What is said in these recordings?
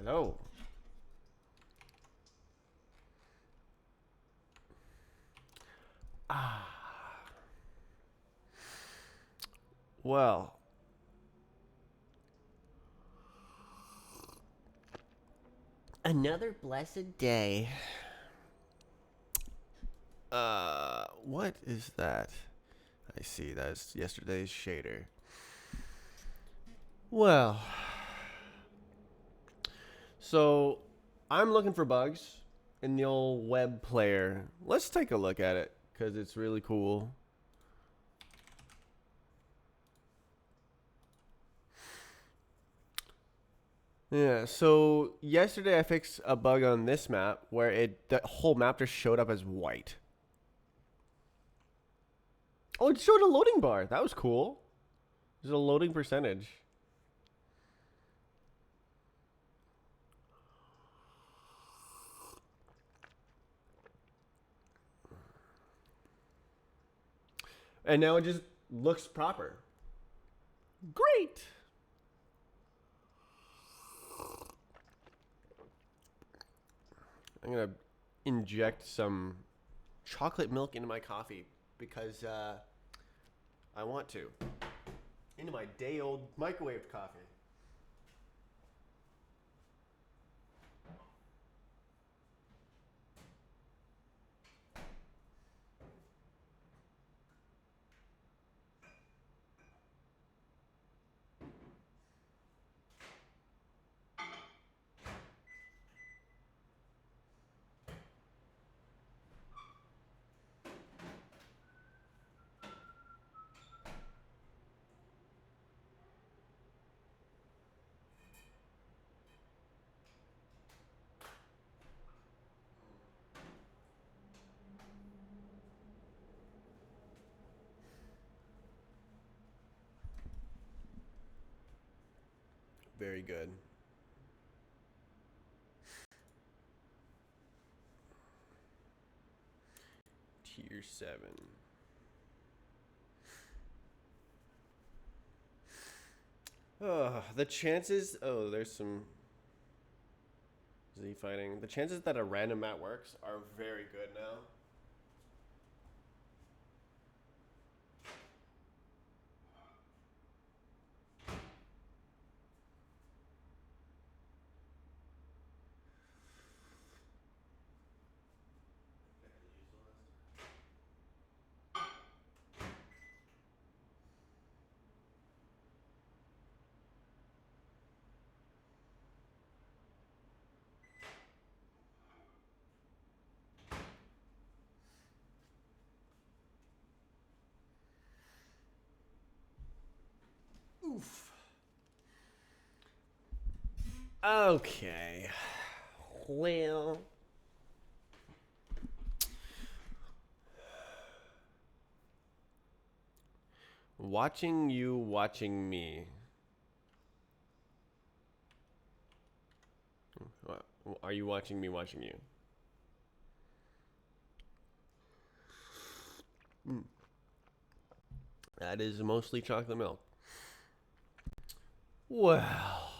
Hello. Well, another blessed day. What is that? I see. That's yesterday's shader. Well, so I'm looking for bugs in the old web player. Let's take a look at it because it's really cool. Yeah, so yesterday I fixed a bug on this map where the whole map just showed up as white. Oh, it showed a loading bar. That was cool. There's a loading percentage. And now it just looks proper. Great. I'm going to inject some chocolate milk into my coffee because I want to. Into my day old microwave coffee. Very good. Tier 7. The chances. Oh, there's some Z fighting. The chances that a random mat works are very good now. Oof. Okay. Well. Watching you, watching me. Are you watching me, watching you? That is mostly chocolate milk. Well.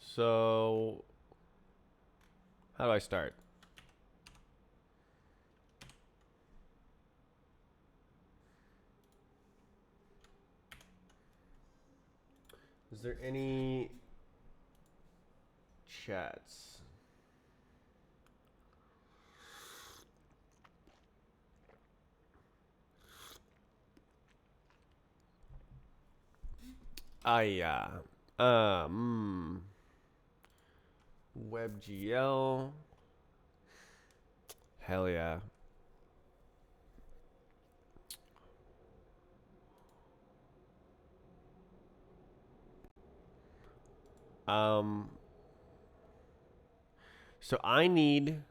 So, how do I start? Is there any chats? Yeah. WebGL. Hell yeah. Um. So I need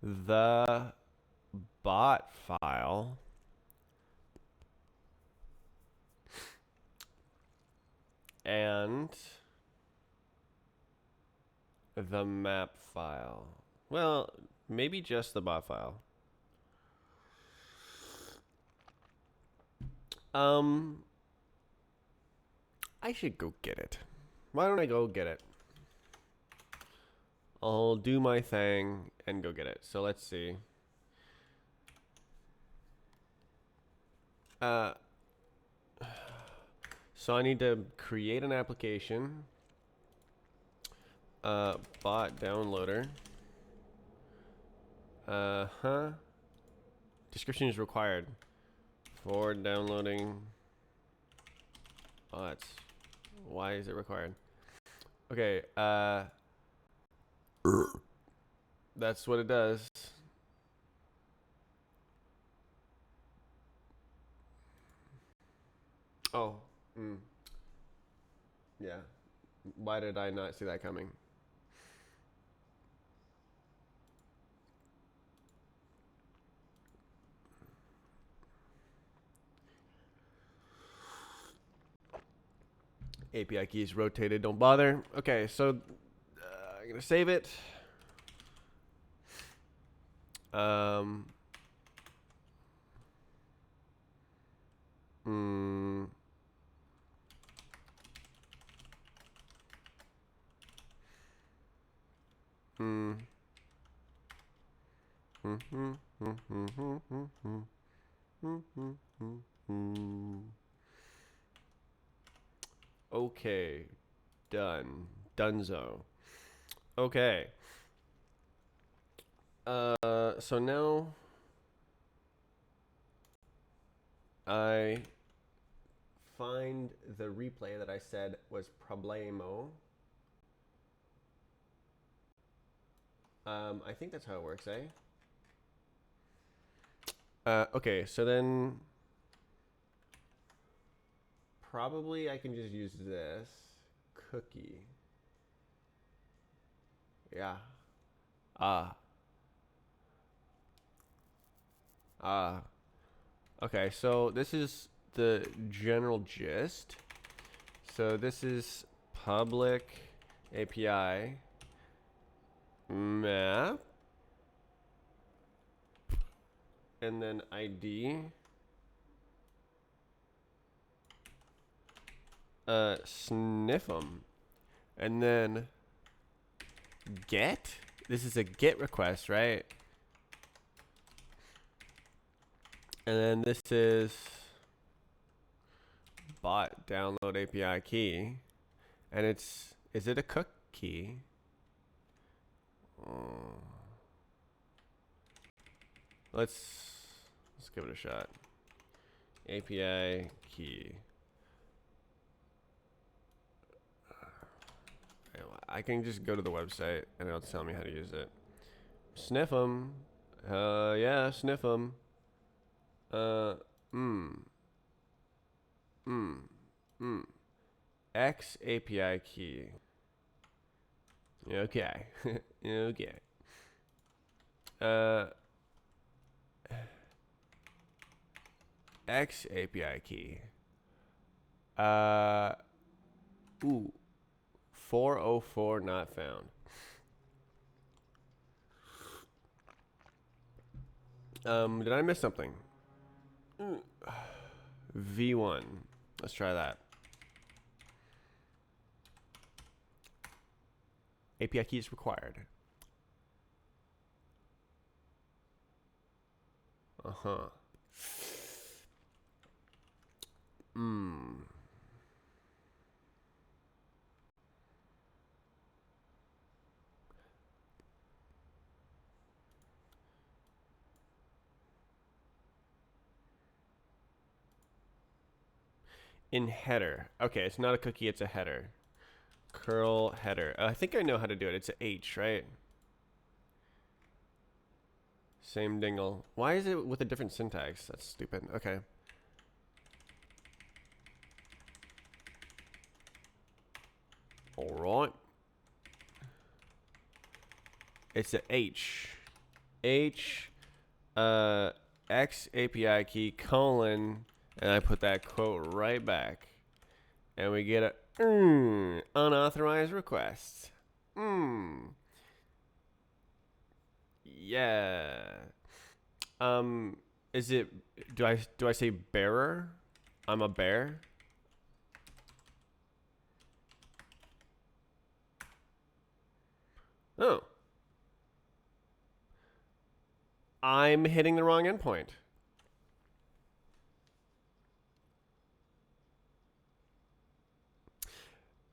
the bot file and the map file. Well, maybe just the bot file. I should go get it. Why don't I go get it? I'll do my thing and go get it. So let's see. So I need to create an application. Bot downloader. Description is required for downloading bots. Why is it required? Okay, that's what it does. Oh, yeah. Why did I not see that coming? API keys rotated, don't bother. Okay, so I'm gonna save it. Okay, done. Dunzo. Okay. So now I find the replay that I said was problemo. I think that's how it works, eh? Okay, so then probably I can just use this cookie. Yeah. Okay, so this is the general gist. So this is public API map, and then ID, sniff 'em, and then get. This is a get request, right? And then this is bot download API key, and is it a cookie? Let's give it a shot. API key. I can just go to the website and it'll tell me how to use it. Sniff them. Yeah, sniff them. X API key. Okay. Okay. X API key. 404 not found. Did I miss something? V1. Let's try that. API key is required. In header. Okay, it's not a cookie, it's a header. Curl header. I think I know how to do it. It's a H, right? Same dingle. Why is it with a different syntax? That's stupid. Okay. All right. It's a H. X API key : and I put that quote right back, and we get Unauthorized requests. Yeah. Um, is it? Do I say bearer? I'm a bear. Oh, I'm hitting the wrong endpoint.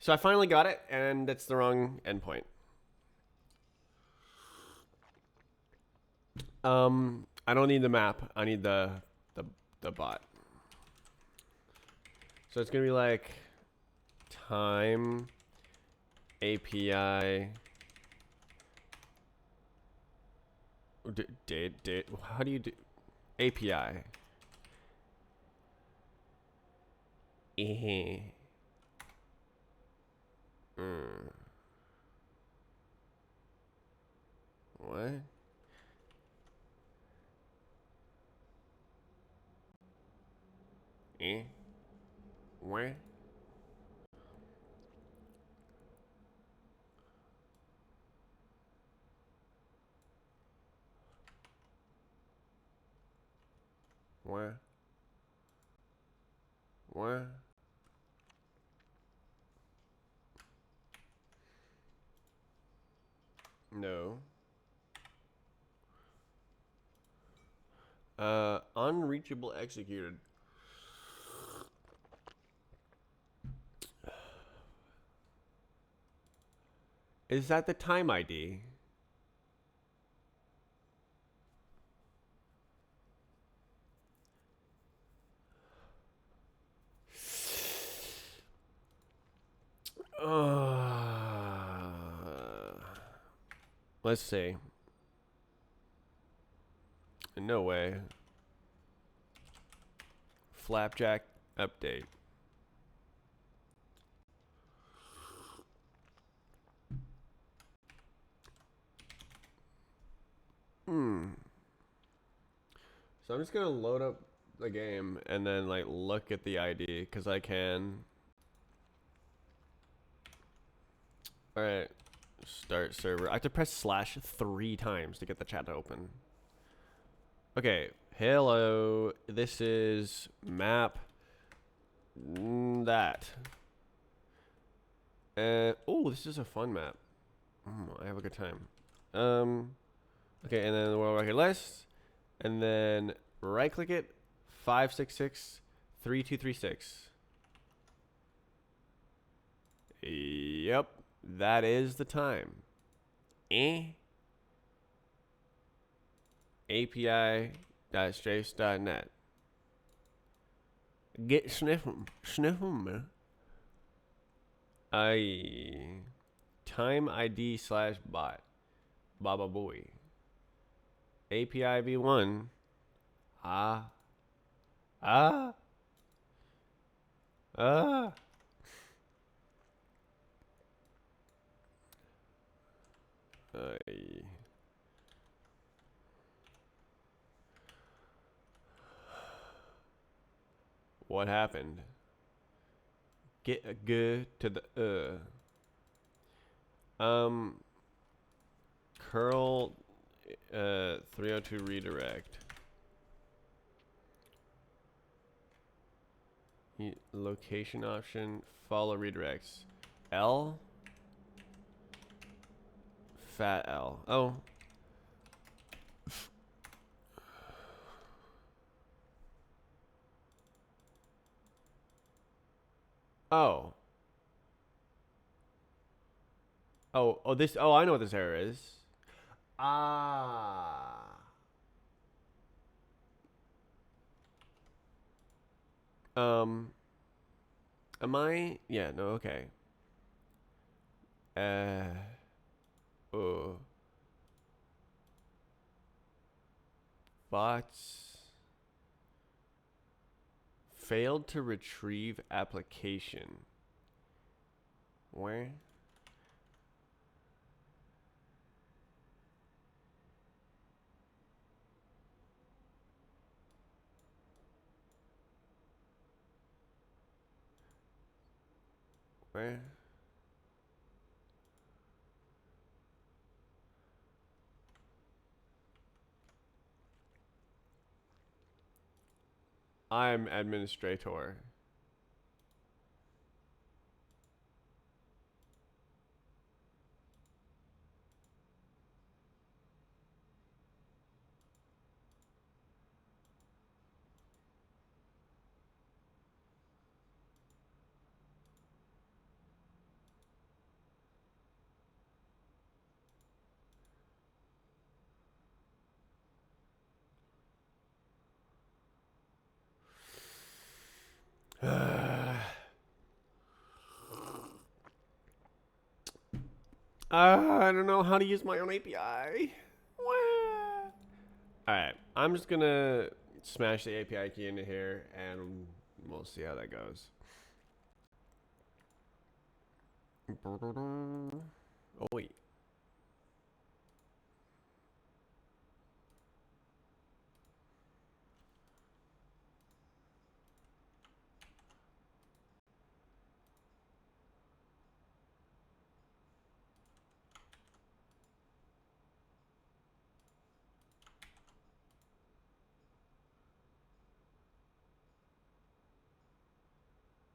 So I finally got it, and it's the wrong endpoint. I don't need the map. I need the bot. So it's gonna be like time API date. How do you do API? Eh. What? Eh? Where? Where? Where? No. Unreachable executed. Is that the time ID? Let's see. No way. Flapjack update. So I'm just gonna load up the game and then like look at the ID because I can. All right, start server. I have to press slash 3 times to get the chat to open. Okay, hello. This is map that. Oh, this is a fun map. I have a good time. Okay, and then the world record list, and then right click it, 566 3236. Yep, that is the time. API.strafe.net. Get sniff 'em. Sniff 'em, man. Time ID slash bot. Baba boy. API v1. Ah. Ah. Ah. What happened? Get a good to the curl 302 redirect. Location option, follow redirects. L? Fat L. Oh. Oh. Oh, this. Oh, I know what this error is. Ah. Um. Am I? Yeah. No. Okay. Uh. Oh. Bots failed to retrieve application. Where? Right? I'm administrator. I don't know how to use my own API. Alright, I'm just gonna smash the API key into here and we'll see how that goes. Oh, wait.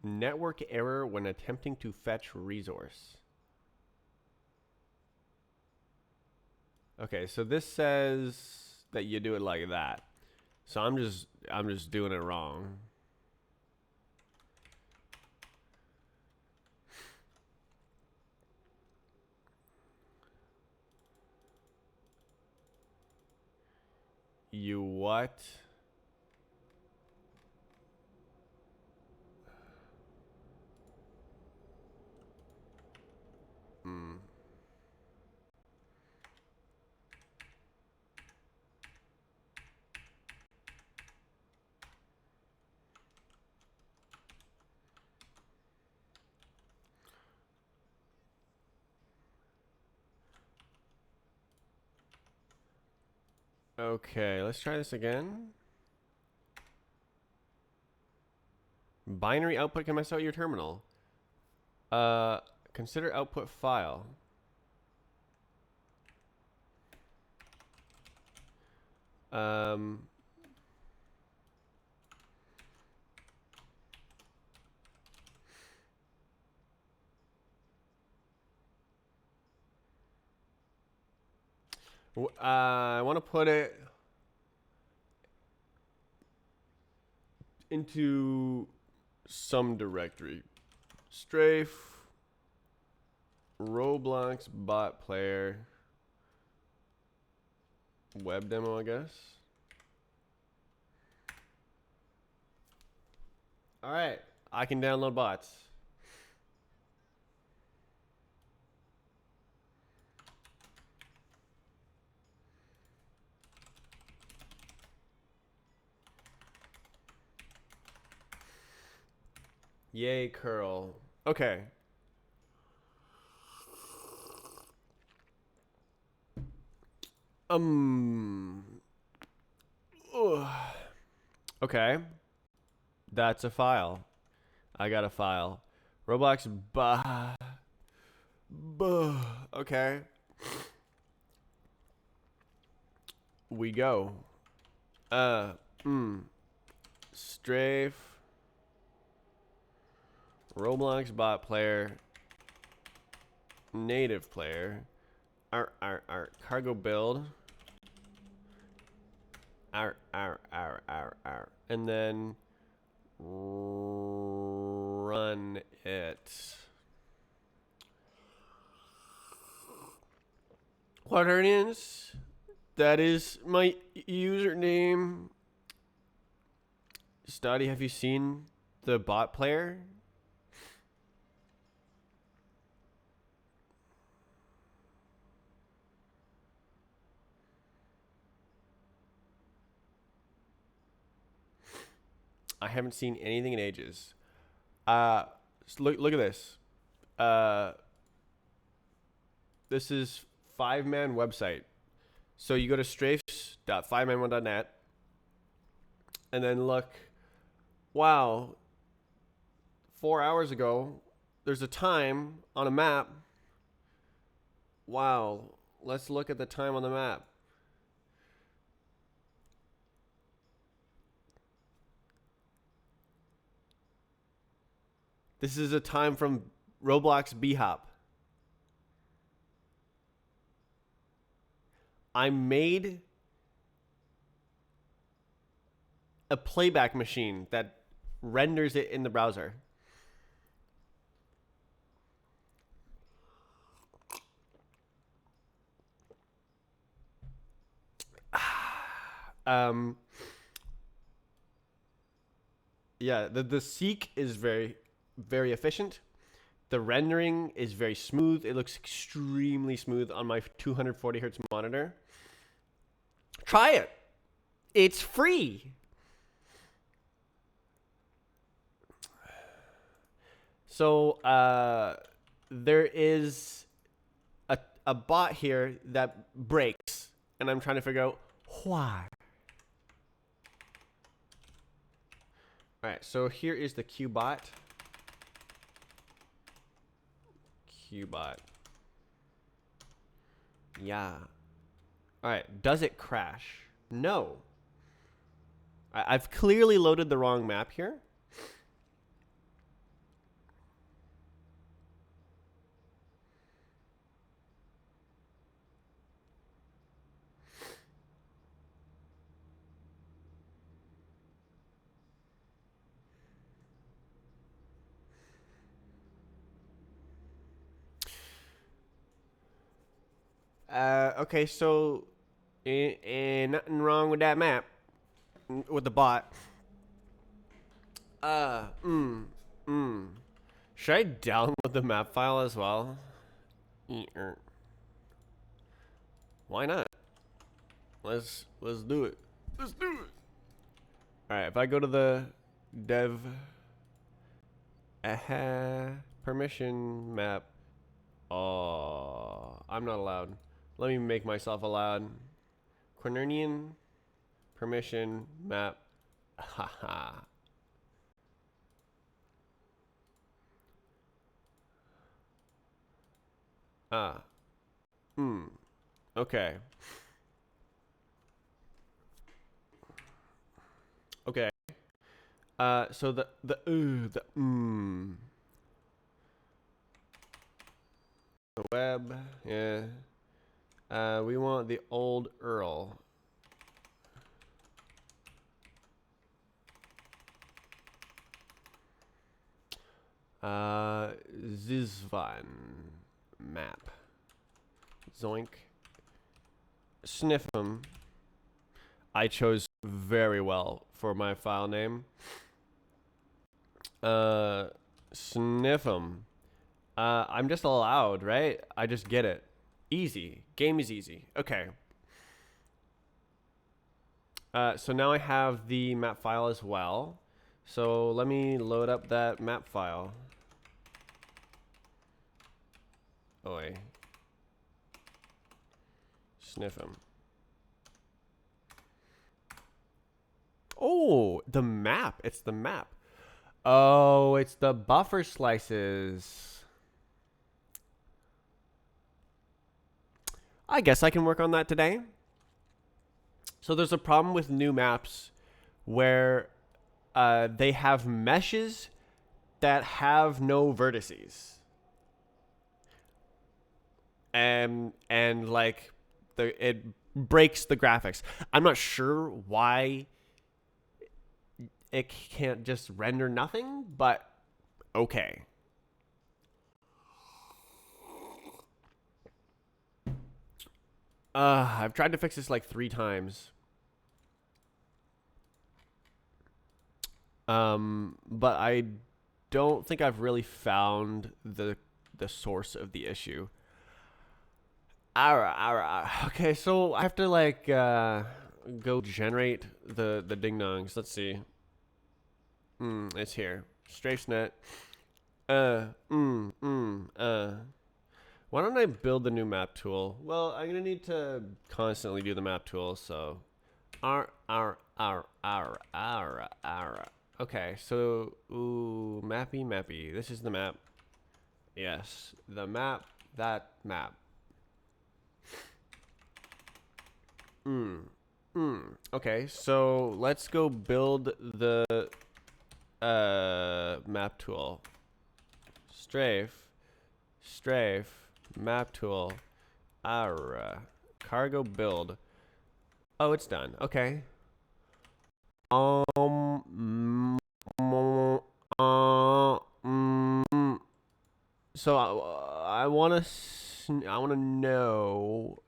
Network error when attempting to fetch resource. Okay, so this says that you do it like that. So I'm just doing it wrong. You what? Hmm. Okay, let's try this again. Binary output can mess out your terminal. Consider output file. Um, I want to put it into some directory. Strafe, Roblox bot player, web demo, I guess. All right, I can download bots. Yay, curl. Okay. Ugh. Okay. That's a file. I got a file. Roblox bah. Bah. Okay. We go. Strafe. Roblox bot player. Native player. Our cargo build. Our. And then run it. Quaternions. That is my username. Stoddy, have you seen the bot player? I haven't seen anything in ages. Look at this. This is 5man website. So you go to strafes.5man1.net and then look. Wow. 4 hours ago, there's a time on a map. Wow. Let's look at the time on the map. This is a time from Roblox B-Hop. I made a playback machine that renders it in the browser. Yeah, the seek is very, very efficient. The rendering is very smooth. It looks extremely smooth on my 240 hertz monitor. Try it. It's free. So there is a bot here that breaks, and I'm trying to figure out why. All right, so here is the Qbot. Qbot. Yeah. All right, does it crash? No. I've clearly loaded the wrong map here. Okay, so nothing wrong with that map, with the bot. Should I download the map file as well? Why not? Let's do it. Let's do it. All right, if I go to the dev permission map. Oh, I'm not allowed. Let me make myself allowed. Quaternion permission map. Haha. Okay. Okay. So the web, yeah. We want the old URL. Zizvan map. Zoink. Sniff 'em. I chose very well for my file name. Sniff 'em. I'm just allowed, right? I just get it. Easy. Game is easy. Okay. So now I have the map file as well. So let me load up that map file. Oi. Sniff him. Oh, the map. It's the map. Oh, it's the buffer slices. I guess I can work on that today. So there's a problem with new maps where they have meshes that have no vertices. And like it breaks the graphics. I'm not sure why it can't just render nothing, but okay. I've tried to fix this like 3 times. But I don't think I've really found the source of the issue. Okay, so I have to like go generate the ding dongs. Let's see. It's here. Strafesnet. Why don't I build the new map tool? Well, I'm gonna need to constantly do the map tool, so Okay, so mappy. This is the map. Yes, the map, that map. Okay, so let's go build the map tool. Strafe, map tool. Cargo build. Oh, it's done. Okay. Um. So I want to. I want to know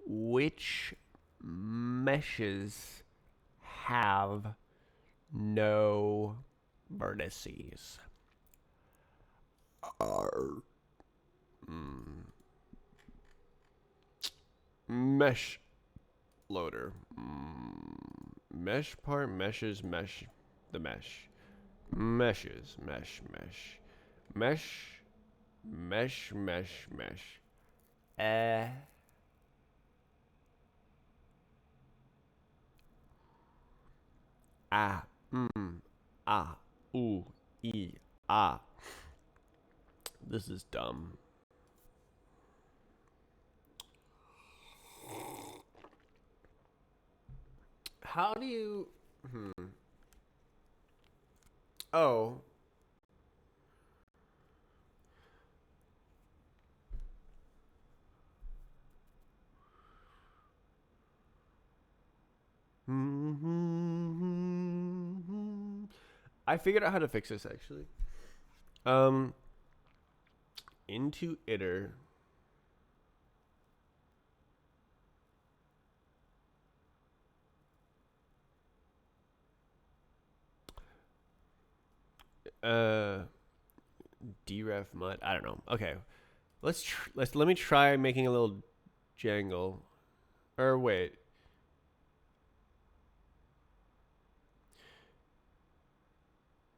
which meshes have no vertices. Are mesh loader. Mesh part, meshes, mesh, the mesh. Meshes, mesh, mesh. Mesh, mesh, mesh, mesh. Eh. Ah. Ah. Ooh. E. Ah. This is dumb. How do you. Oh. I figured out how to fix this actually. Um, into iter. Uh, Dref mud. I don't know. Okay, let me try making a little jangle. Or wait.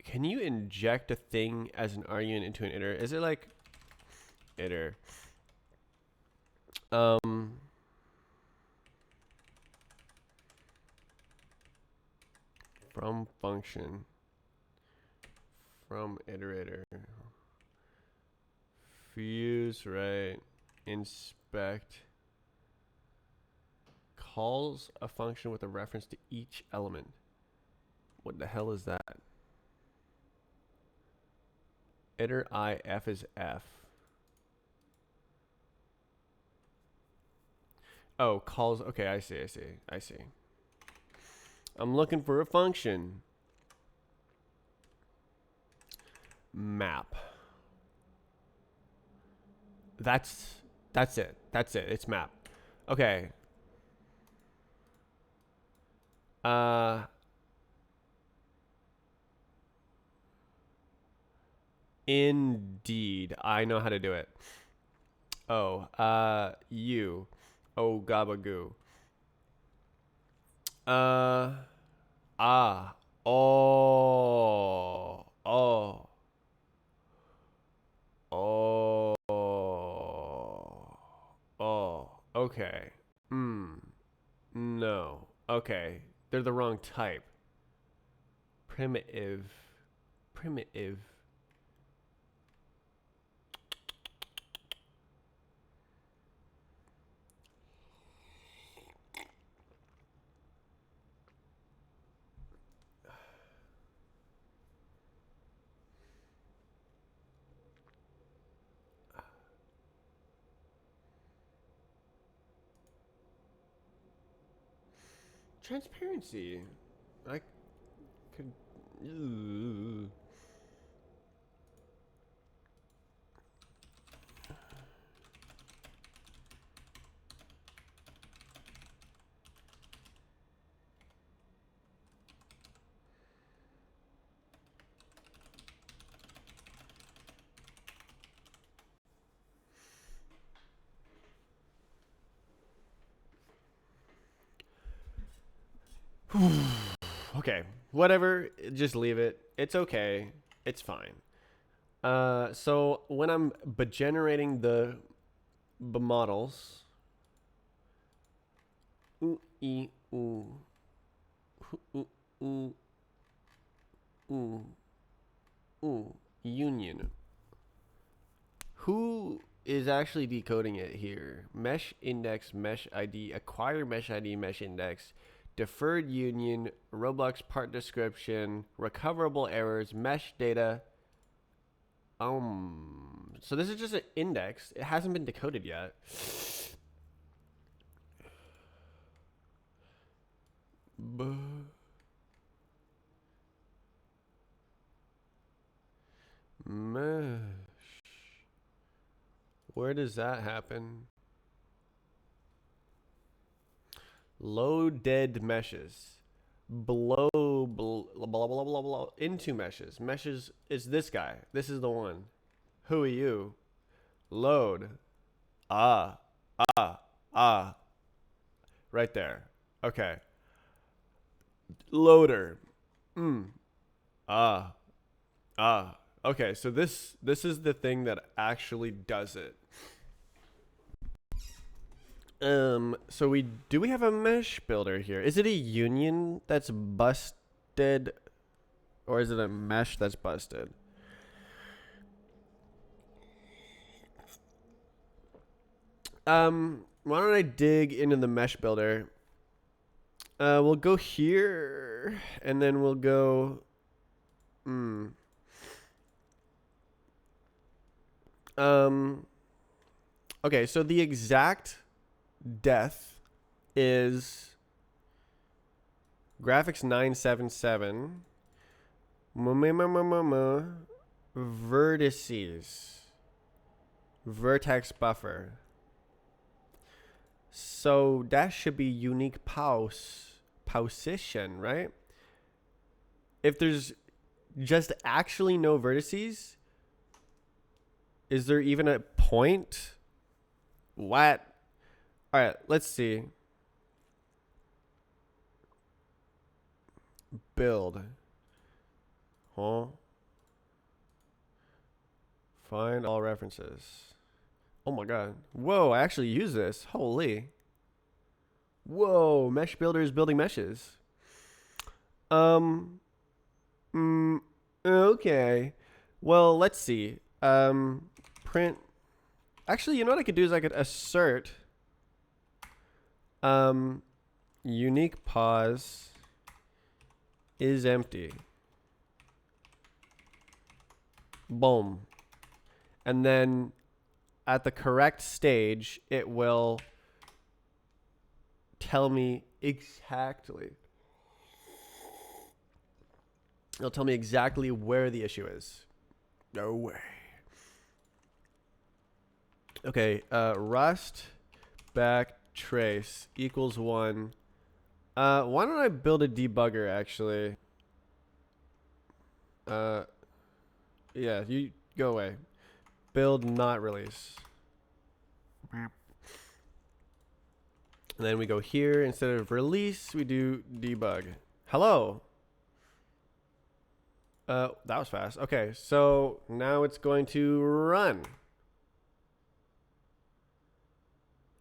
Can you inject a thing as an argument into an iter? Is it like iter? Um, from function. From iterator. Fuse, right. Inspect. Calls a function with a reference to each element. What the hell is that? Iter I, F is F. Oh, calls. Okay, I see. I'm looking for a function. Map. That's it. It's map. Okay. Uh Indeed. I know how to do it. Oh, you. Oh, gabagoo. Uh, ah. Oh. Oh. Oh. Oh. Okay. No. Okay. They're the wrong type. Primitive. Primitive. Transparency. I could. Ugh. Okay, whatever. Just leave it. It's okay. It's fine. So when I'm generating the models, ooh, e, ooh, ooh, ooh, ooh, ooh, union. who is actually decoding it here? Mesh index, mesh ID, acquire mesh ID, mesh index, deferred union, Roblox part description, recoverable errors, mesh data. So this is just an index. It hasn't been decoded yet. Mesh. Where does that happen? Loaded meshes. Blah, blah, blah, blah, blah, blah, into meshes. Meshes is this guy. This is the one. Who are you? Load. Ah. Right there. Okay. Loader. Okay, so this is the thing that actually does it. So we have a mesh builder here. Is it a union that's busted, or is it a mesh that's busted? Why don't I dig into the mesh builder? We'll go here, and then we'll go. Okay, so the exact depth is graphics 977 vertices vertex buffer. So that should be unique position, right? If there's just actually no vertices, is there even a point? What? All right, let's see. Build. Huh? Find all references. Oh my god. Whoa, I actually use this. Holy. Whoa, mesh builder is building meshes. Okay. Well, let's see. Print. Actually, you know what I could do is I could assert unique pos is empty. Boom. And then at the correct stage, it will tell me exactly. It'll tell me exactly where the issue is. No way. Okay, rust back trace equals 1. Why don't I build a debugger actually? Yeah, you go away. Build not release. And then we go here, instead of release, we do debug. Hello. That was fast. Okay, so now it's going to run.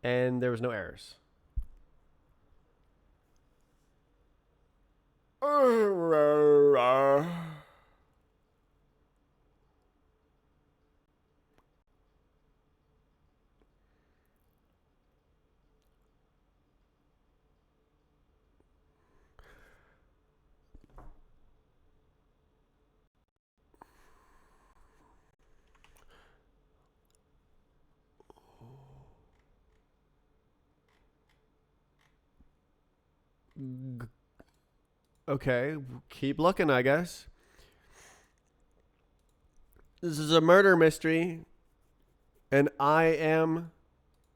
And there was no errors. Okay, keep looking, I guess. This is a murder mystery, and I am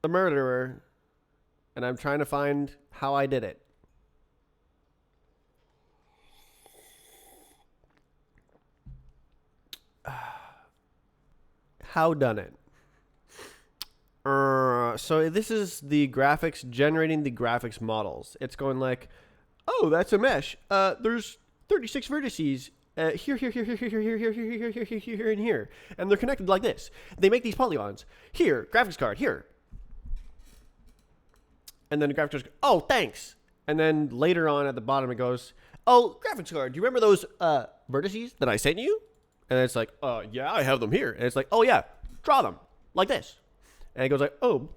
the murderer, and I'm trying to find how I did it. How done it? So this is the graphics, generating the graphics models. It's going like, oh, that's a mesh. There's 36 vertices. Here, and here. And they're connected like this. They make these polygons. Here, graphics card, here. And then the graphics card goes, oh, thanks. And then later on at the bottom it goes, oh, graphics card, do you remember those vertices that I sent you? And it's like, yeah, I have them here. And it's like, oh, yeah, draw them. like this. And it goes like, oh.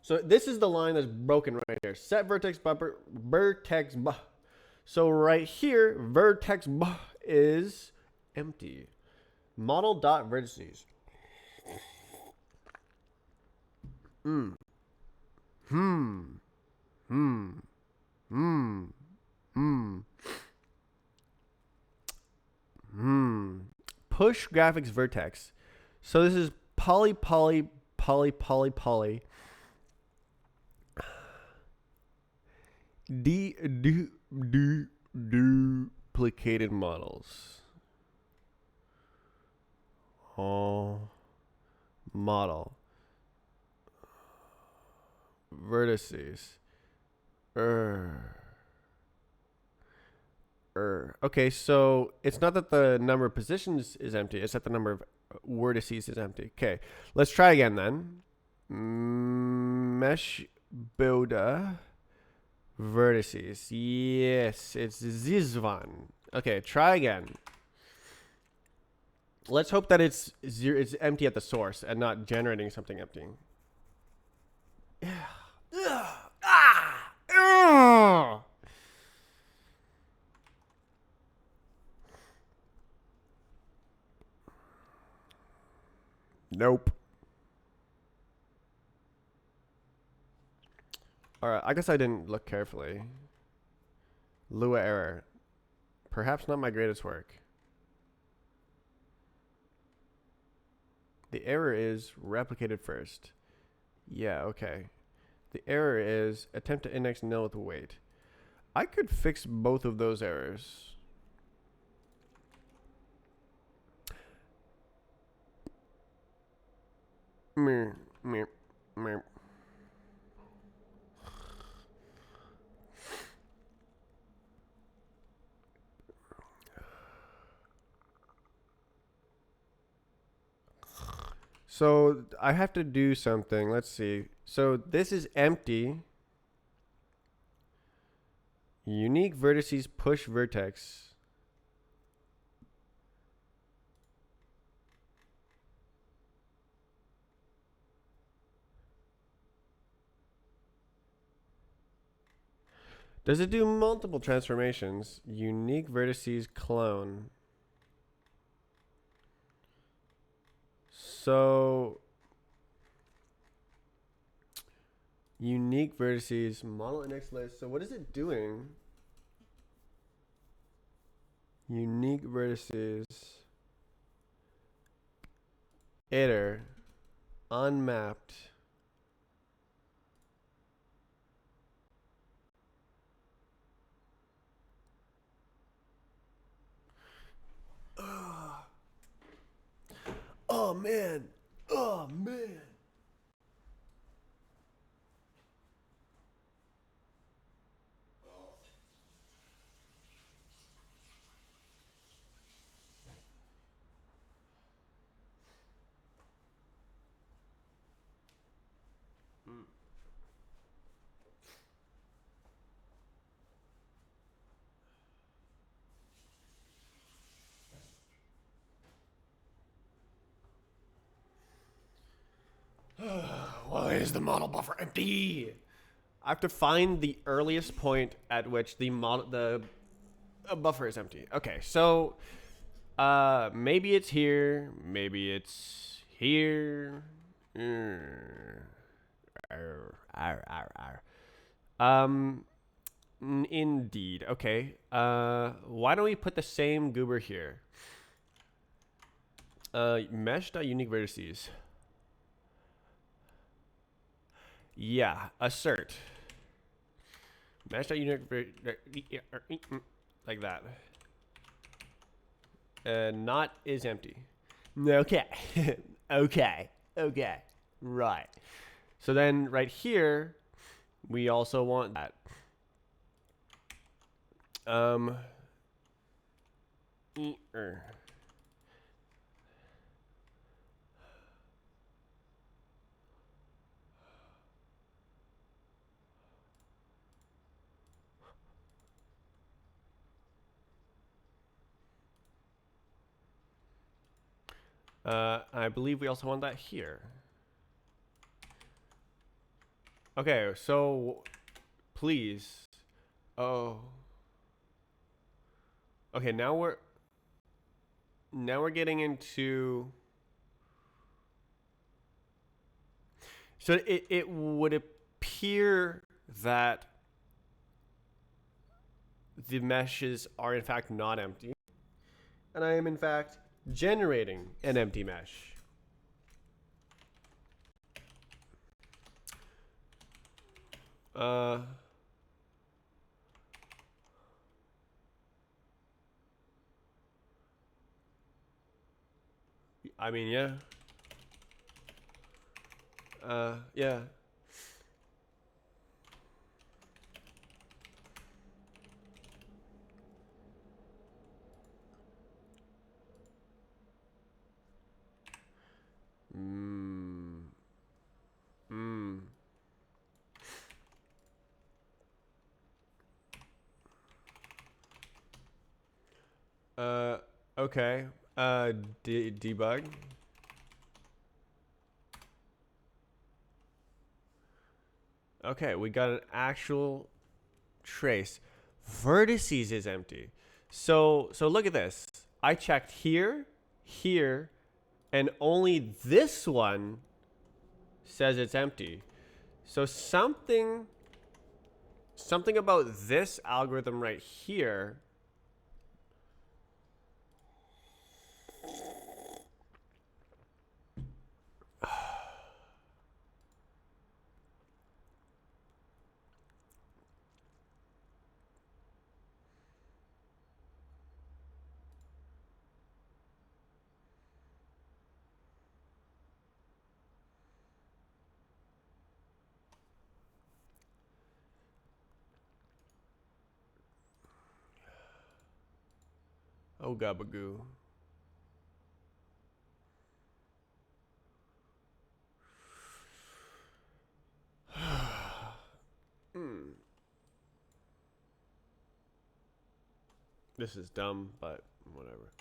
So this is the line that's broken right here. Set vertex buffer, vertex buff. So right here, vertex buff is empty. Model dot vertices. Hmm. Hmm. Hmm. Hmm. Hmm. Hmm. Push graphics vertex. So this is poly poly poly poly poly. Duplicated models. Oh, model vertices. Okay, so it's not that the number of positions is empty, it's that the number of vertices is empty. Okay, let's try again then. Mesh builder vertices. Yes, it's this one. Okay, try again. Let's hope that it's zero, it's empty at the source and not generating something empty. Nope. Alright, I guess I didn't look carefully. Lua error. Perhaps not my greatest work. The error is replicated first. Yeah, okay. The error is attempt to index nil with weight. I could fix both of those errors. Meh, meh, meh. So I have to do something. Let's see. So this is empty. Unique vertices push vertex. Does it do multiple transformations? Unique vertices clone. So unique vertices model index list. So what is it doing? Unique vertices iter unmapped. Oh man. Oh man. Why is the model buffer empty? I have to find the earliest point at which the buffer is empty. Okay, so maybe it's here, maybe it's here. Indeed. Okay. Why don't we put the same goober here? Mesh.unique vertices. Yeah, assert. Mesh.unique like that. Not is empty. Okay. Okay. Okay. Right. So then right here, we also want that. I believe we also want that here. Okay, so please. Oh. Okay, now we're getting into. So it would appear that the meshes are in fact not empty, and I am in fact generating an empty mesh. I mean, yeah. Yeah. Mm. Mm. Uh, okay. Debug. Okay, we got an actual trace. Vertices is empty. So look at this. I checked here, here, and only this one says it's empty. So something about this algorithm right here. Oh, gabagoo. Hmm. This is dumb, but whatever.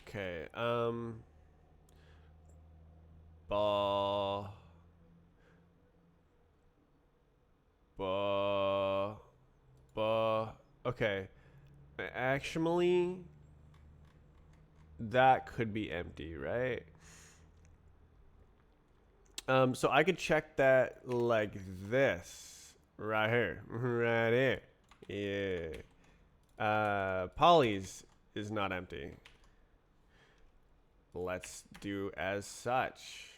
Okay. Ba. Ba. Ba. Okay. Actually, that could be empty, right? So I could check that like this. Right here. Right here. Yeah. Polys is not empty. Let's do as such.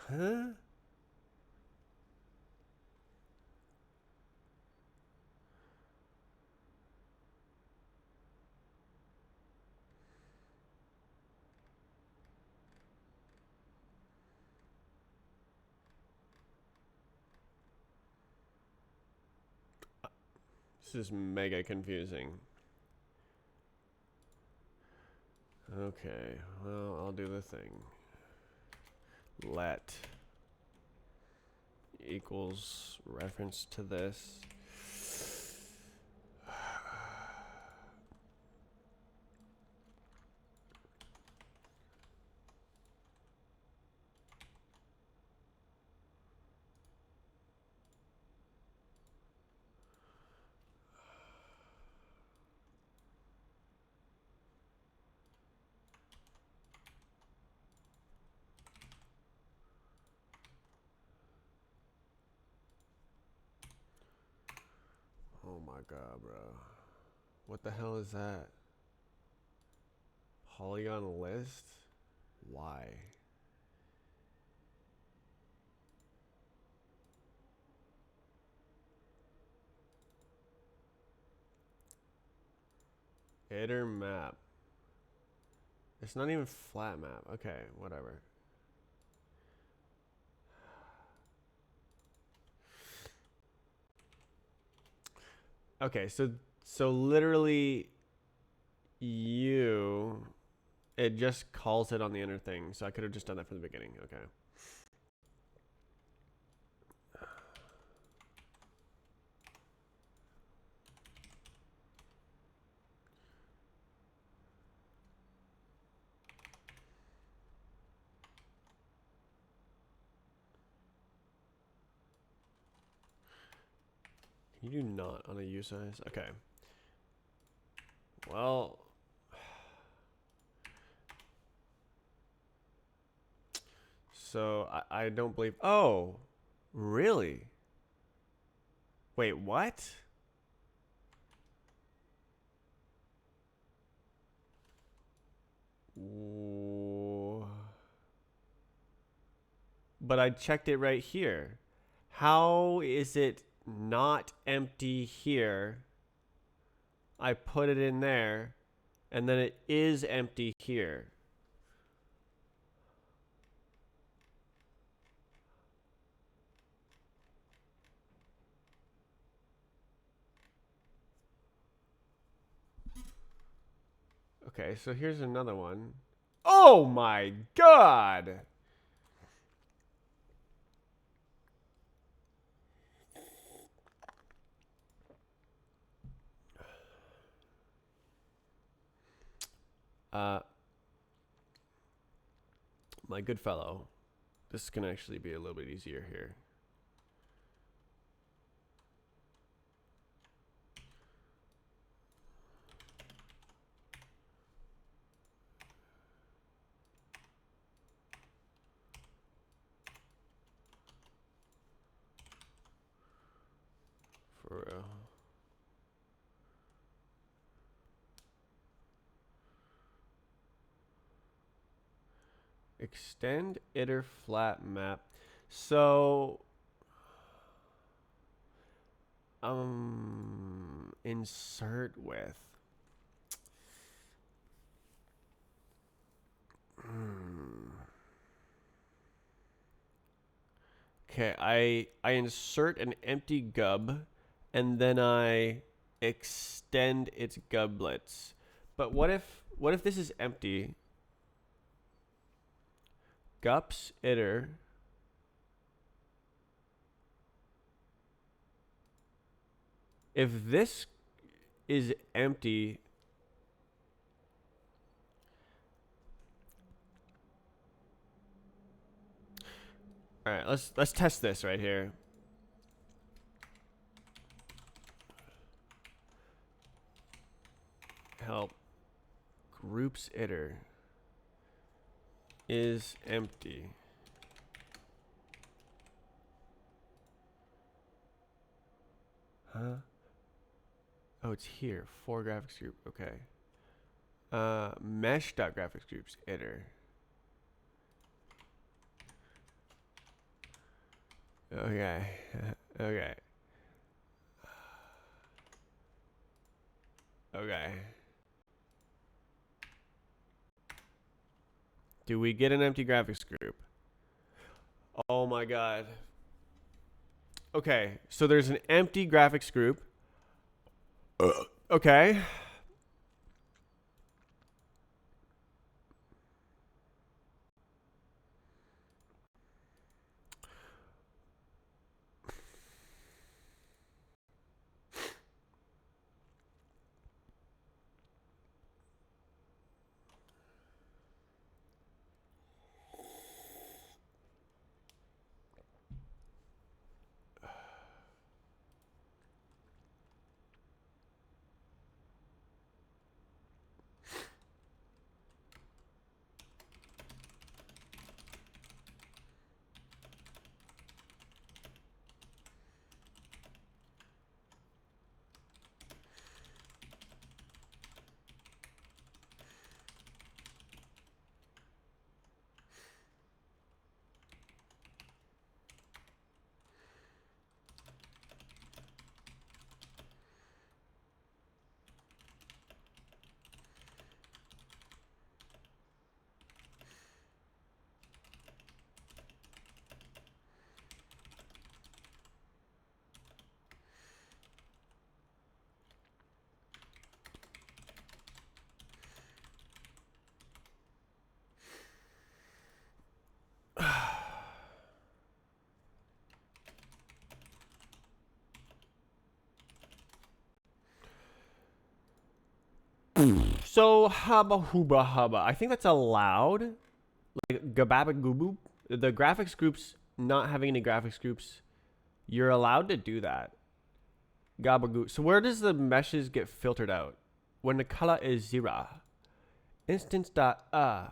Huh? This is mega confusing. Okay, well, I'll do the thing. Let equals reference to this. Oh my god, bro. What the hell is that? Polygon list? Why? Iter map. It's not even flat map. Okay, whatever. Okay, so literally it just calls it on the inner thing. So I could have just done that from the beginning. Okay. Can you do not on a U size? Okay. Well, so I don't believe. Oh, really? Wait, what? But I checked it right here. How is it not empty here? I put it in there, and then it is empty here. Okay, so here's another one. Oh my god! Uh, my good fellow, this can actually be a little bit easier here. For real. Extend iter flat map. So insert with. Okay, I insert an empty gub and then I extend its gublets. But what if this is empty? Gups iter. If this is empty, all right, let's test this right here. Help groups iter is empty. Huh? Oh, it's here. For graphics group. Okay. Mesh.graphics groups iter. Okay. Okay. Okay. Do we get an empty graphics group? Oh my god. Okay, so there's an empty graphics group. Okay. So hubba hubba hubba. I think that's allowed. Like gababa gooboop. The graphics groups not having any graphics groups, you're allowed to do that. Gabagoo. So where does the meshes get filtered out? When the color is 0. Instance dot oh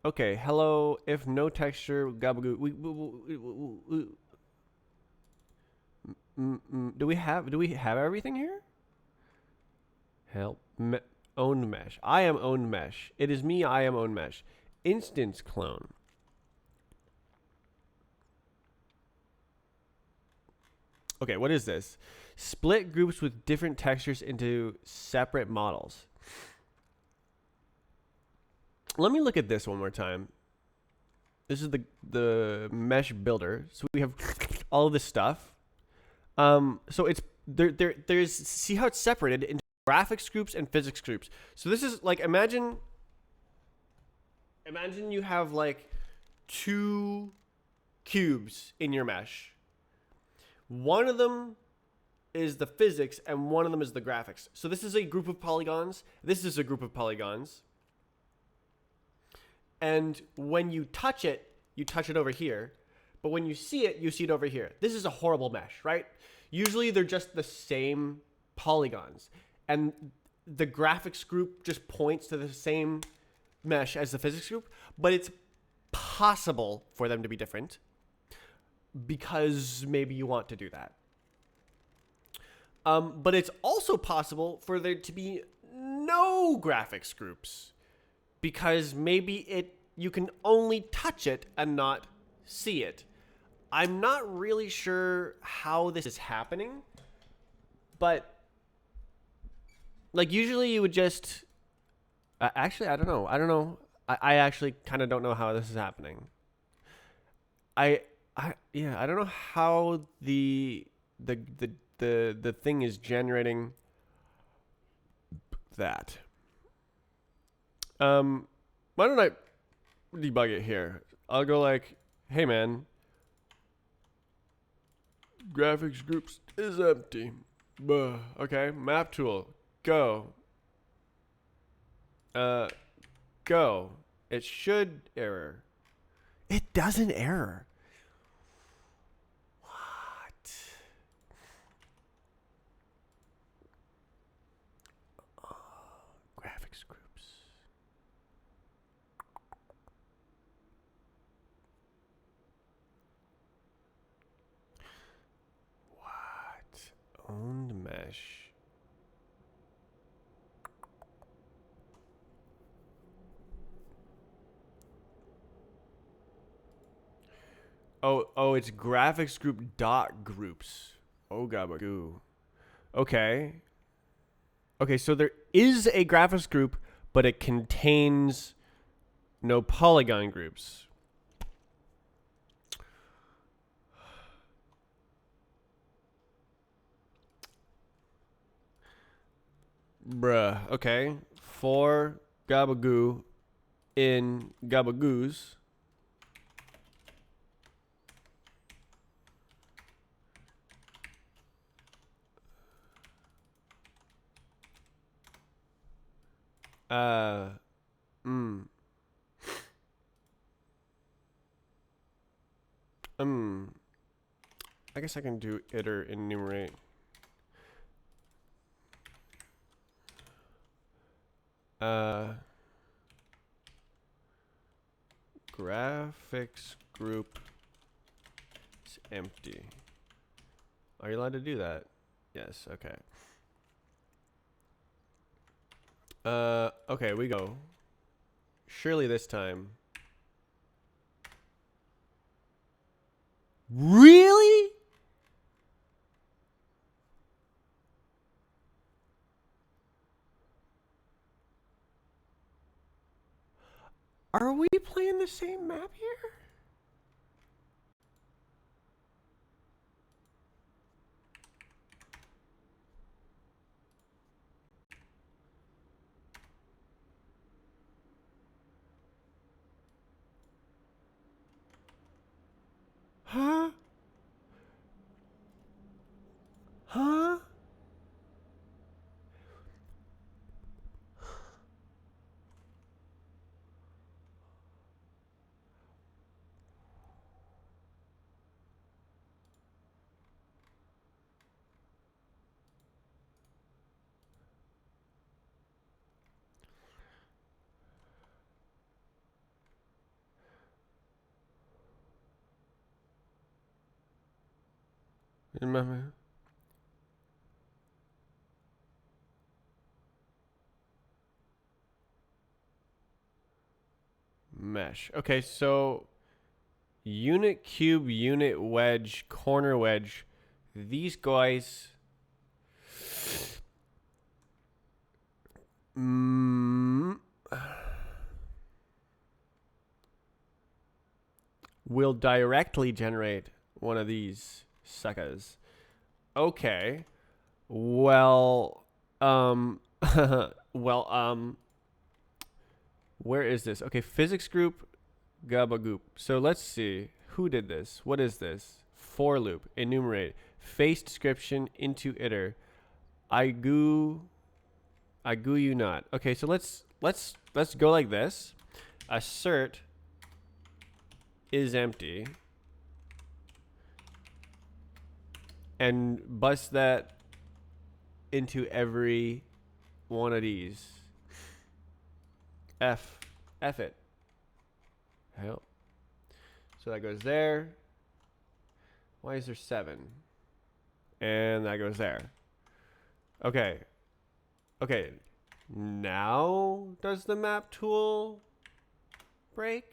okay, hello. If no texture, gabagoo. Do we have everything here? Help. Owned mesh. I am owned mesh. It is me. I am owned mesh. Instance clone. Okay, what is this? Split groups with different textures into separate models. Let me look at this one more time. This is the mesh builder. So we have all of this stuff. So it's there's see how it's separated into graphics groups and physics groups. So this is like imagine you have like 2 cubes in your mesh. One of them is the physics and one of them is the graphics. So this is a group of polygons. This is a group of polygons. And when you touch it over here. But when you see it over here. This is a horrible mesh, right? Usually they're just the same polygons. And the graphics group just points to the same mesh as the physics group. But it's possible for them to be different. Because maybe you want to do that. But it's also possible for there to be no graphics groups. Because maybe you can only touch it and not see it. I'm not really sure how this is happening, but like usually you would just actually I don't know. I actually kind of don't know how this is happening. I don't know how the thing is generating that. Why don't I debug it here? I'll go like, hey man, graphics groups is empty. Buh. Okay, map tool, go. Go. It should error. It doesn't error. What? Graphics groups. Owned mesh. Oh, it's graphics group dot groups. Oh, gabagoo. Okay. Okay, so there is a graphics group, but it contains no polygon groups. Bruh. Okay. For gabagoo in gabagoos. I guess I can do iter enumerate. Graphics group is empty. Are you allowed to do that? Yes, okay. Okay, we go. Surely this time. Really? Are we playing the same map here? Huh? Huh? Mesh. Okay, so unit cube, unit wedge, corner wedge. These guys will directly generate one of these suckers. Okay. Well, where is this? Okay, physics group, gabagoop. So let's see. Who did this? What is this? For loop, enumerate, face description into iter. I goo you not. Okay, so let's go like this. Assert is empty. And bust that into every one of these. F it. Hell. So that goes there. Why is there 7? And that goes there. Okay. Okay. Now does the map tool break?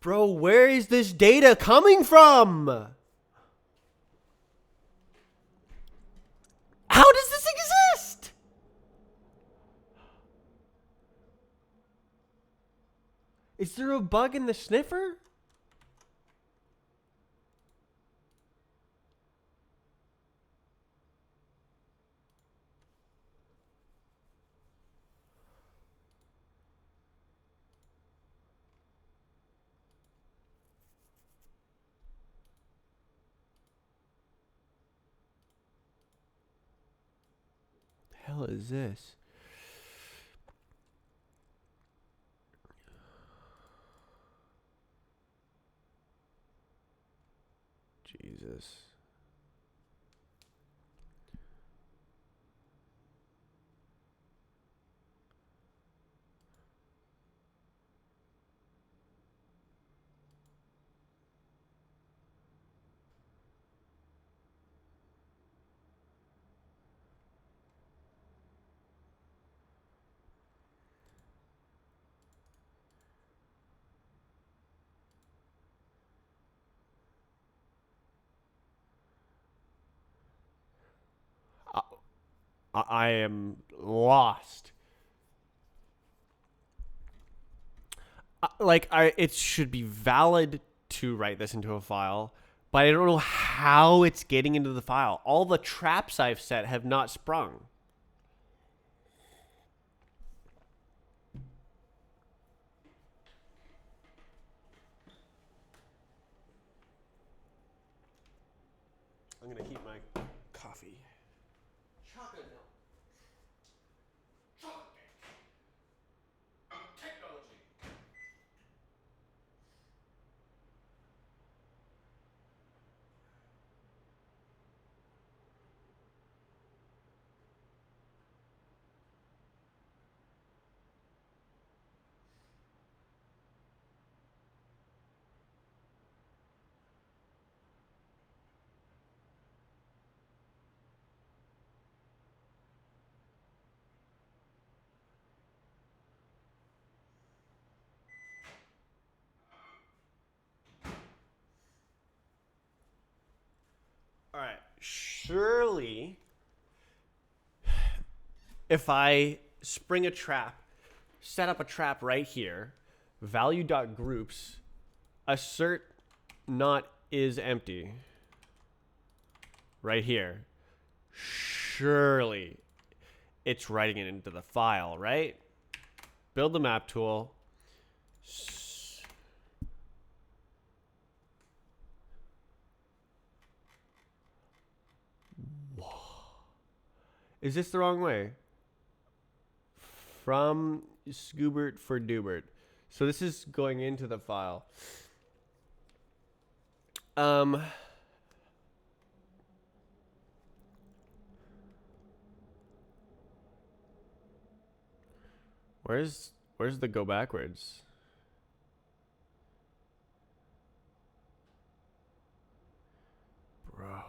Bro, where is this data coming from? How does this exist? Is there a bug in the sniffer? The hell is this? Jesus. I am lost. It should be valid to write this into a file, but I don't know how it's getting into the file. All the traps I've set have not sprung. I'm gonna keep my coffee. Chocolate milk. Chocolate cake. Technology. All right. Surely, if I spring a trap, set up a trap right here, value.groups, assert not is empty, right here. Surely, it's writing it into the file, right? Build the map tool. Is this the wrong way? From Scoobert for Dubert. So this is going into the file. Where's the go backwards? Bro.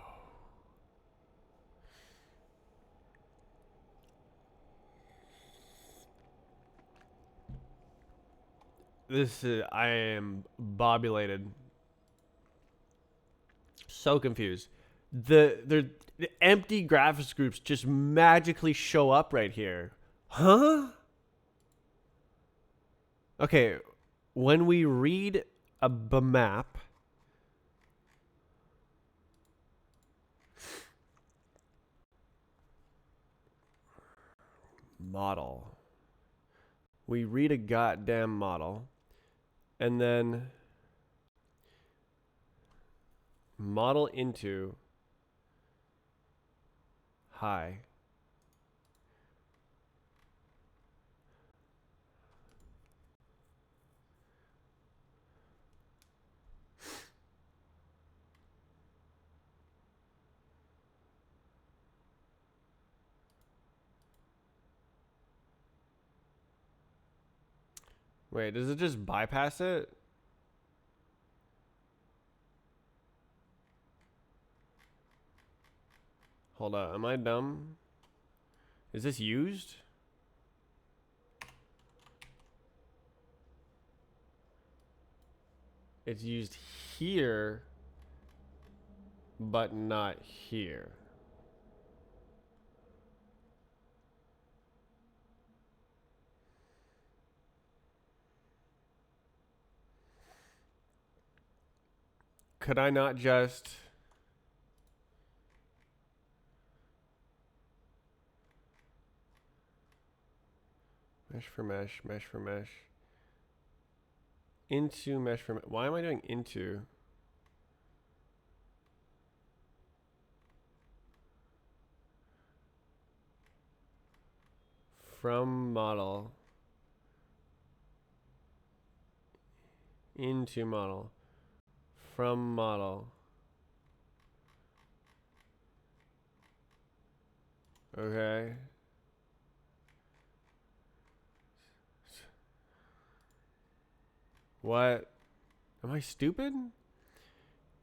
This is, I am bobulated. So confused. The empty graphics groups just magically show up right here. Huh? Okay, when we read a map, model. We read a goddamn model, and then model into high. Wait, does it just bypass it? Hold up, am I dumb? Is this used? It's used here, but not here. Could I not just... mesh for mesh, mesh for mesh. Into mesh for mesh. Why am I doing into? From model. Into model. From model. Okay. What? Am I stupid?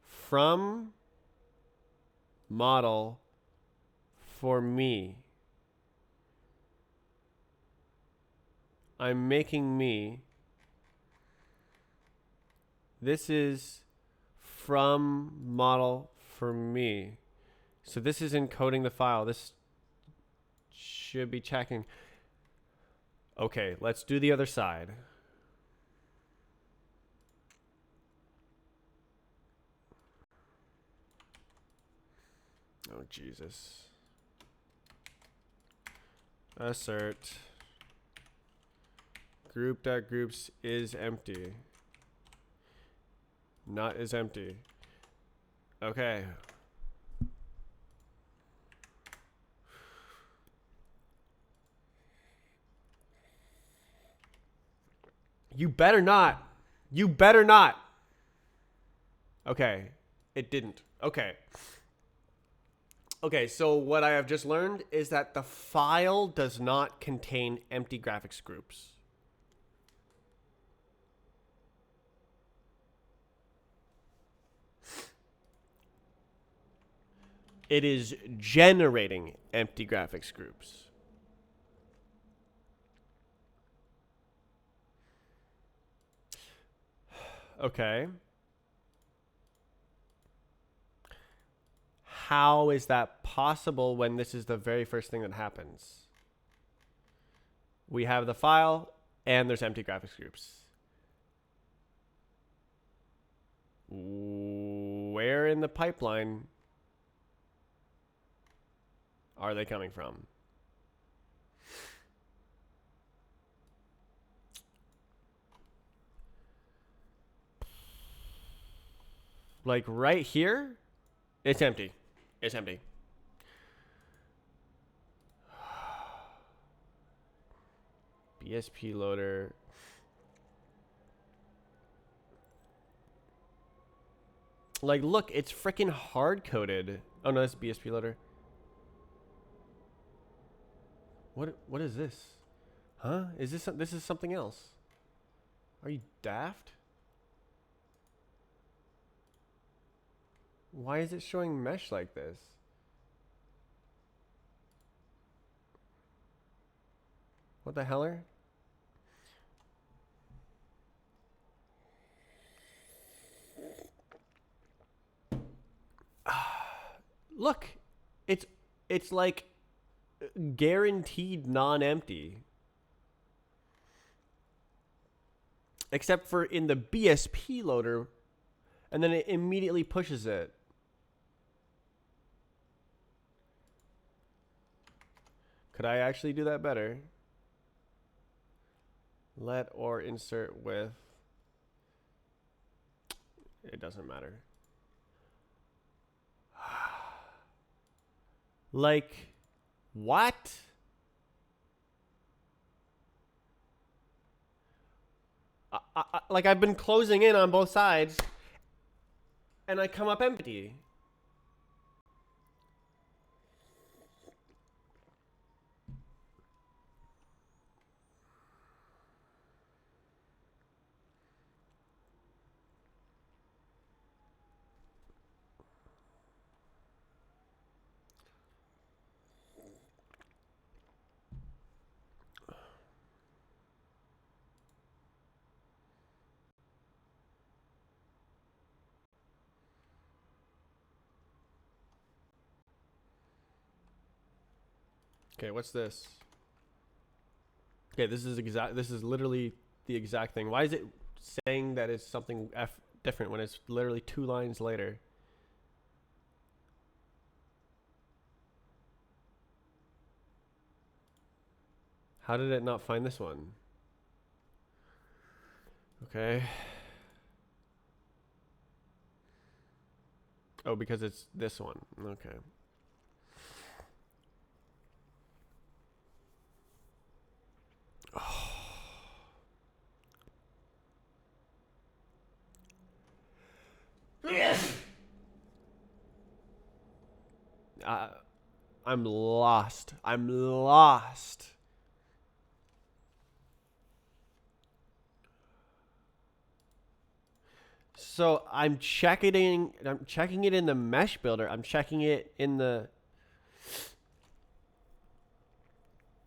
From model for me. I'm making me. This is from model for me. So this is encoding the file. This should be checking. Okay, let's do the other side. Oh, Jesus. Assert. Group.groups is empty. Not is empty. Okay. You better not. You better not. Okay. It didn't. Okay. Okay, so what I have just learned is that the file does not contain empty graphics groups. It is generating empty graphics groups. Okay. How is that possible when this is the very first thing that happens? We have the file and there's empty graphics groups. Where in the pipeline are they coming from? Like right here, it's empty. It's empty. BSP loader. Like, look, it's freaking hard-coded. Oh, no, that's BSP loader. What is this? Huh? Is this is something else? Are you daft? Why is it showing mesh like this? What the heller? Look, it's like guaranteed non-empty. Except for in the BSP loader, and then it immediately pushes it. Could I actually do that better? Let or insert with. It doesn't matter. Like, what? Like, I've been closing in on both sides, and I come up empty. Okay, what's this? Okay, this is literally the exact thing. Why is it saying that it's something different when it's literally 2 lines later? How did it not find this one? Okay. Oh, because it's this one. Okay. I'm lost. I'm lost. So I'm checking it in the mesh builder. I'm checking it in the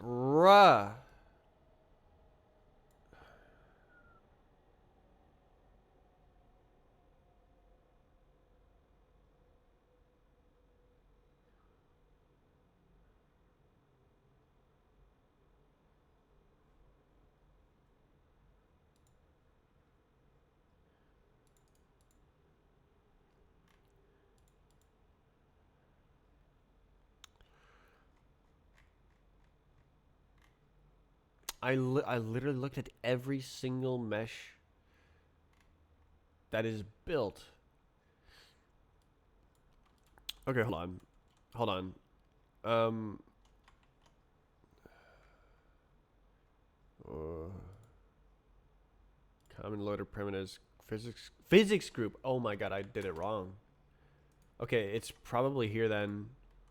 bruh. I literally looked at every single mesh that is built. Okay, hold on. Hold on. Common loader primitives physics group. Oh my god, I did it wrong. Okay, it's probably here then.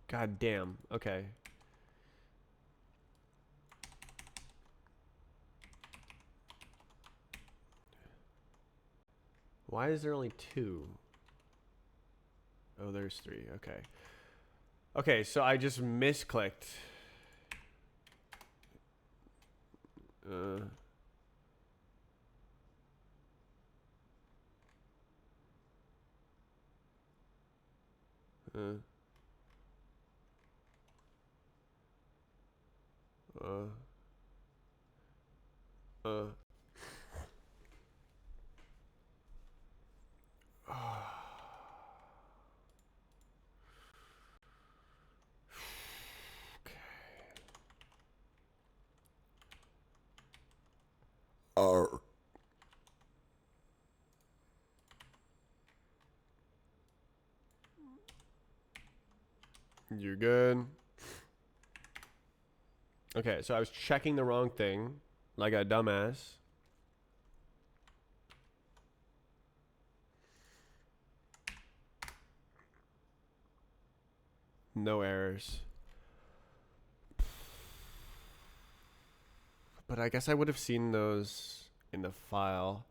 God damn. Okay. Why is there only 2? Oh, there's 3. Okay. Okay, so I just misclicked. You're good. Okay, so I was checking the wrong thing. like a dumbass. No errors. But I guess I would have seen those in the file.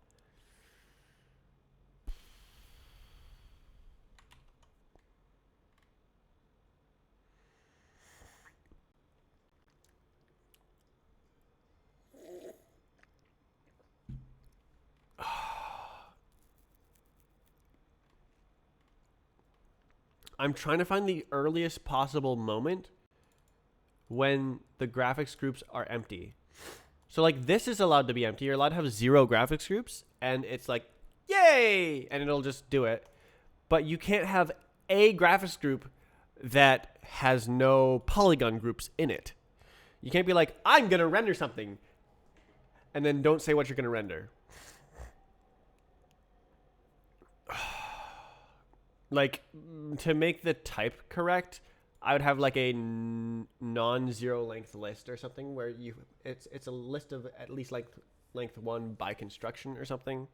I'm trying to find the earliest possible moment when the graphics groups are empty. So like this is allowed to be empty. You're allowed to have 0 graphics groups and it's like, yay! And it'll just do it. But you can't have a graphics group that has no polygon groups in it. You can't be like, I'm going to render something and then don't say what you're going to render. Like, to make the type correct, I would have like a non-zero length list or something where it's a list of at least like length 1 by construction or something.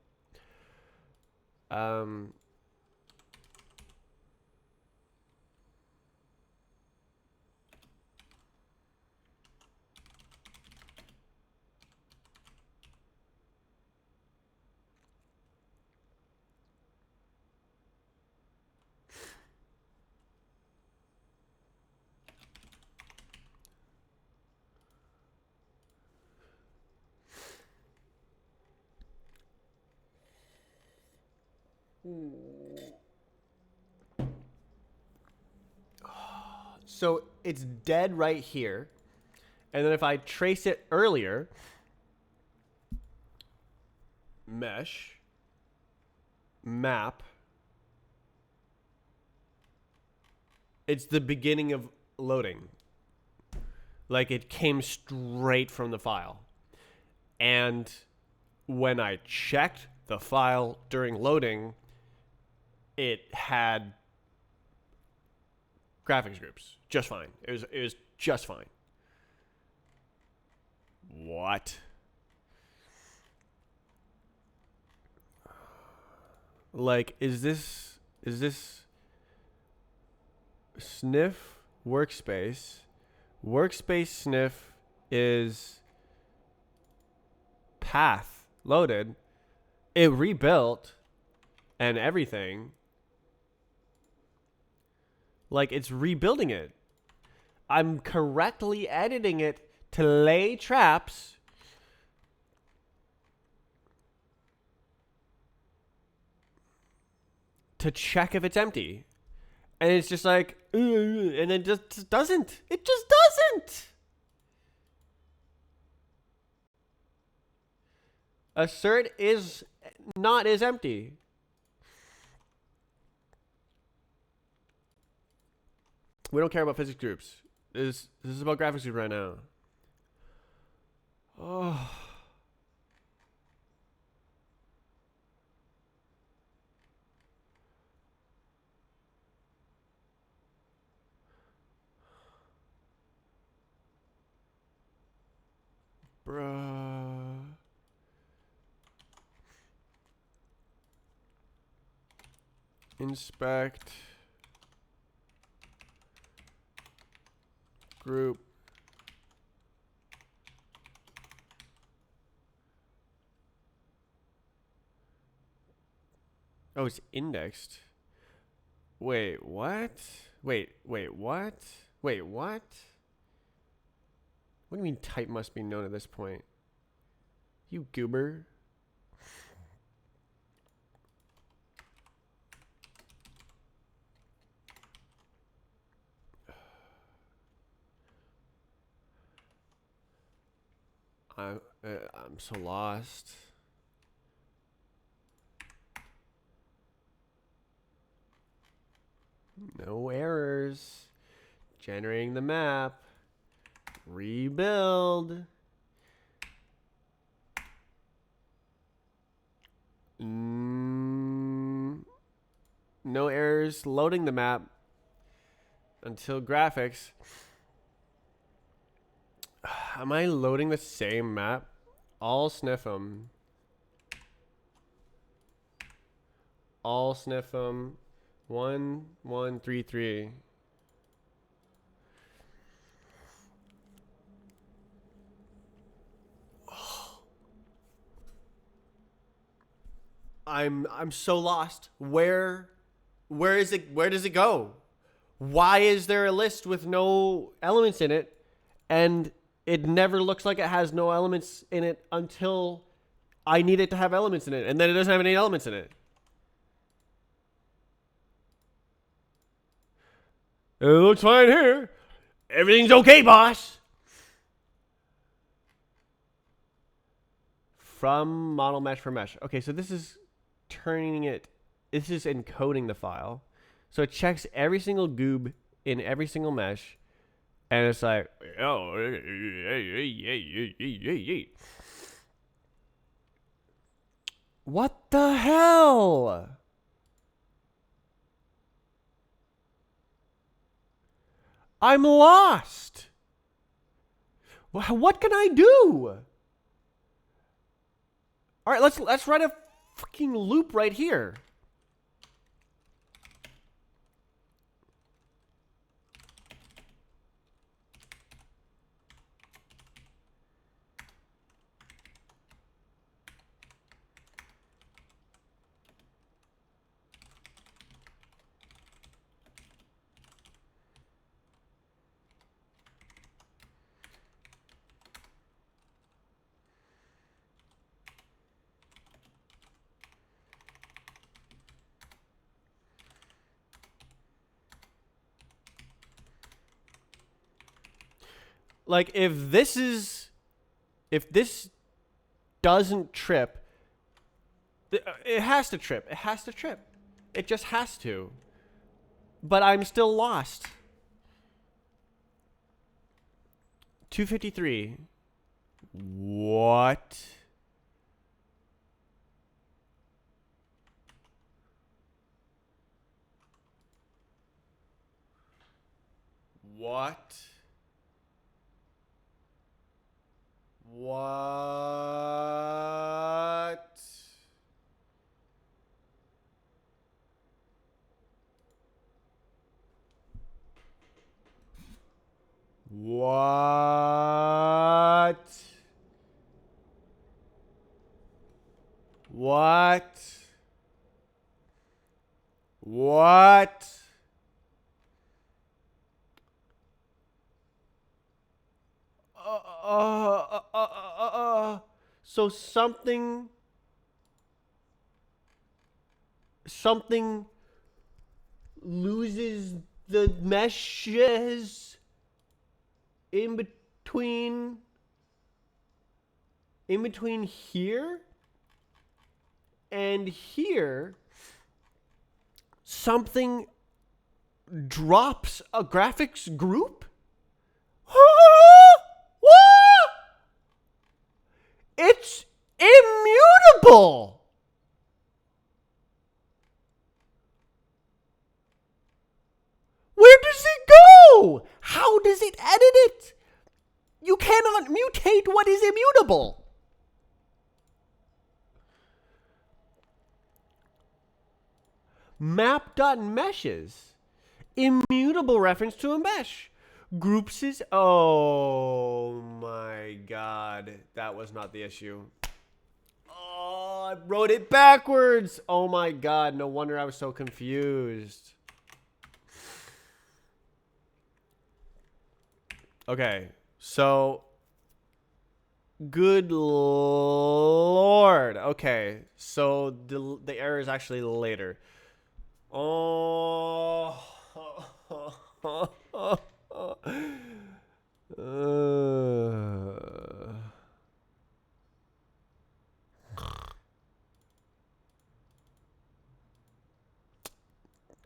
So it's dead right here. And then if I trace it earlier, mesh, map, it's the beginning of loading. Like it came straight from the file. And when I checked the file during loading, it had graphics groups just fine. It was just fine. What? Like, is this sniff workspace? Workspace sniff is path loaded. It rebuilt and everything. Like, it's rebuilding it. I'm correctly editing it to lay traps. To check if it's empty. And it's just like, and it just doesn't. It just doesn't. Assert is not as empty. We don't care about physics groups. This is about graphics group right now. Oh. Bruh. Inspect. Group. Oh, it's indexed. Wait, what? Wait, what? Wait, what? What do you mean type must be known at this point? You goober. I'm so lost. No errors. Generating the map. Rebuild. No errors loading the map until graphics. Am I loading the same map? I'll sniff them. I'll sniff them. 1, 1, 3, 3. I'm so lost. Where is it? Where does it go? Why is there a list with no elements in it, and it never looks like it has no elements in it until I need it to have elements in it, and then it doesn't have any elements in it. It looks fine here. Everything's okay, boss. From model mesh for mesh. Okay, so this is turning it. This is encoding the file. So it checks every single goob in every single mesh. And it's like, oh, what the hell? I'm lost. What can I do? All right, let's run a fucking loop right here. Like, if this doesn't trip, it has to trip. It has to trip. It just has to. But I'm still lost. 253. What? What? What? What? What? What? So something loses the meshes in between here and here. Something drops a graphics group. It's immutable. Where does it go? How does it edit it? You cannot mutate what is immutable. Map.meshes. Immutable reference to a mesh. Groups is... Oh my god. That was not the issue. Oh, I wrote it backwards. Oh my god. No wonder I was so confused. Okay. So... Good lord. Okay. So the error is actually later. Oh...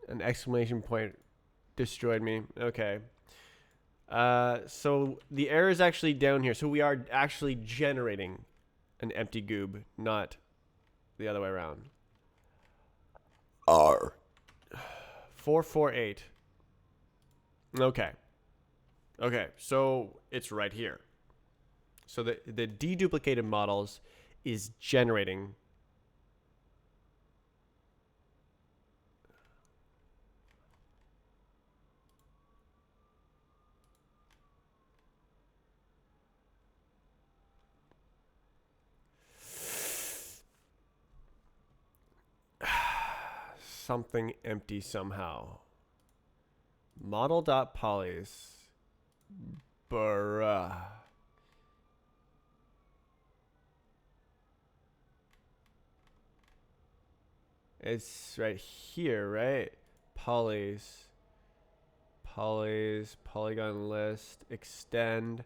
An exclamation point destroyed me. Okay. So the error is actually down here. So we are actually generating an empty goob, not the other way around. R. 448. Okay. Okay, so it's right here. So the deduplicated models is generating. Something empty somehow. Model.polys. Bruh. It's right here, right? Polys. Polys. Polygon list. Extend.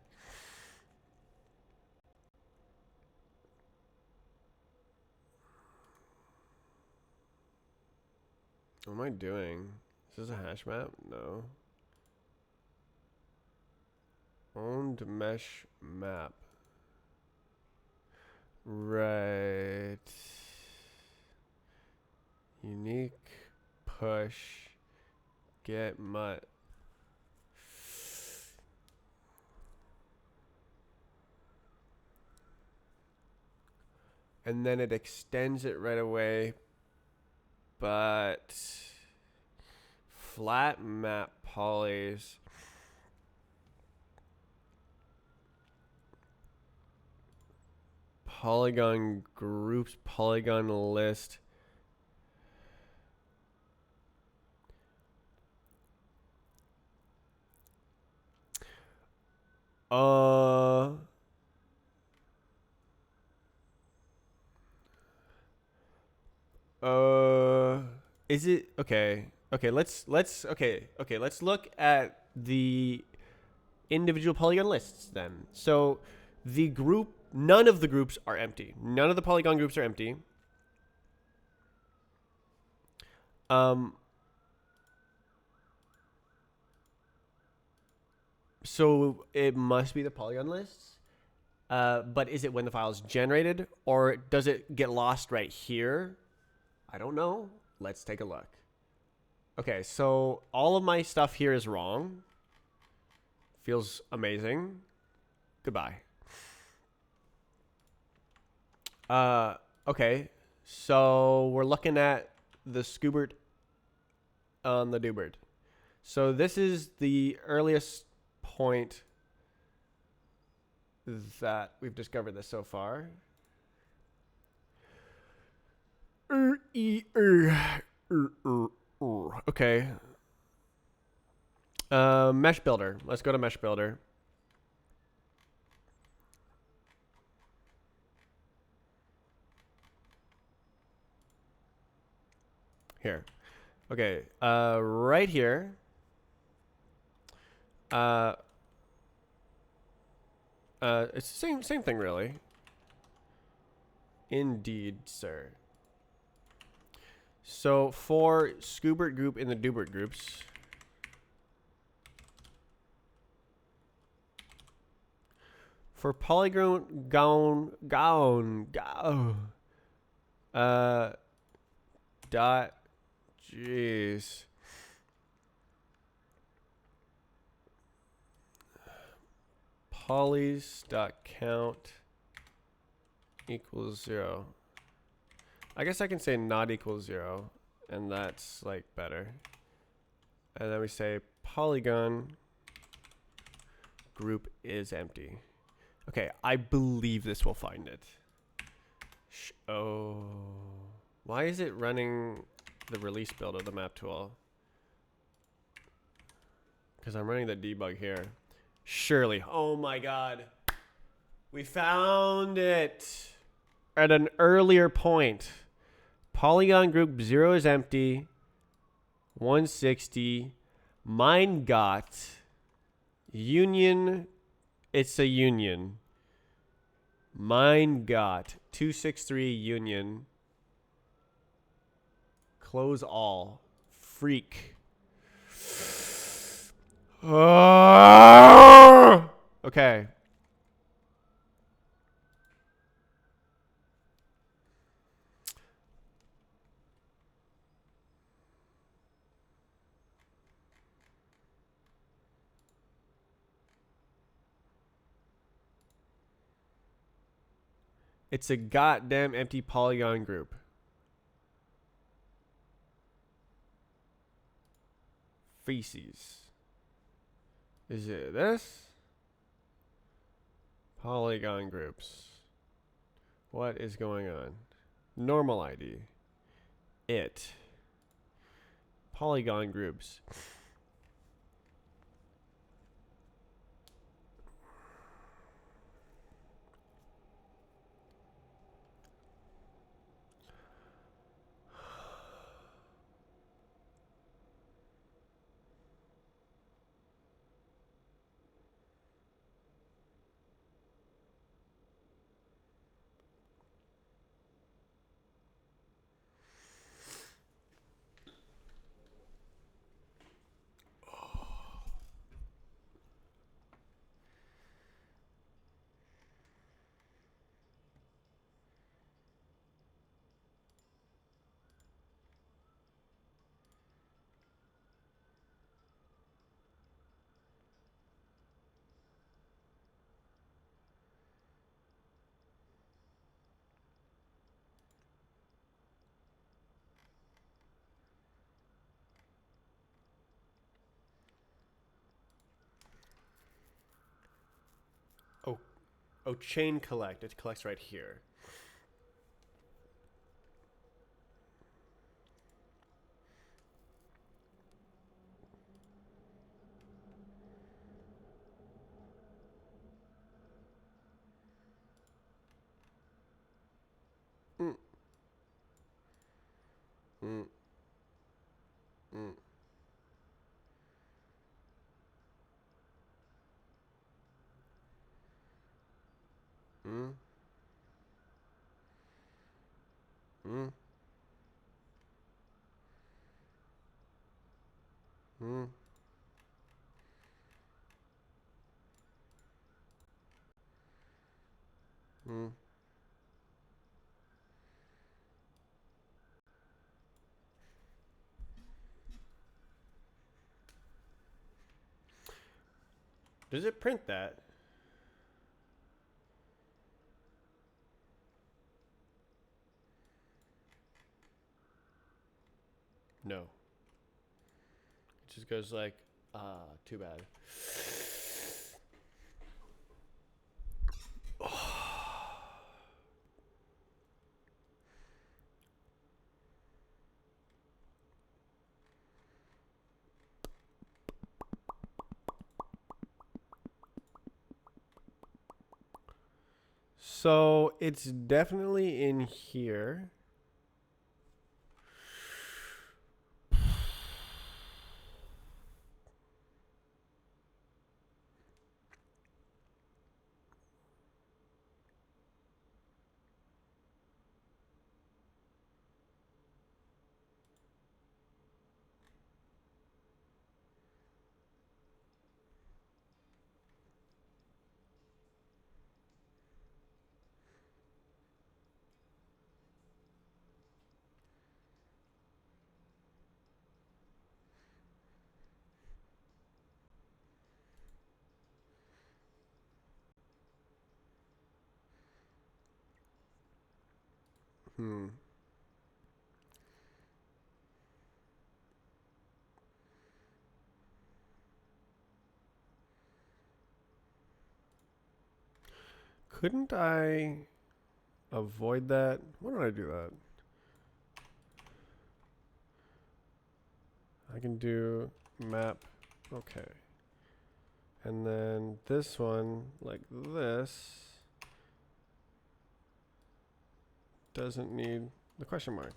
What am I doing? Is this a hash map? No. Owned mesh map. Right. Unique push get mutt. And then it extends it right away. But flat map polys. Polygon groups, polygon list. Is it okay? Okay, let's look at the individual polygon lists then. So the group, none of the groups are empty. None of the polygon groups are empty. So it must be the polygon lists. But is it when the file is generated, or does it get lost right here? I don't know. Let's take a look. Okay, so all of my stuff here is wrong. Feels amazing. Goodbye. Okay, so we're looking at the Scoobert on the Doobert. So this is the earliest point that we've discovered this so far. Okay. Mesh builder. Let's go to mesh builder. Here. Okay. Right here. It's the same thing really. Indeed, sir. So for Scoobert group in the Doobert groups, for polygon dot jeez. Polys dot count equals 0. I guess I can say not equals 0, and that's like better. And then we say polygon group is empty. Okay, I believe this will find it. Oh, why is it running the release build of the map tool? Because I'm running the debug here. Surely. Oh my god. We found it at an earlier point. Polygon group 0 is empty. 160. Mine got union. It's a union. Mine got 263 union. Close all. Freak. Okay. It's a goddamn empty polygon group. Feces. Is it this? Polygon groups. What is going on? Normal ID. It. Polygon groups. Oh, oh, chain collect. It collects right here. Mm. Mm. Mm. Mm. Mm. Mm. Mm. Does it print that? No. It just goes like, too bad. So it's definitely in here. Hmm. Couldn't I avoid that? Why don't I do that? I can do map. Okay. And then this one, like this, doesn't need the question mark.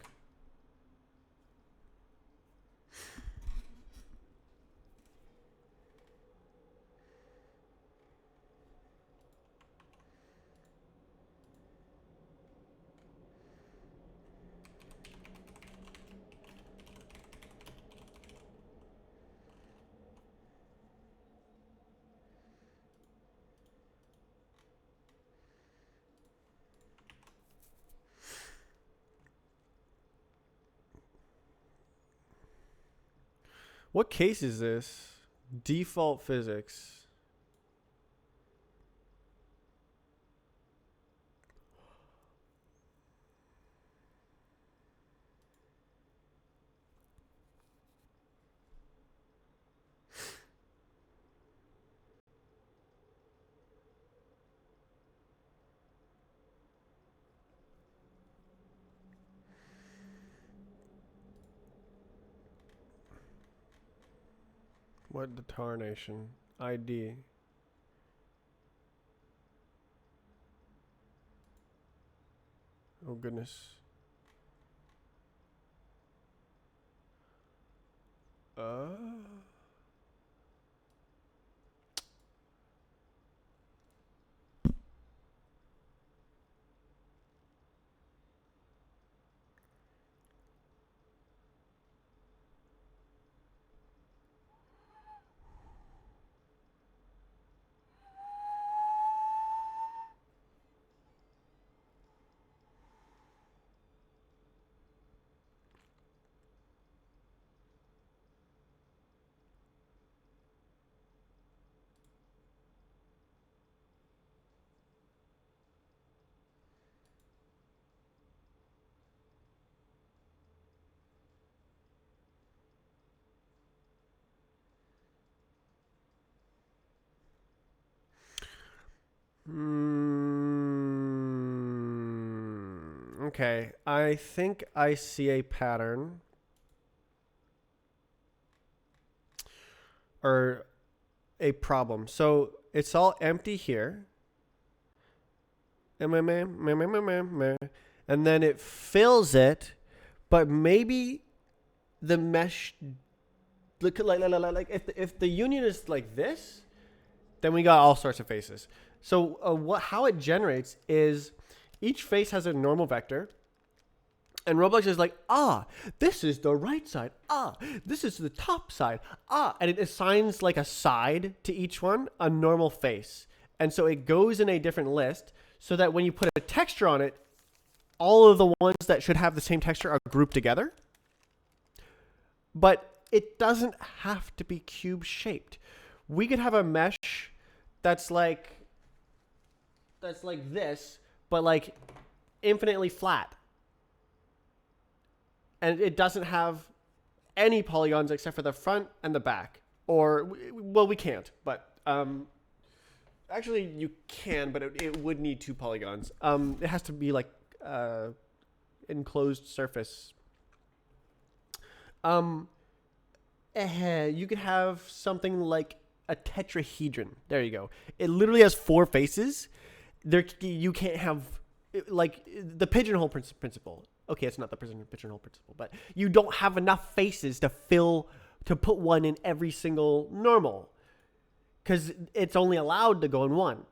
What case is this? Default physics. What the tarnation? ID. Oh goodness. Uh. Okay, I think I see a pattern. Or a problem. So it's all empty here. And then it fills it, but maybe the mesh look like if the union is like this, then we got all sorts of faces. So how it generates is each face has a normal vector. And Roblox is like, this is the right side. This is the top side. And it assigns like a side to each one, a normal face. And so it goes in a different list so that when you put a texture on it, all of the ones that should have the same texture are grouped together. But it doesn't have to be cube shaped. We could have a mesh that's like this, but like infinitely flat. And it doesn't have any polygons except for the front and the back. Or, well, we can't. But actually, you can, but it would need 2 polygons. It has to be like enclosed surface. You could have something like a tetrahedron. There you go. It literally has 4 faces. You can't have like the pigeonhole principle. Okay, it's not the pigeonhole principle, but you don't have enough faces to put one in every single normal, because it's only allowed to go in one.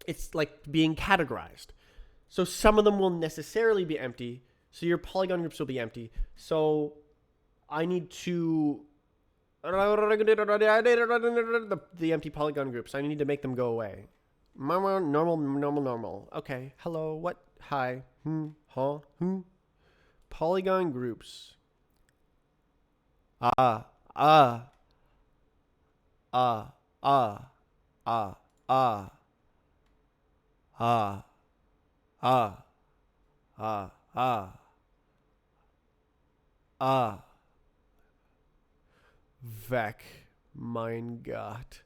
It's like being categorized. So some of them will necessarily be empty. So your polygon groups will be empty. So I need to the empty polygon groups. I need to make them go away. Normal. Okay. Hello. What? Hi. Huh? Polygon groups. Ah. Ah. Ah. Ah. Ah. Ah. Ah. Ah. Ah. Ah. Ah. Weg. Mein Gott.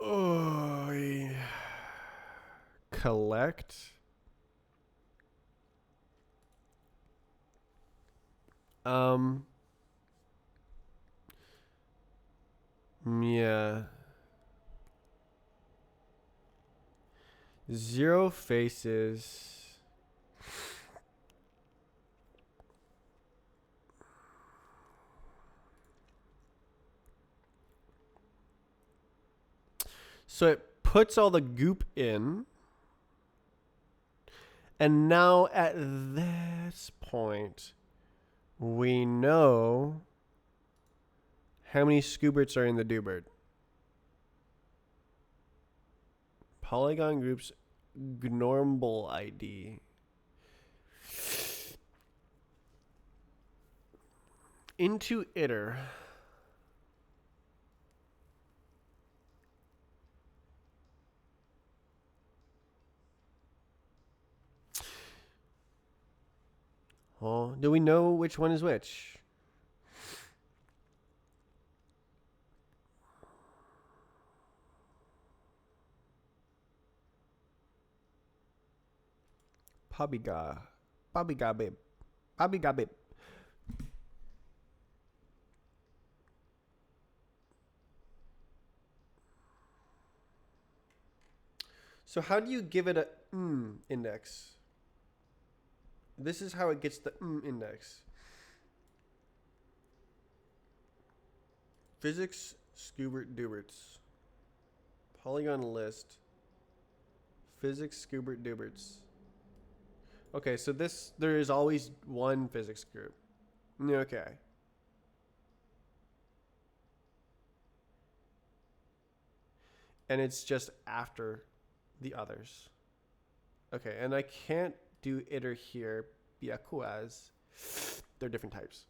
Oh, yeah. Collect. Yeah. 0 faces. So it puts all the goop in. And now at this point, we know how many scooberts are in the doobert. Polygon groups normal ID. Into iter. Oh, do we know which one is which? Pabiga babe. So how do you give it a index? This is how it gets the index. Physics Scubert Duberts. Polygon list. Physics Scubert Duberts. Okay, so there is always one physics group. Okay. And it's just after the others. Okay, and I can't do iter here because they're different types.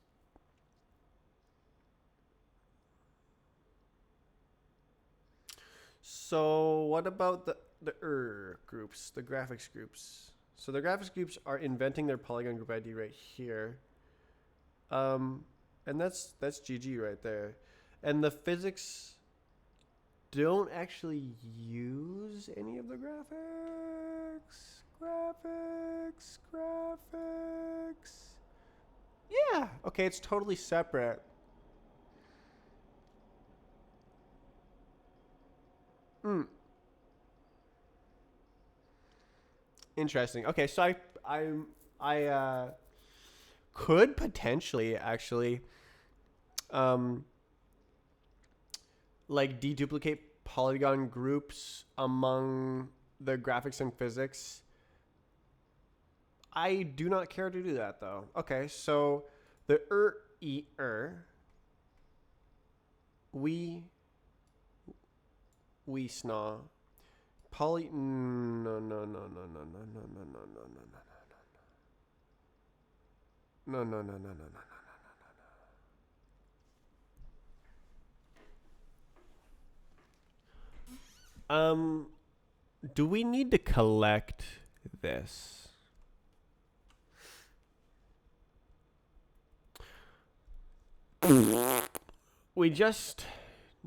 So what about the groups, the graphics groups? So the graphics groups are inventing their polygon group ID right here. And that's GG right there. And the physics don't actually use any of the graphics. Yeah, okay, it's totally separate. Interesting. Okay, so I could potentially actually like deduplicate polygon groups among the graphics and physics. I do not care to do that though. Okay, so the we sna poly no. Do we need to collect this? We just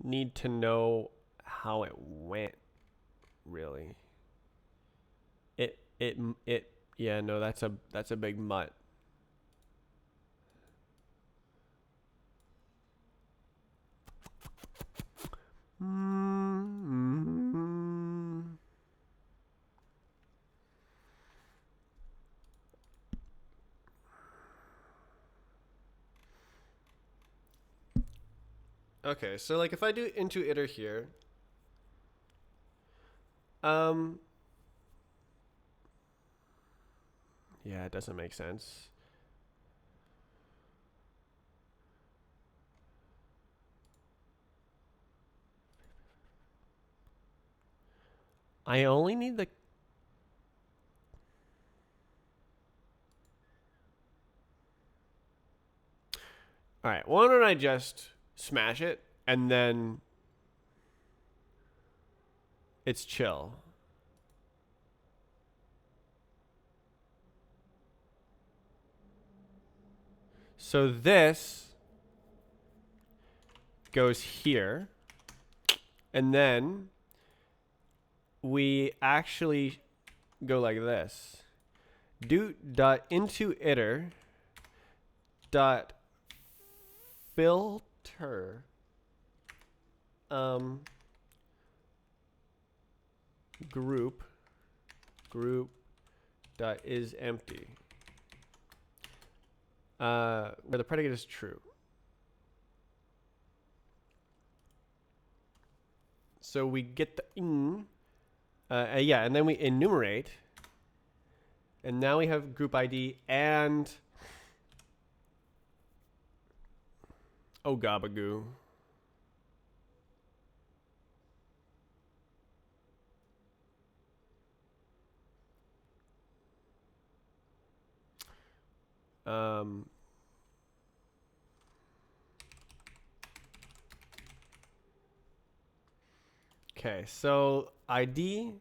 need to know how it went, really. It yeah, no, that's a big mutt. Okay, so like if I do into iter here, yeah, it doesn't make sense. I only need the All right, why don't I just smash it and then it's chill. So this goes here, and then we actually go like this. Do dot into iter dot filter group dot is empty, where the predicate is true. So we get the yeah, and then we enumerate, and now we have group ID and oh gabagoo. Okay, so ID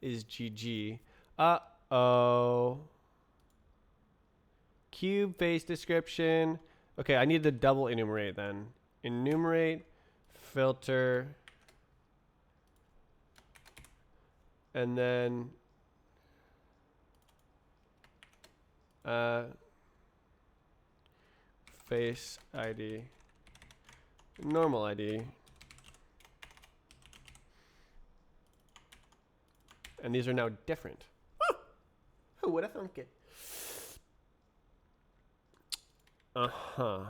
is GG. Uh-oh. Cube face description. Okay, I need to double enumerate then. Enumerate, filter, and then face ID, normal ID. And these are now different. Who would have thunk it? Uh-huh.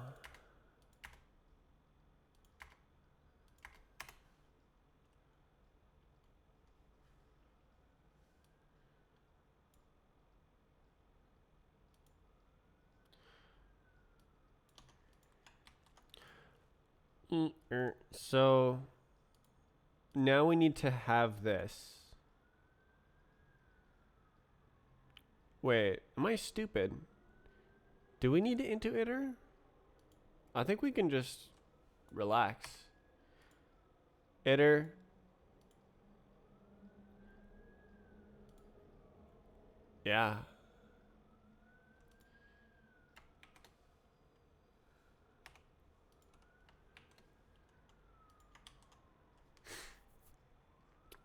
So now we need to have this. Wait, am I stupid? Do we need to into iter? I think we can just relax. Iter. Yeah.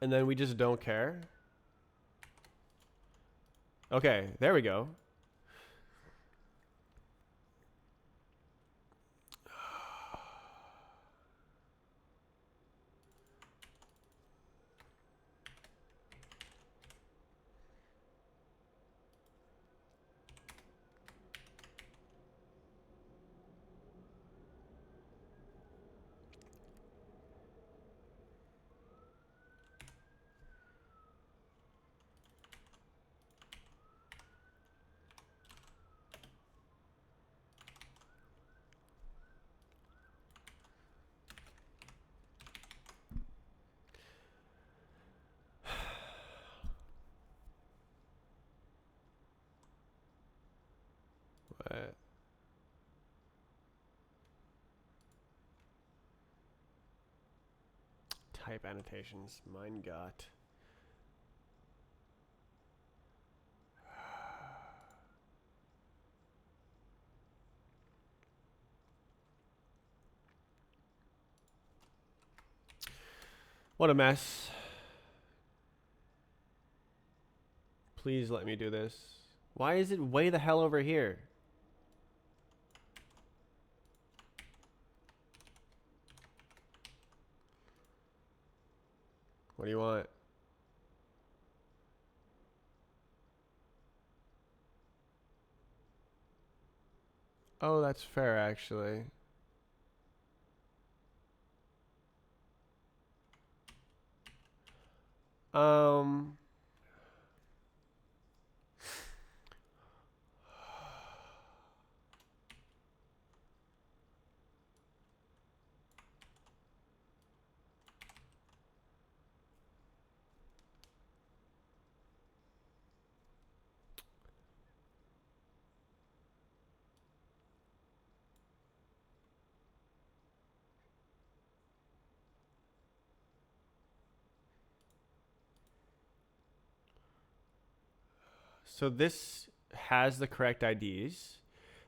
And then we just don't care. Okay, there we go. What? Type annotations. Mein Gott. What a mess. Please let me do this. Why is it way the hell over here? What do you want? Oh, that's fair, actually. Um... So this has the correct IDs.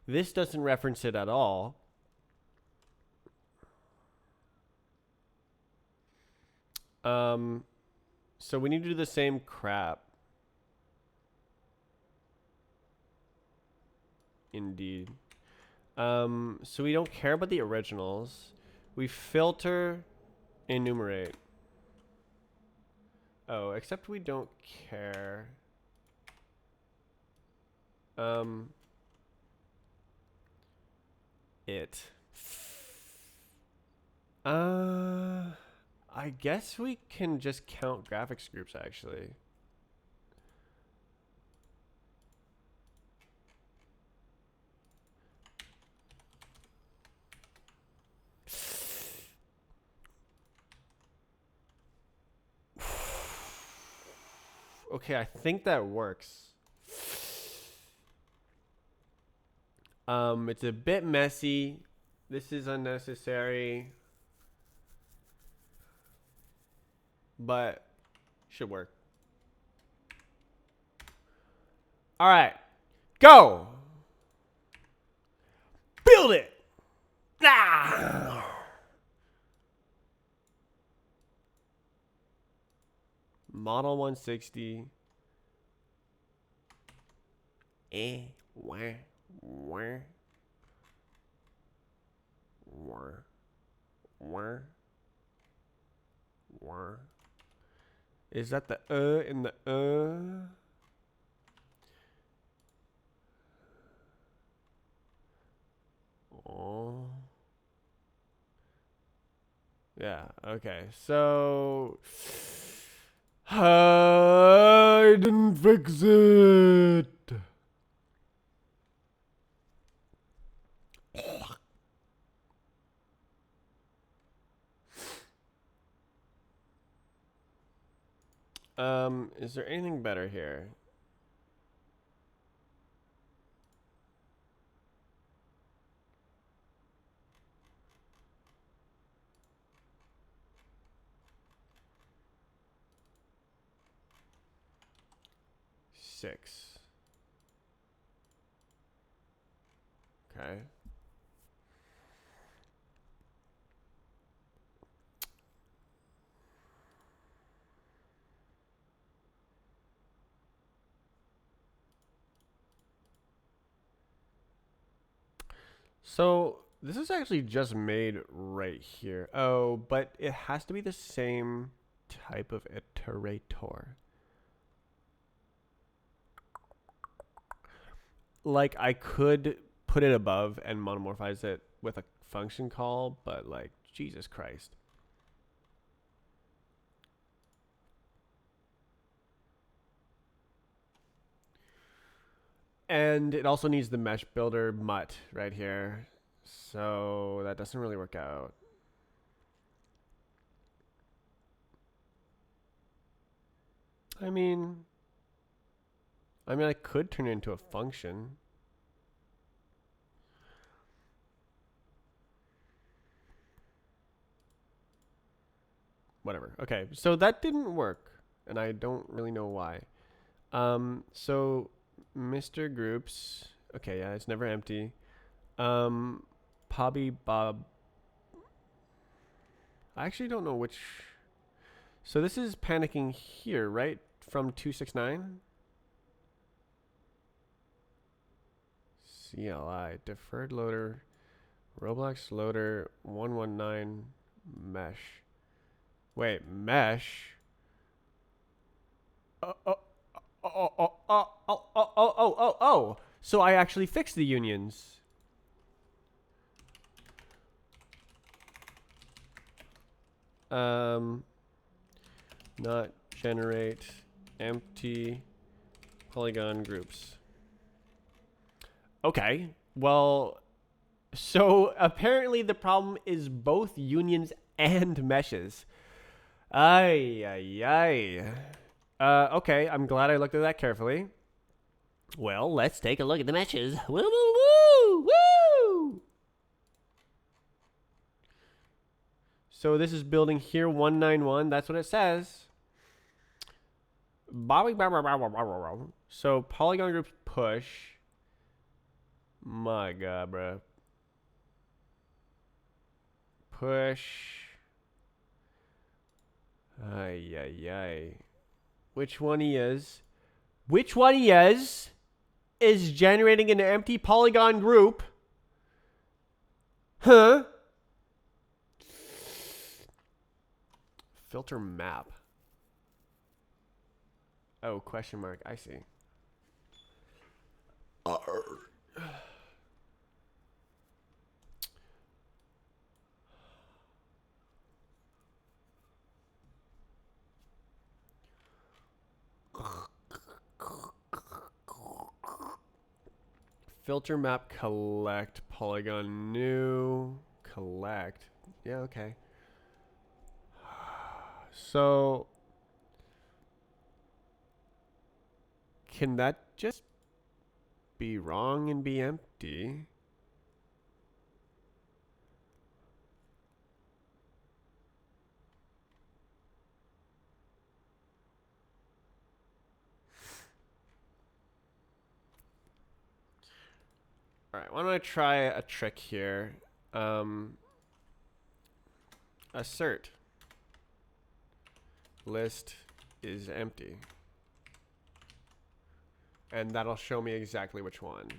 This doesn't reference it at all. So we need to do the same crap. Indeed. So we don't care about the originals. We filter, enumerate. Oh, except we don't care. It. I guess we can just count graphics groups, actually. Okay, I think that works. It's a bit messy. This is unnecessary, but should work. All right, go. Build it. Ah! Model 160. Where? Is that the in the Oh. Yeah, okay. So I didn't fix it. Is there anything better here? Six. Okay. So this is actually just made right here. Oh, but it has to be the same type of iterator. Like I could put it above and monomorphize it with a function call, but like Jesus Christ. And it also needs the mesh builder mutt right here. So that doesn't really work out. I mean, I could turn it into a function. Whatever. Okay, so that didn't work, and I don't really know why. So Mr. Groups. Okay, yeah, it's never empty. Pobby Bob. I actually don't know which. So this is panicking here, right? From 269? CLI. Deferred loader. Roblox loader 119 mesh. Wait, mesh? Oh. So I actually fixed the unions. Not generate empty polygon groups. Okay, well, so apparently the problem is both unions and meshes. Ay. Okay, I'm glad I looked at that carefully. Well, let's take a look at the meshes. Woo! So this is building here 191. That's what it says. So polygon groups push. My God, bro. Push. Ay. Which one he is? Which one he is generating an empty polygon group? Huh? Filter map. Oh, question mark. I see. Filter map collect polygon new collect. Yeah, okay. So can that just be wrong and be empty? All right, why don't I try a trick here? Assert list is empty. And that'll show me exactly which one.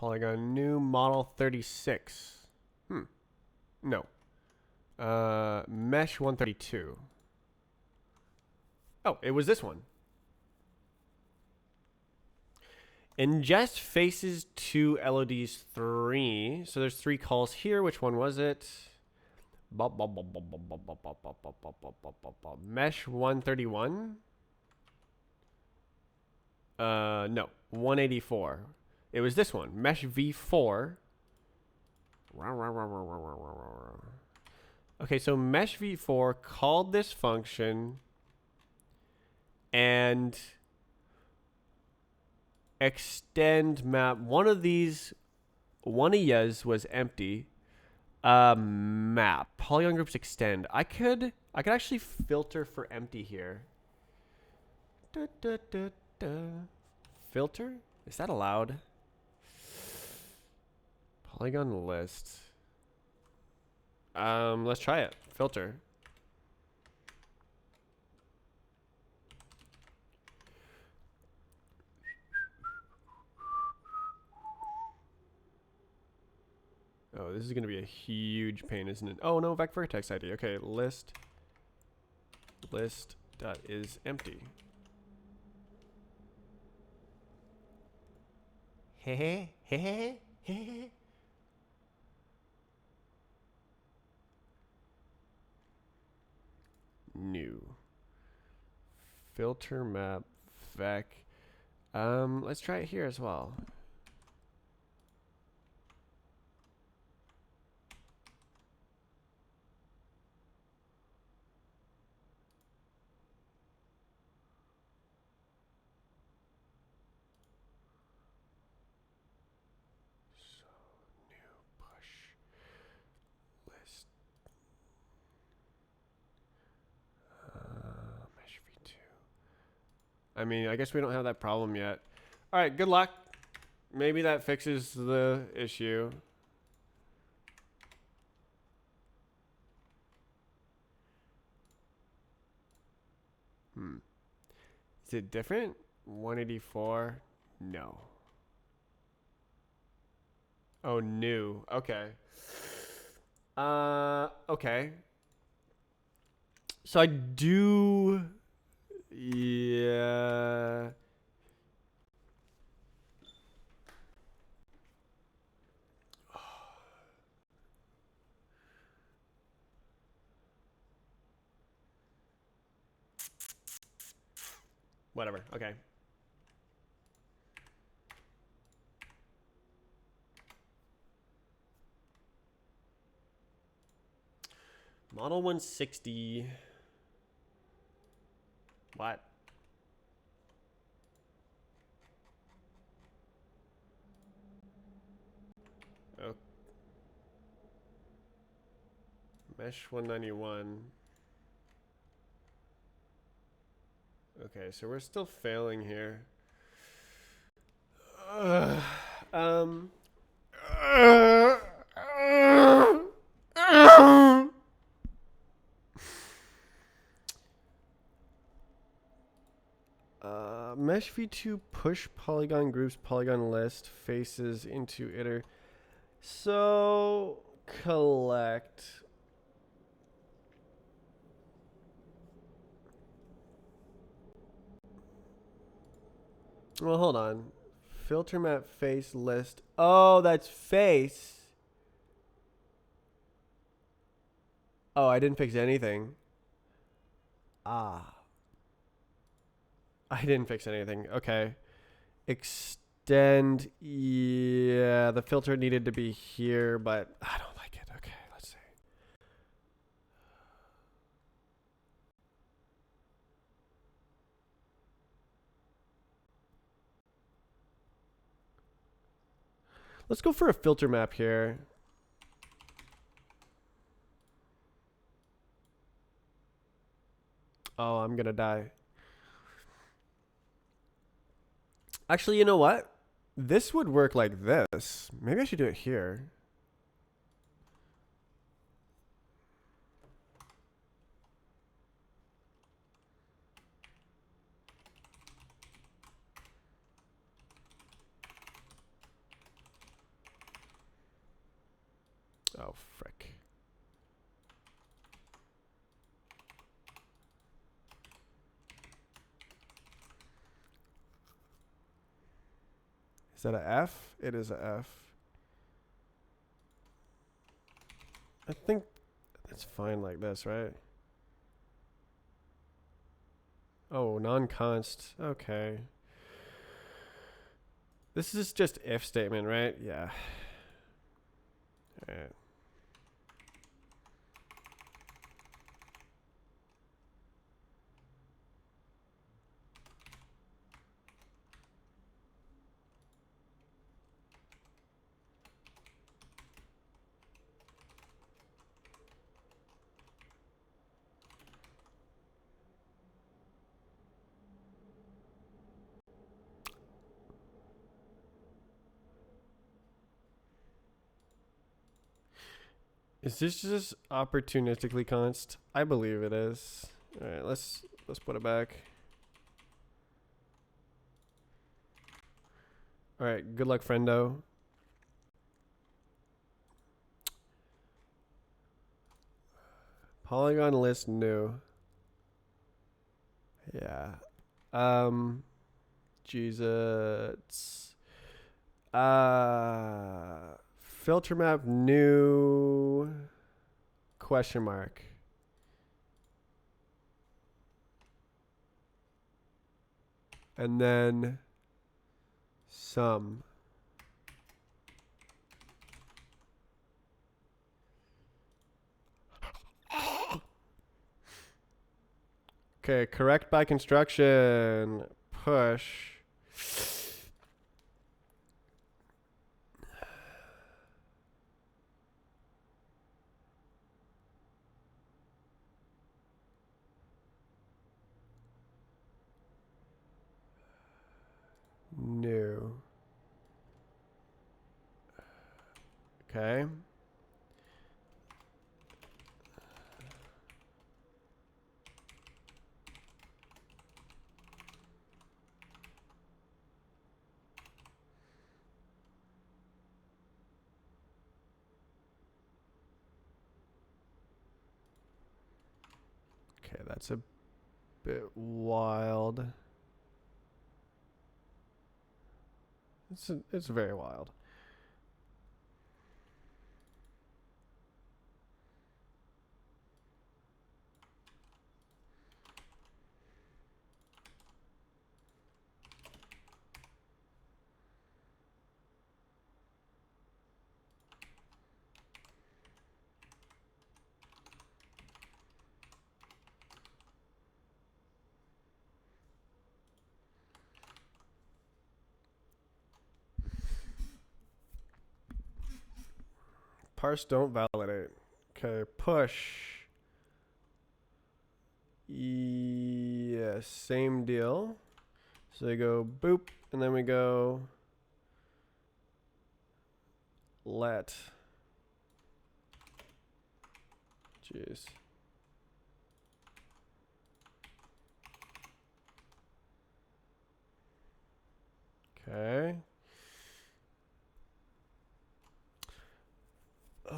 Polygon new model 36. No. Mesh 132. Oh, it was this one. Ingest faces to LODs 3. So there's 3 calls here. Which one was it? Mesh 131. No, 184. It was this one. Mesh V4. Okay, so Mesh V4 called this function and extend map. One of these, one of yas was empty. Map. Polygon groups extend. I could actually filter for empty here. Filter? Is that allowed? Polygon list. Let's try it. Filter. Oh, this is going to be a huge pain, isn't it? Oh, no, vertex ID. Okay, list dot is empty. New filter map vec. Let's try it here as well. I mean, I guess we don't have that problem yet. All right, good luck. Maybe that fixes the issue. Is it different? 184? No. Oh, new. Okay. Okay. So I do... Yeah. Whatever. Okay. Model 160. What? Oh. Mesh 191. Okay, so we're still failing here. Mesh v2 push polygon groups polygon list faces into iter. So collect. Well, hold on. Filter map face list. Oh, that's face. Oh, I didn't fix anything. Ah. I didn't fix anything. Okay. Extend. Yeah, the filter needed to be here, but I don't like it. Okay, let's see. Let's go for a filter map here. Oh, I'm gonna die. Actually, you know what? This would work like this. Maybe I should do it here. Oh, frick. Is that a F? It is a F. I think it's fine like this, right? Oh, non-const. Okay. This is just if statement, right? Yeah. All right. Is this just opportunistically const? I believe it is. All right, let's put it back. All right, good luck, friendo. Polygon list new. Yeah. Jesus. Filter map new question mark. And then some. Okay, correct by construction. Push. New. Okay. Okay, that's a bit wild. It's very wild. Parse don't validate. Okay, push. Yeah, same deal. So they go boop, and then we go let. Jeez. Okay. Uh.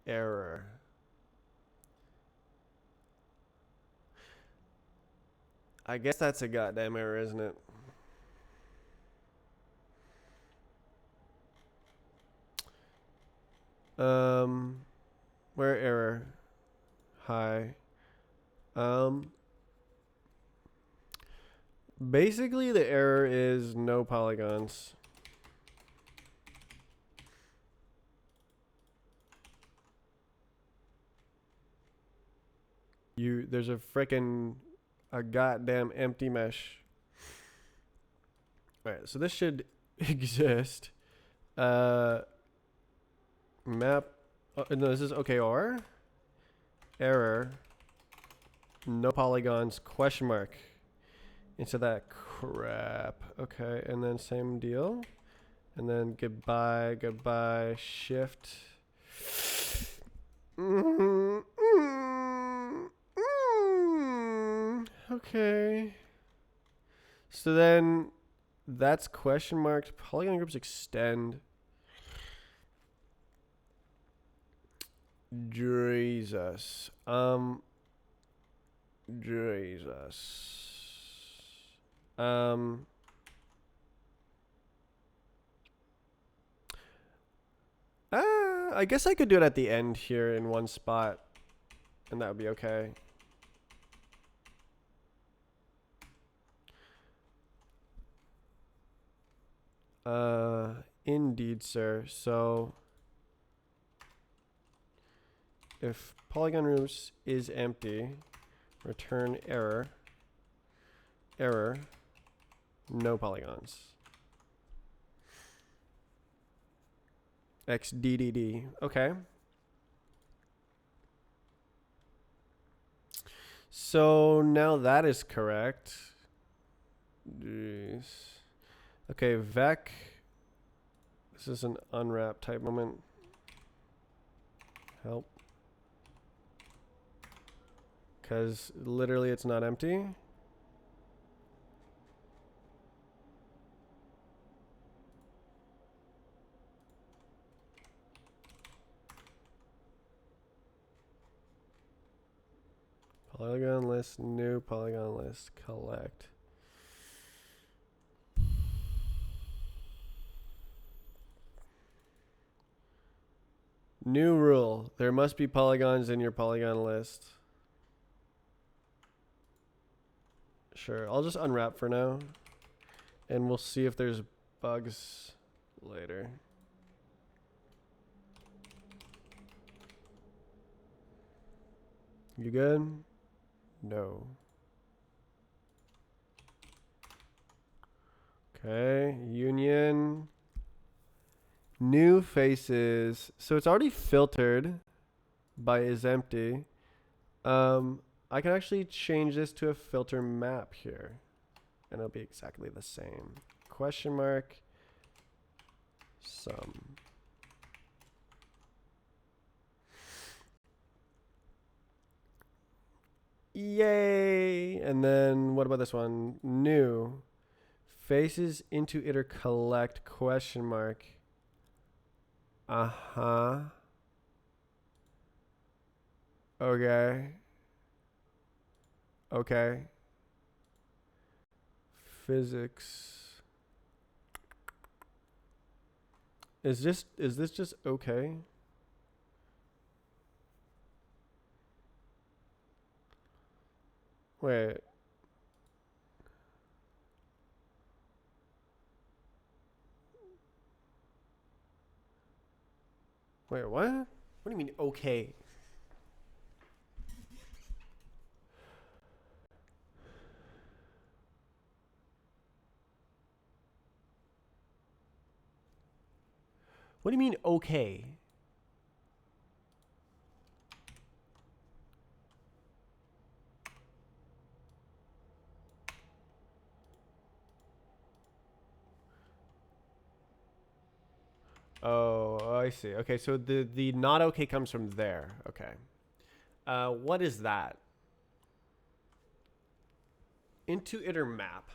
Error. I guess that's a goddamn error, isn't it? Where error? Hi. Basically the error is no polygons. There's a goddamn empty mesh. All right, so this should exist. Map. No, this is OKR. Error. No polygons. Question mark. And so that crap. Okay, and then same deal. And then goodbye, goodbye, shift. Okay. So then that's question marked. Polygon groups extend. Jesus. Jesus. I guess I could do it at the end here in one spot, and that would be okay. Indeed, sir. So if polygon groups is empty, return error. Error. No polygons. XDDD. Okay. So now that is correct. Jeez. Okay, vec. This is an unwrap type moment. Help. Because literally it's not empty. Polygon list, new polygon list, collect. New rule. There must be polygons in your polygon list. Sure, I'll just unwrap for now. And we'll see if there's bugs later. You good? No. Okay, union. New faces. So it's already filtered by is empty. I can actually change this to a filter map here. And it'll be exactly the same. Question mark. Sum. Yay! And then what about this one? New. Faces into iter collect question mark. Uh-huh. Okay. Okay. Physics. Is this just okay? Wait. Wait, what? What do you mean okay? What do you mean okay? Oh, I see. Okay, so the not okay comes from there. Okay. What is that? Into iter map.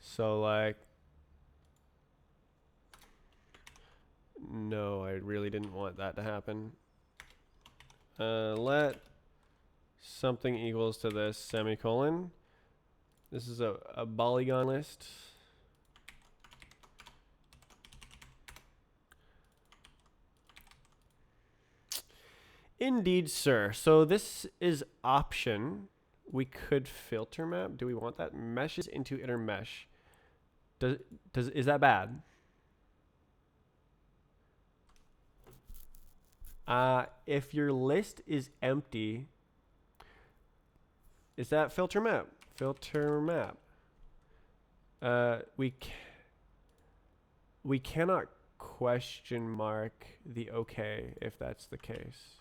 So like, no, I really didn't want that to happen. Let something equals to this semicolon. This is a polygon list. Indeed, sir. So this is option. We could filter map. Do we want that? Meshes into iter mesh. Is that bad? If your list is empty, is that filter map? Filter map. We cannot question mark the okay if that's the case.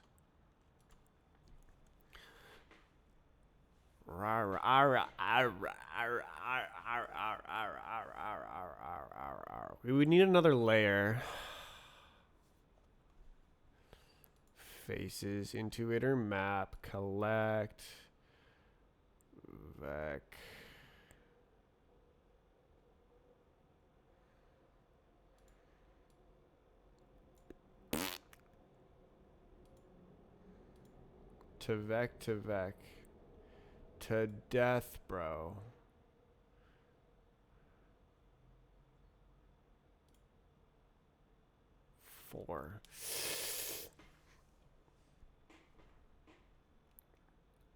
We would need another layer. Faces, intuitor, map, collect, vec. To vec, to vec. To death, bro. Four.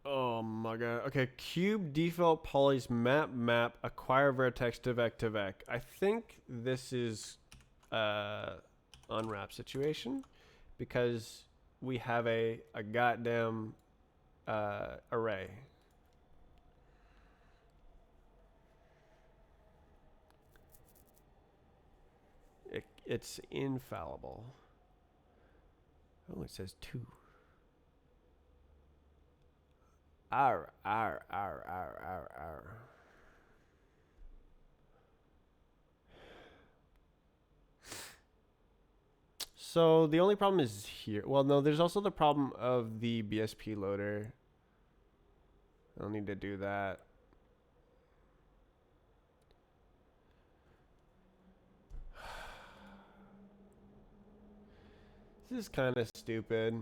Oh my god. Okay, cube default polys map acquire vertex to vec. I think this is unwrap situation because we have a goddamn array. It's infallible. Oh, it says 2. Arr. So the only problem is here. Well, no, there's also the problem of the BSP loader. I'll need to do that. This is kind of stupid.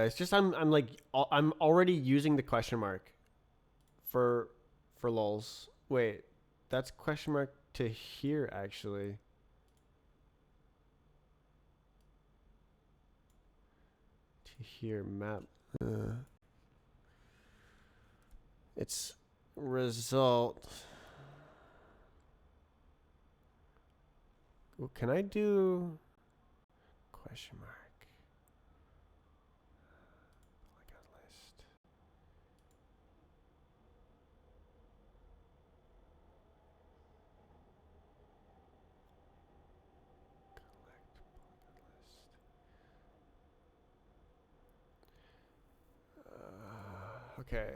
It's just I'm like I'm already using the question mark for lulz. Wait, that's question mark to here actually. To here map. It's result. Well, can I do question mark? Polygon list. Okay.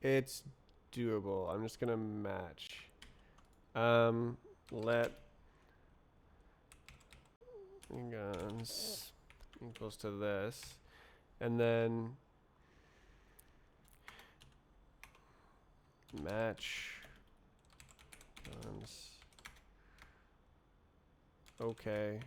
It's doable. I'm just gonna match. Let guns equals to this, and then match guns. Okay.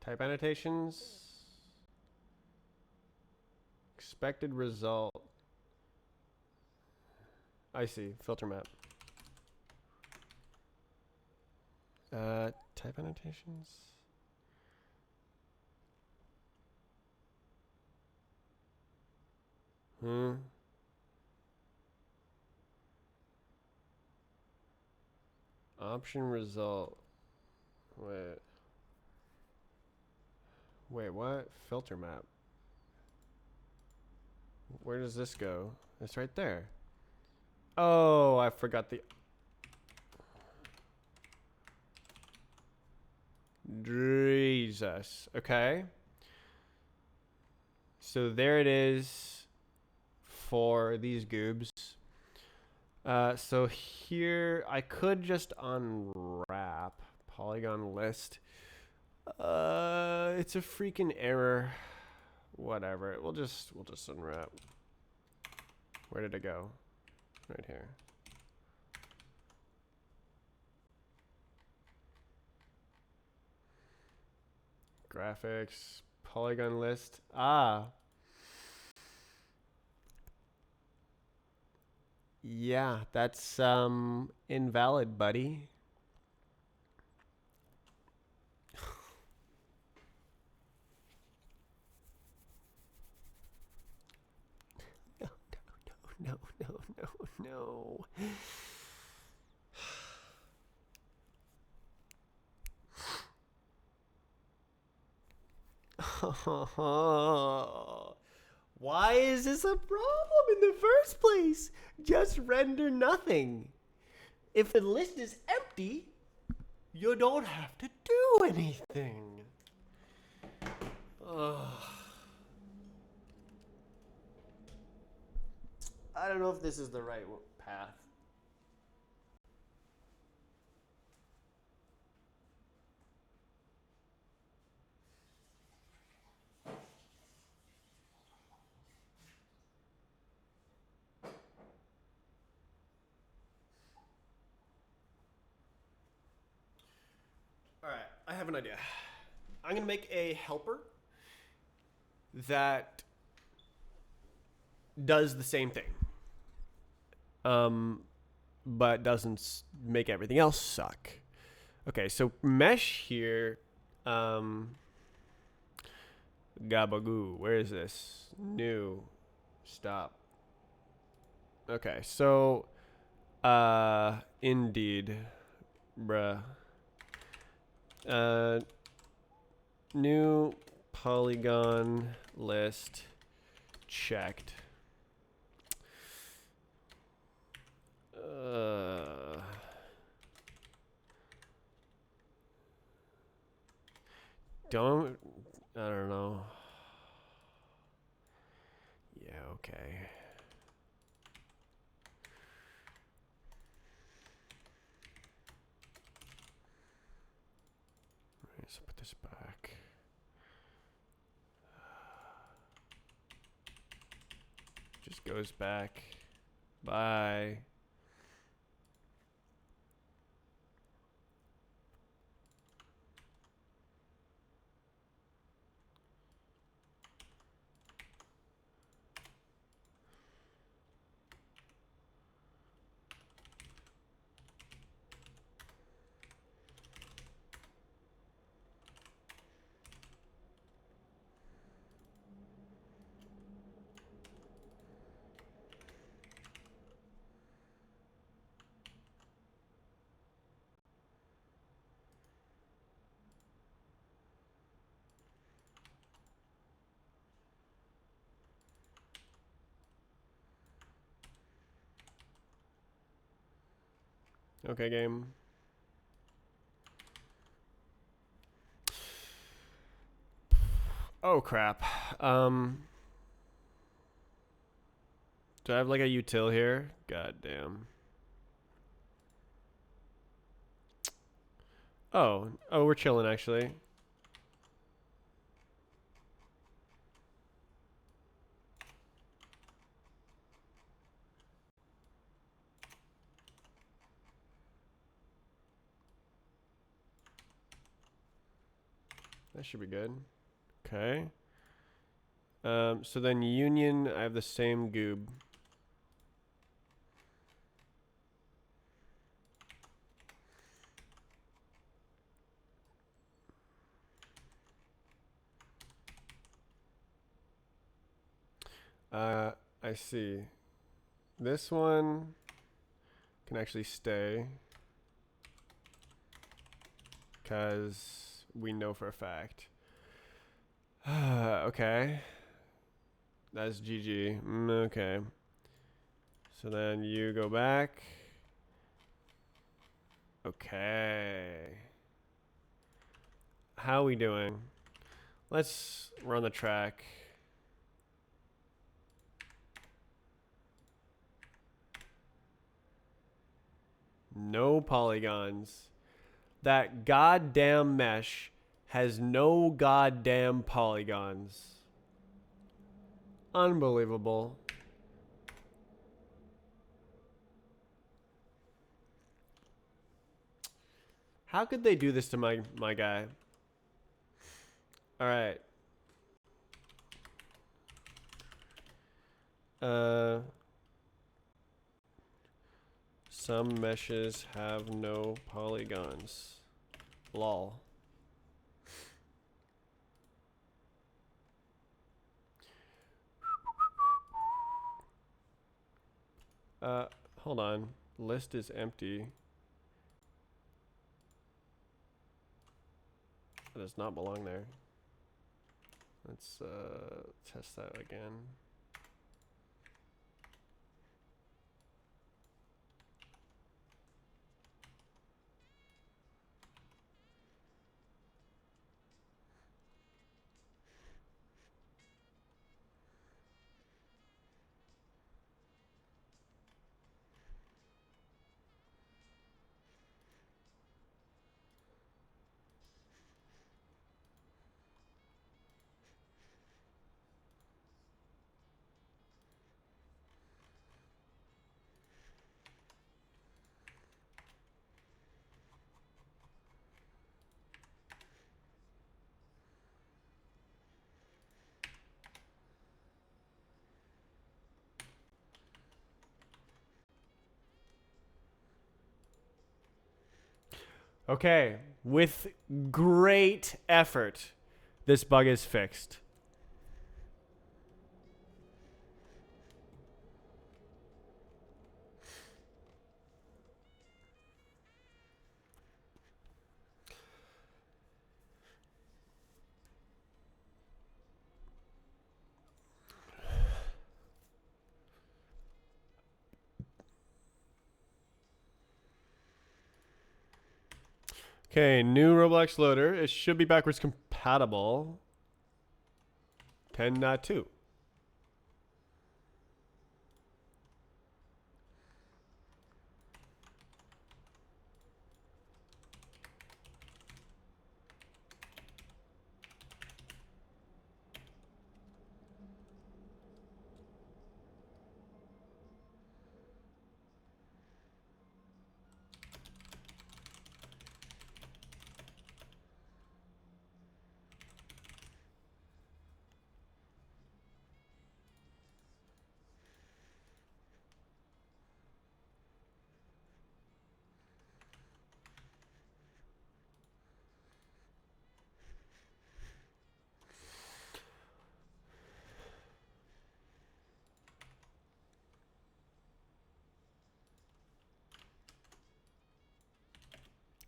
Type annotations. Expected result. I see. Filter map. Type annotations. Option result. Wait, what? Filter map. Where does this go? It's right there. Oh, I forgot the... Jesus. Okay. So there it is for these goobs. So here I could just unwrap polygon list. It's a freaking error. Whatever. We'll just unwrap. Where did it go? Right here. Graphics, polygon list. Ah. Yeah, that's invalid, buddy. No. Why is this a problem in the first place? Just render nothing. If the list is empty, you don't have to do anything. I don't know if this is the right path. All right, I have an idea. I'm going to make a helper that does the same thing, but doesn't make everything else suck. Okay, so mesh here, gabagoo, where is this? New, stop. Okay, so, indeed, bruh. New polygon list checked. I don't know. Yeah, okay. Let's put this back. Just goes back. Bye. Okay, game. Oh crap. Do I have like a util here? God damn. Oh, we're chilling actually. That should be good. Okay. So then union, I have the same goob. I see. This one can actually stay because we know for a fact. Okay. That's GG. Okay. So then you go back. Okay. How are we doing? Let's run the track. No polygons. That goddamn mesh has no goddamn polygons. Unbelievable. How could they do this to my guy? All right. Some meshes have no polygons. Lol. Hold on. List is empty. It does not belong there. Let's test that again. Okay, with great effort, this bug is fixed. Okay, new Roblox loader. It should be backwards compatible. 10.2.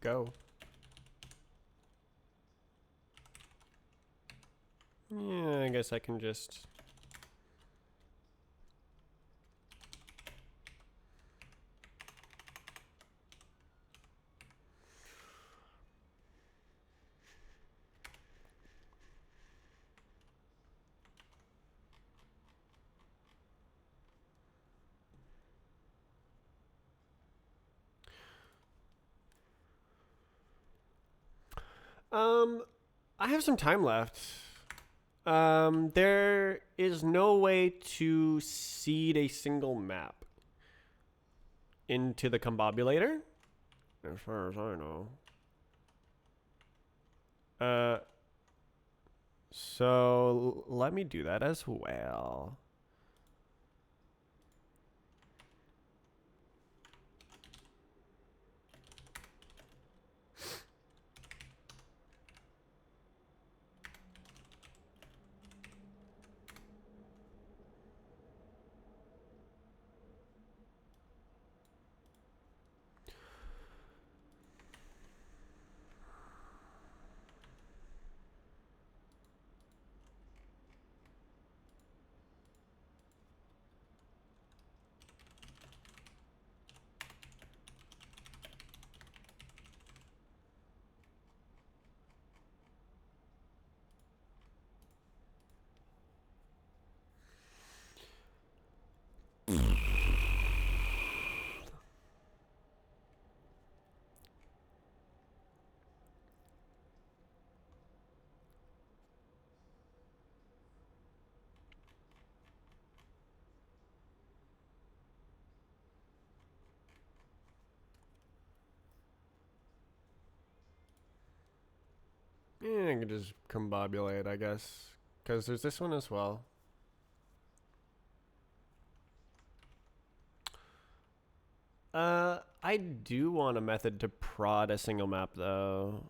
Go. Yeah, I guess I can just... I have some time left. There is no way to seed a single map into the combobulator, as far as I know. So let me do that as well. Yeah, I can just combobulate, I guess. Because there's this one as well. I do want a method to prod a single map, though.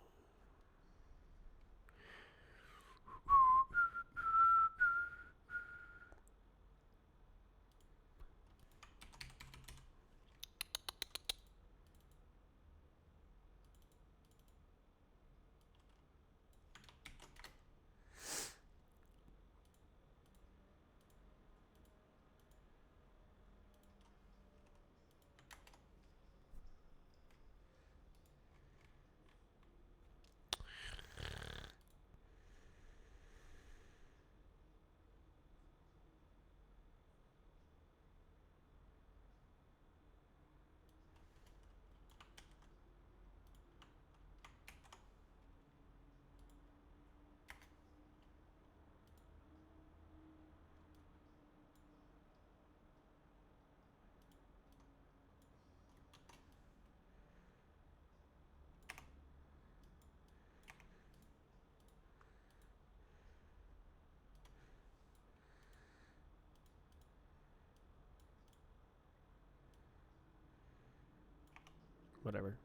Whatever.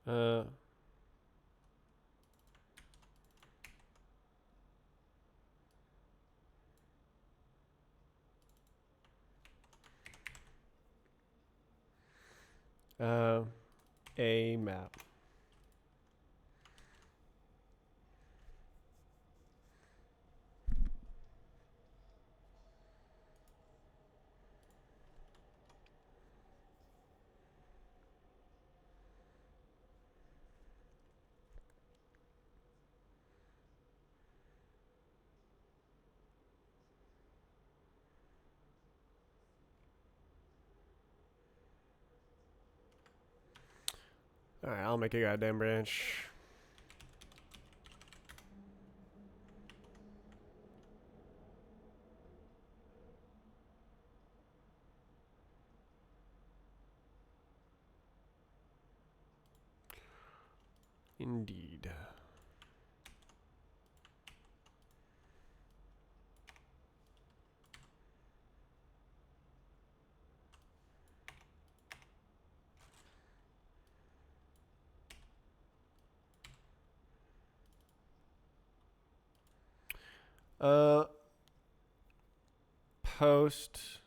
Uh, uh, a map. Alright, I'll make a goddamn branch. Indeed. Uh, post.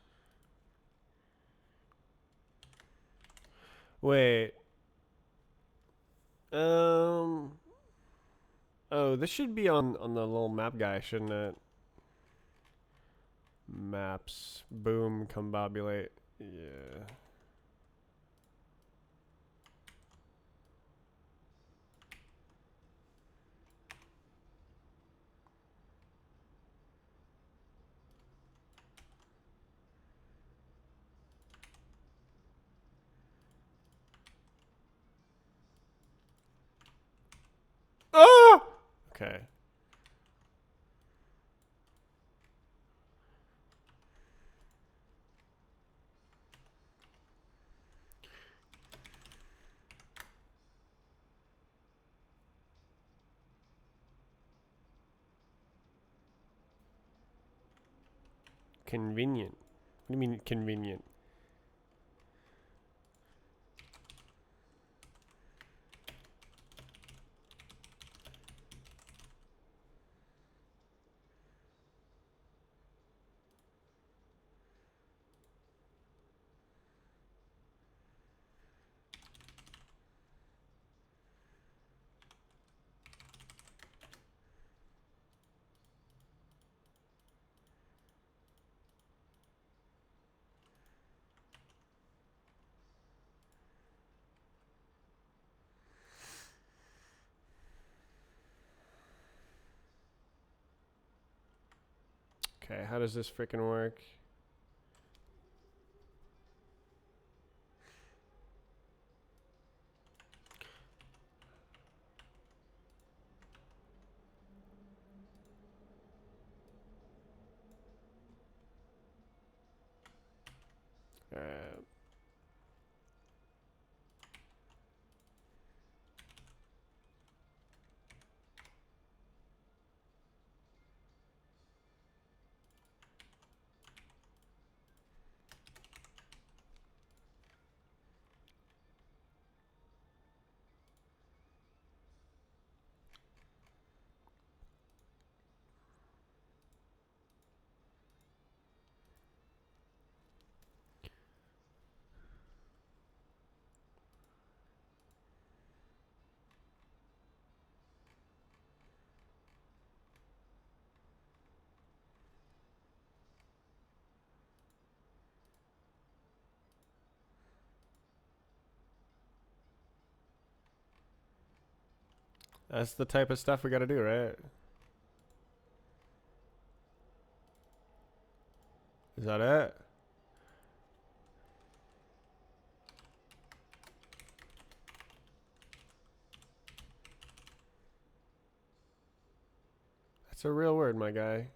Wait. Oh, this should be on the little map guy, shouldn't it? Maps. Boom. Combobulate. Yeah. Okay. Convenient. What do you mean convenient? Okay, how does this freaking work? Uh, that's the type of stuff we gotta do, right? Is that it? That's a real word, my guy.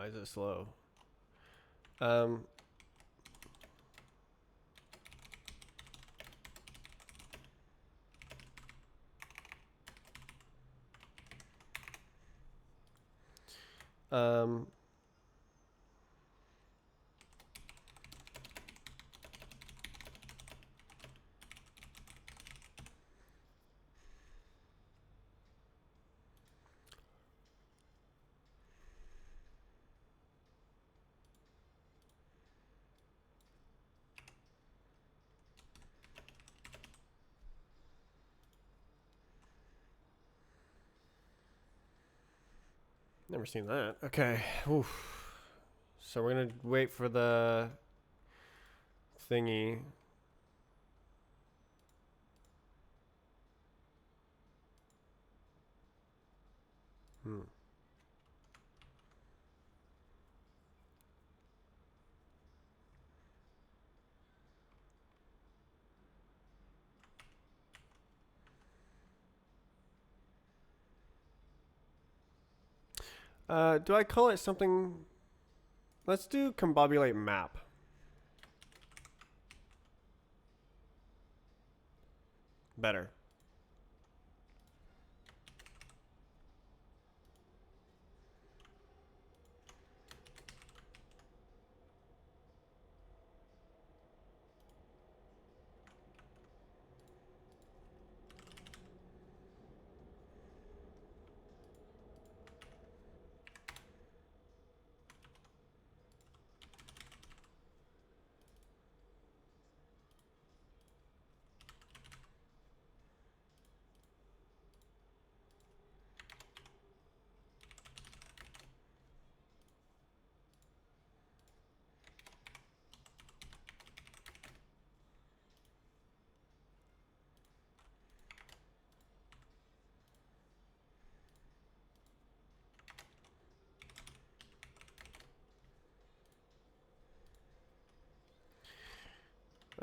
Why is it slow? Um, um, never seen that. Okay. Oof. So we're gonna wait for the thingy. Hmm. Do I call it something? Let's do combobulate map. Better.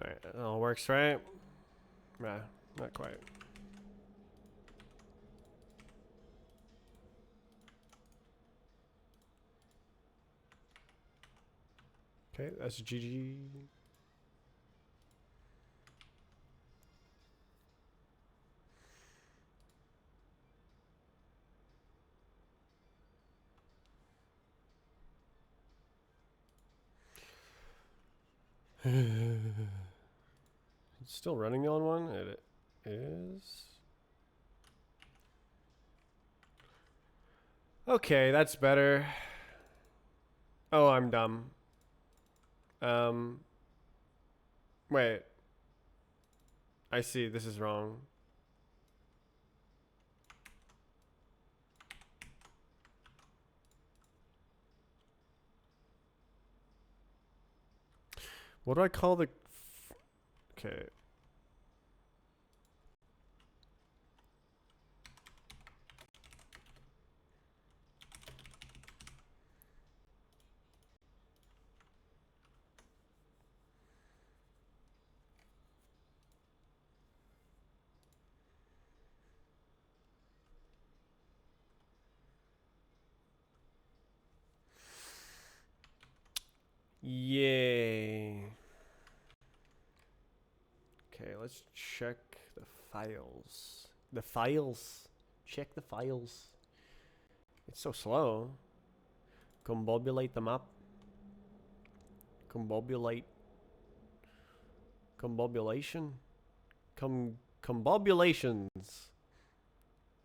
Alright, it all works, right? Nah, not quite. Okay, that's GG. It's still running the old one? It is. Okay, that's better. Oh, I'm dumb. Wait. I see, this is wrong. What do I call the... Okay. Yay. Okay, let's check the files. The files. Check the files. It's so slow. Combobulate them up. Combobulate. Combobulation. Combobulations.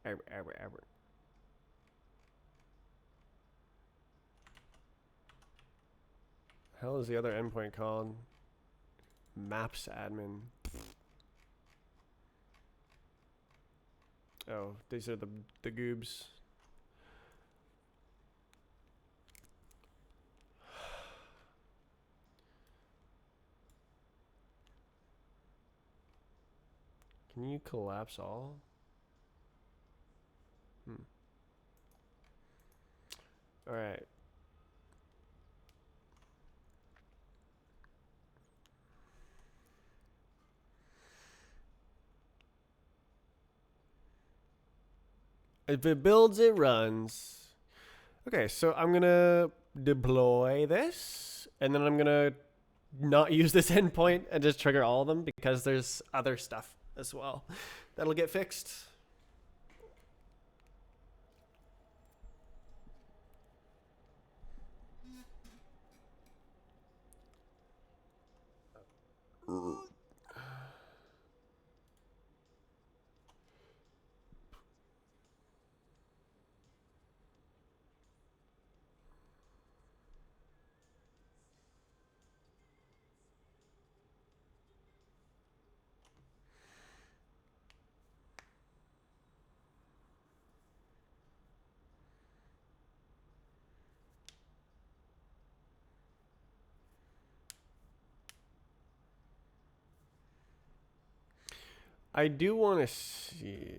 Ever. Hell is the other endpoint called? Maps admin. Oh, these are the goobs. Can you collapse all? All right. If it builds, it runs. Okay, so I'm gonna deploy this, and then I'm gonna not use this endpoint and just trigger all of them because there's other stuff as well that'll get fixed. I do want to see.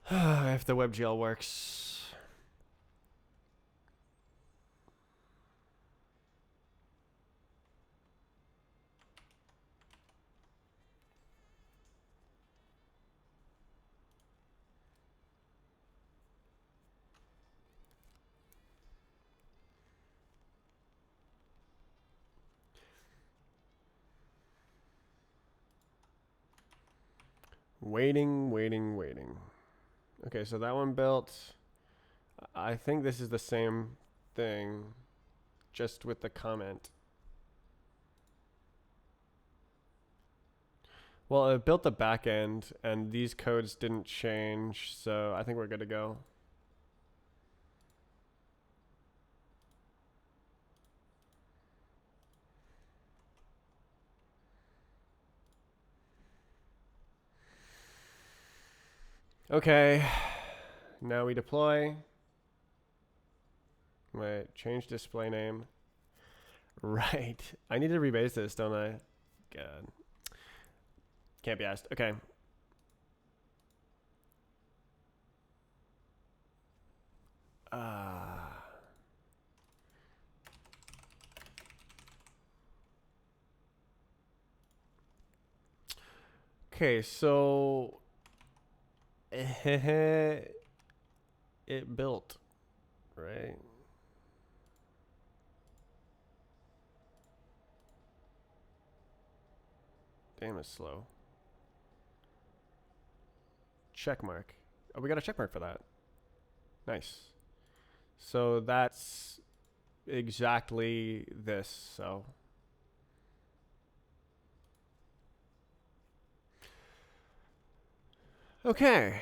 If the WebGL works. Waiting. Okay, so that one built. I think this is the same thing, just with the comment. Well, it built the back end, and these codes didn't change, so I think we're good to go. Okay, now we deploy. Wait, change display name. Right, I need to rebase this, don't I? God, can't be asked. Okay. Okay, so it built, right? Damn, it's slow. Check mark. Oh, we got a check mark for that. Nice. So that's exactly this. So okay.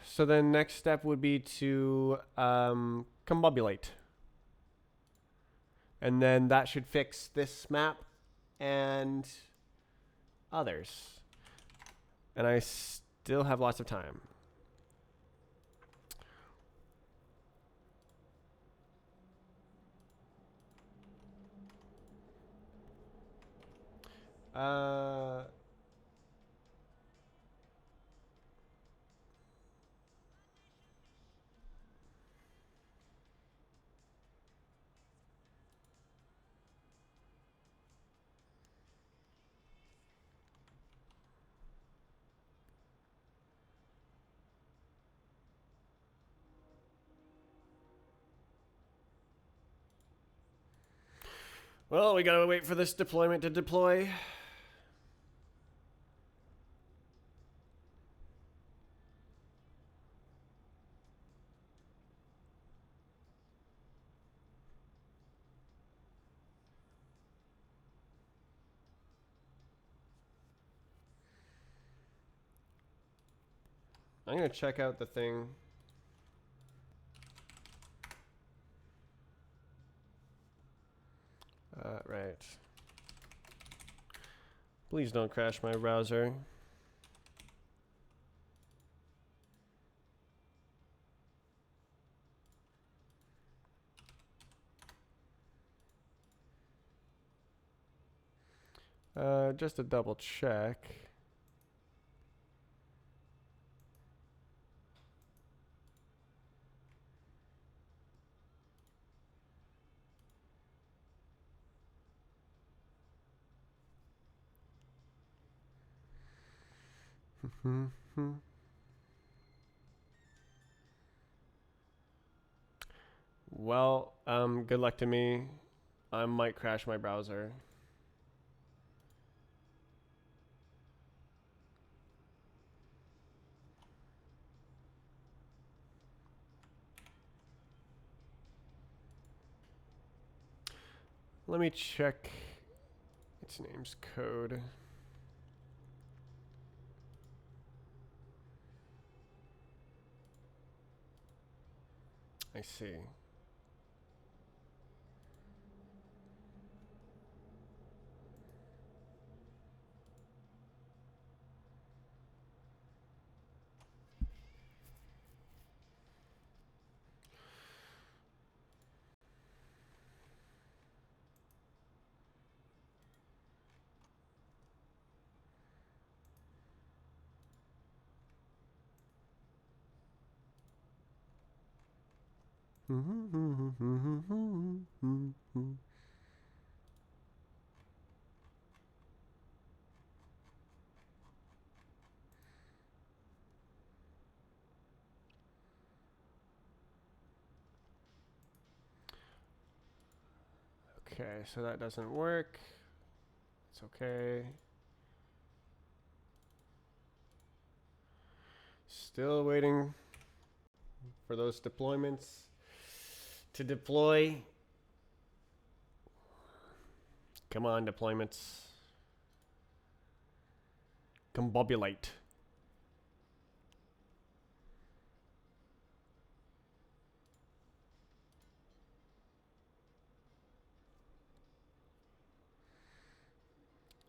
So then next step would be to combobulate. And then that should fix this map and others. And I still have lots of time. Uh, well, we gotta wait for this deployment to deploy. I'm gonna check out the thing. Right. Please don't crash my browser. Just to double check. Well, good luck to me. I might crash my browser. Let me check its name's code. I see. Okay, so that doesn't work. It's okay. Still waiting for those deployments to deploy. Come on, deployments. Combobulate.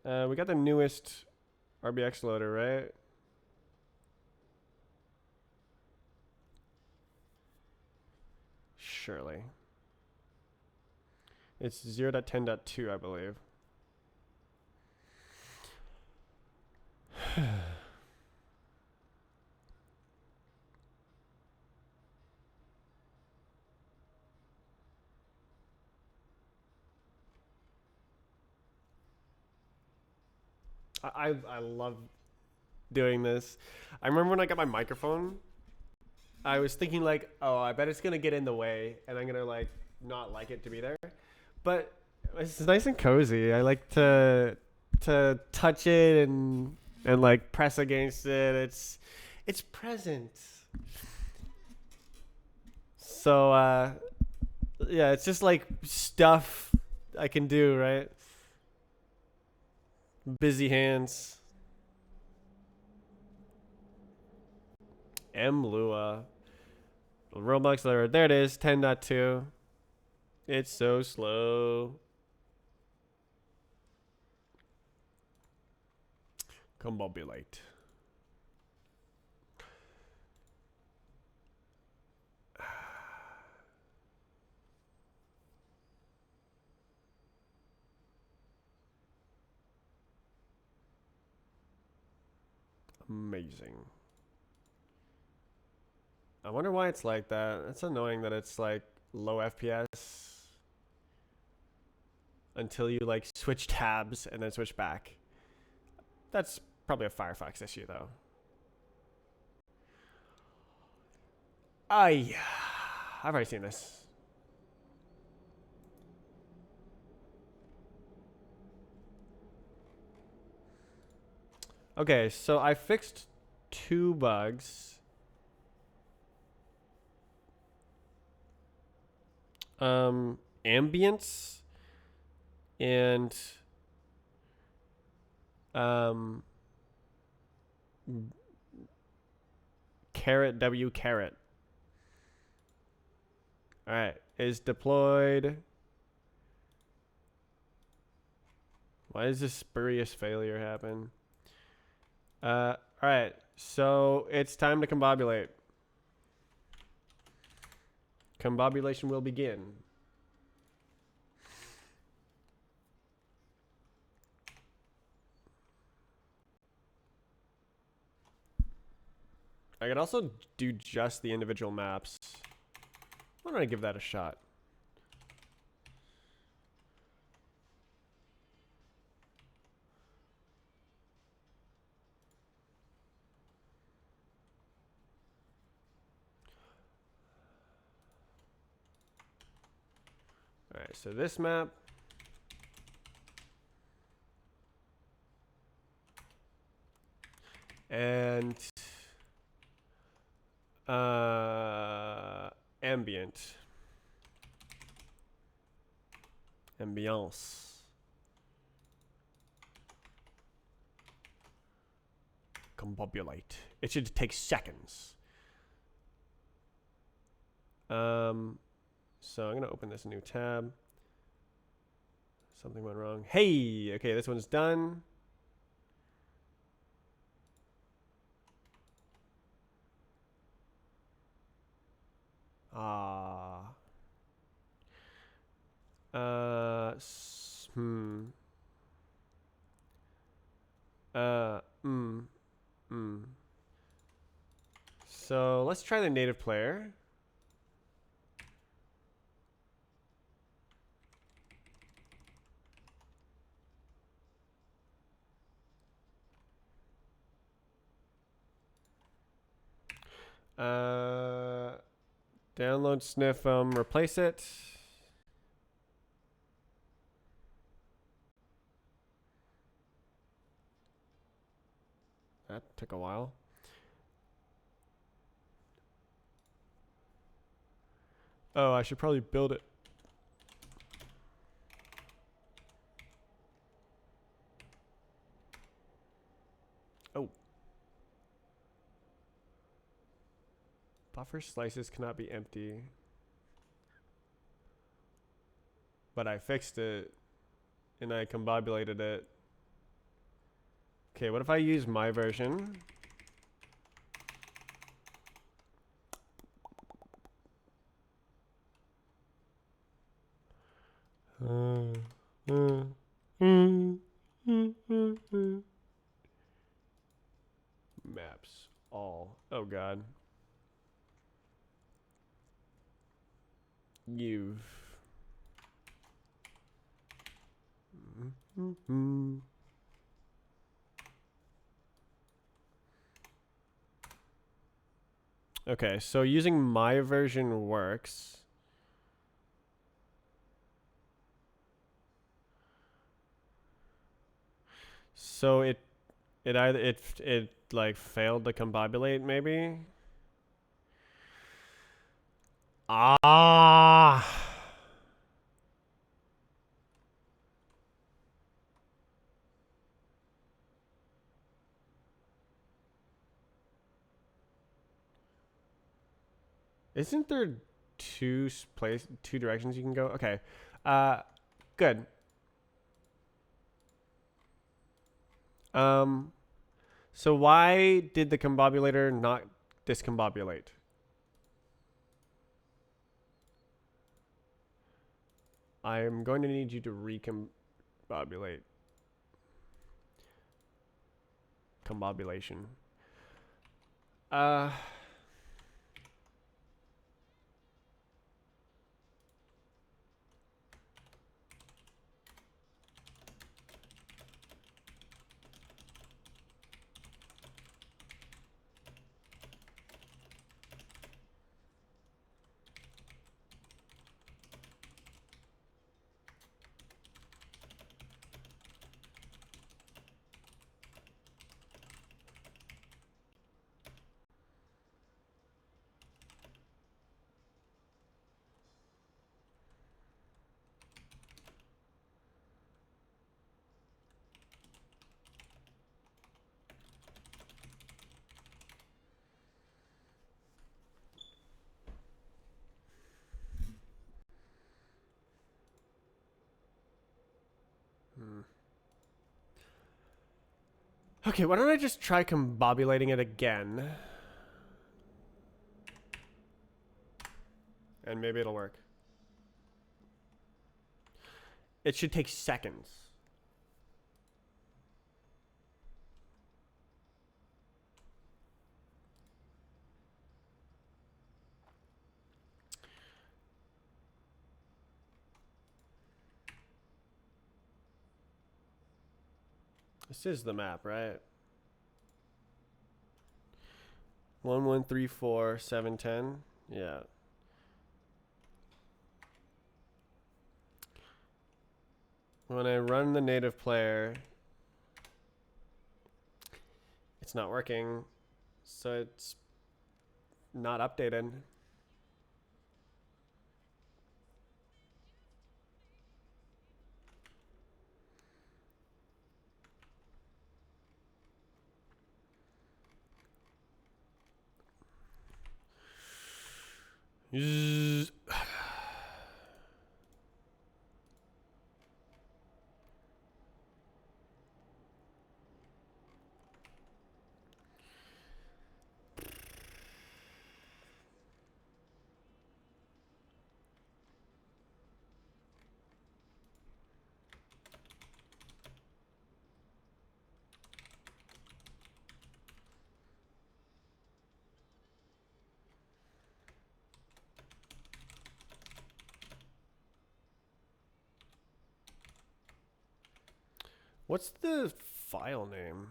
We got the newest RBX loader, right? Surely. It's 0.10.2, I believe. I love doing this. I remember when I got my microphone, I was thinking like, oh, I bet it's gonna get in the way, and I'm gonna like not like it to be there. But it's nice and cozy. I like to touch it and like press against it. It's present. So yeah, it's just like stuff I can do, right? Busy hands. M Lua. Roblox letter. There it is. 10.2. It's so slow. Combobulate. Amazing. I wonder why it's like that. It's annoying that it's like low FPS until you like switch tabs and then switch back. That's probably a Firefox issue though. I've already seen this. Okay, so I fixed 2 bugs. Ambience and caret W caret. All right, is deployed. Why does this spurious failure happen? All right, so it's time to combobulate. Combobulation will begin. I could also do just the individual maps. Why don't I give that a shot? All right, so this map. And ambient. Ambiance. Combobulate. It should take seconds. So I'm gonna open this new tab. Something went wrong. Hey, okay, this one's done. Ah. Hmm. Uh. Hmm. Hmm. So let's try the native player. Download sniff replace it. That took a while. Oh, I should probably build it. Oh. Buffer slices cannot be empty. But I fixed it. And I combobulated it. Okay, what if I use my version? Maps all. Oh god. You've. Okay, so using my version works. So it either it like failed to combobulate maybe. Ah. Isn't there two directions you can go? Okay. Good. Um so why did the combobulator not discombobulate? I'm going to need you to recombobulate. Combobulation. Uh Okay, why don't I just try combobulating it again? And maybe it'll work. It should take seconds. This is the map, right? 1134710. Yeah. When I run the native player, it's not working. So it's not updated. What's the file name?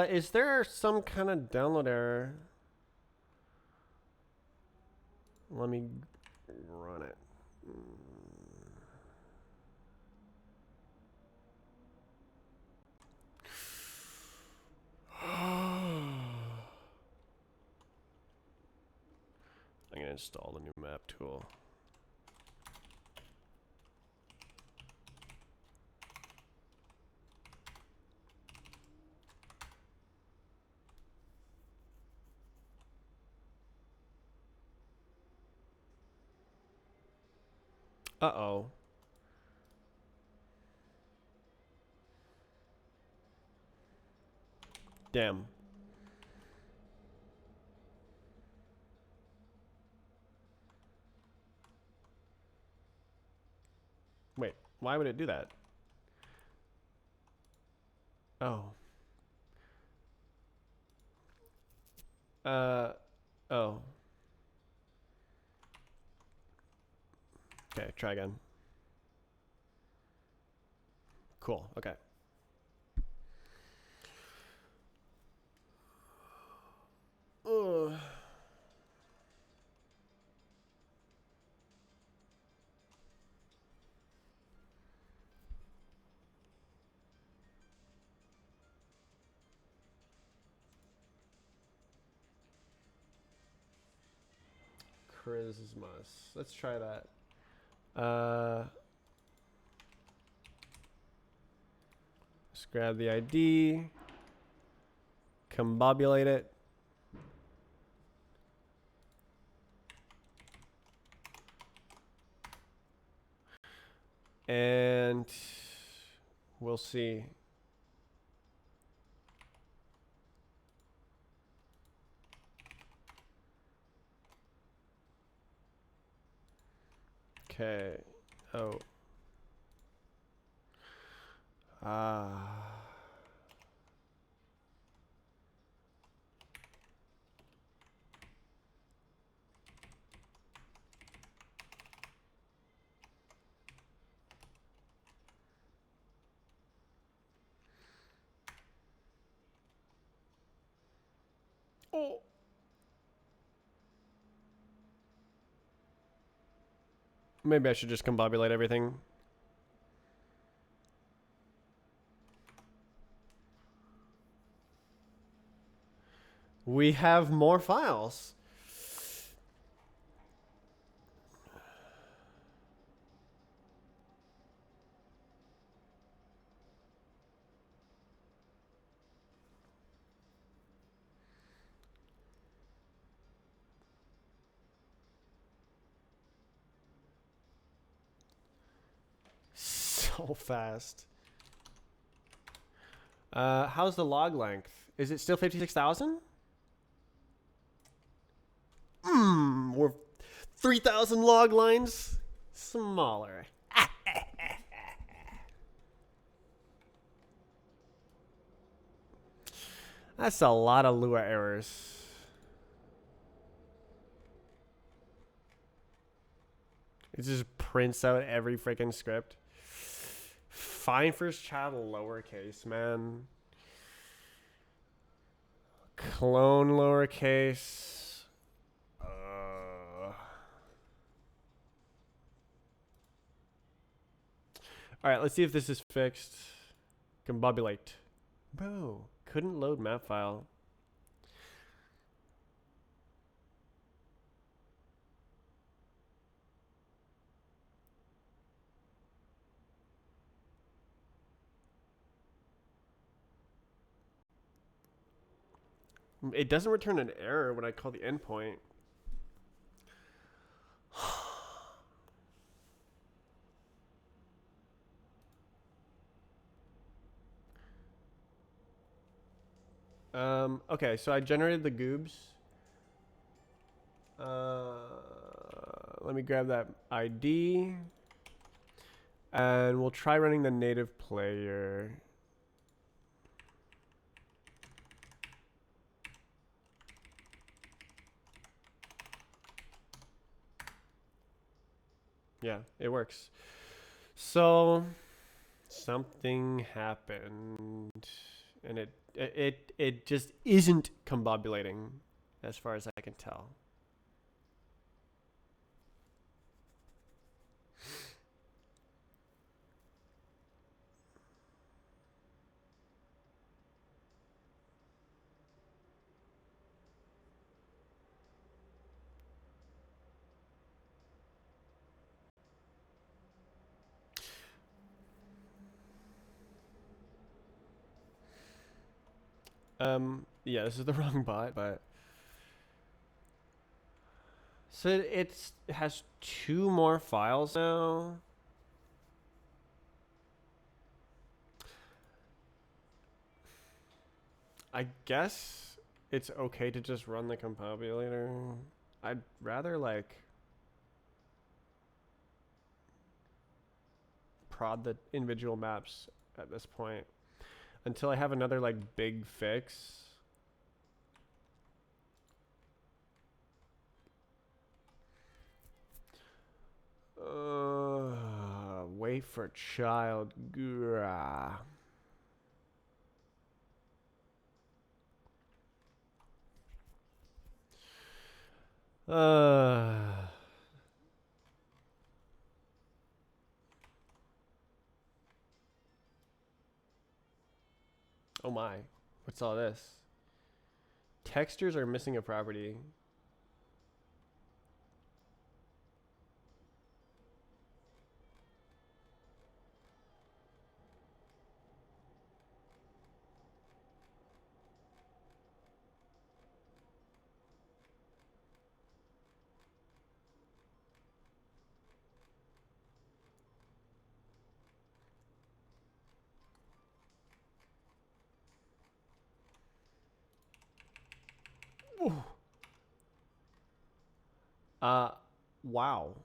Is there some kind of download error? Let me run it. I'm gonna install the new map tool. Uh-oh. Damn. Wait, why would it do that? Oh. Oh. Okay, try again. Cool, okay. Ugh. Christmas. Let's try that. Let's grab the ID. Combobulate it. And we'll see. Okay. Oh. Oh. Maybe I should just combobulate everything. We have more files. So fast. How's the log length? Is it still 56,000? We're 3,000 log lines smaller. That's a lot of Lua errors. It just prints out every freaking script. Find first child lowercase, man. Clone lowercase. All right, let's see if this is fixed. Combobulate. Bro, couldn't load map file. It doesn't return an error when I call the endpoint. Okay, so I generated the goobs. Let me grab that ID. And we'll try running the native player. Yeah, it works. So something happened. and it just isn't combobulating, as far as I can tell. Yeah, this is the wrong bot, but so it has 2 more files now. I guess it's okay to just run the combobulator. I'd rather like prod the individual maps at this point until I have another like big fix. Wait for child. Grah. Oh my. What's all this? Textures are missing a property. Ooh. Wow.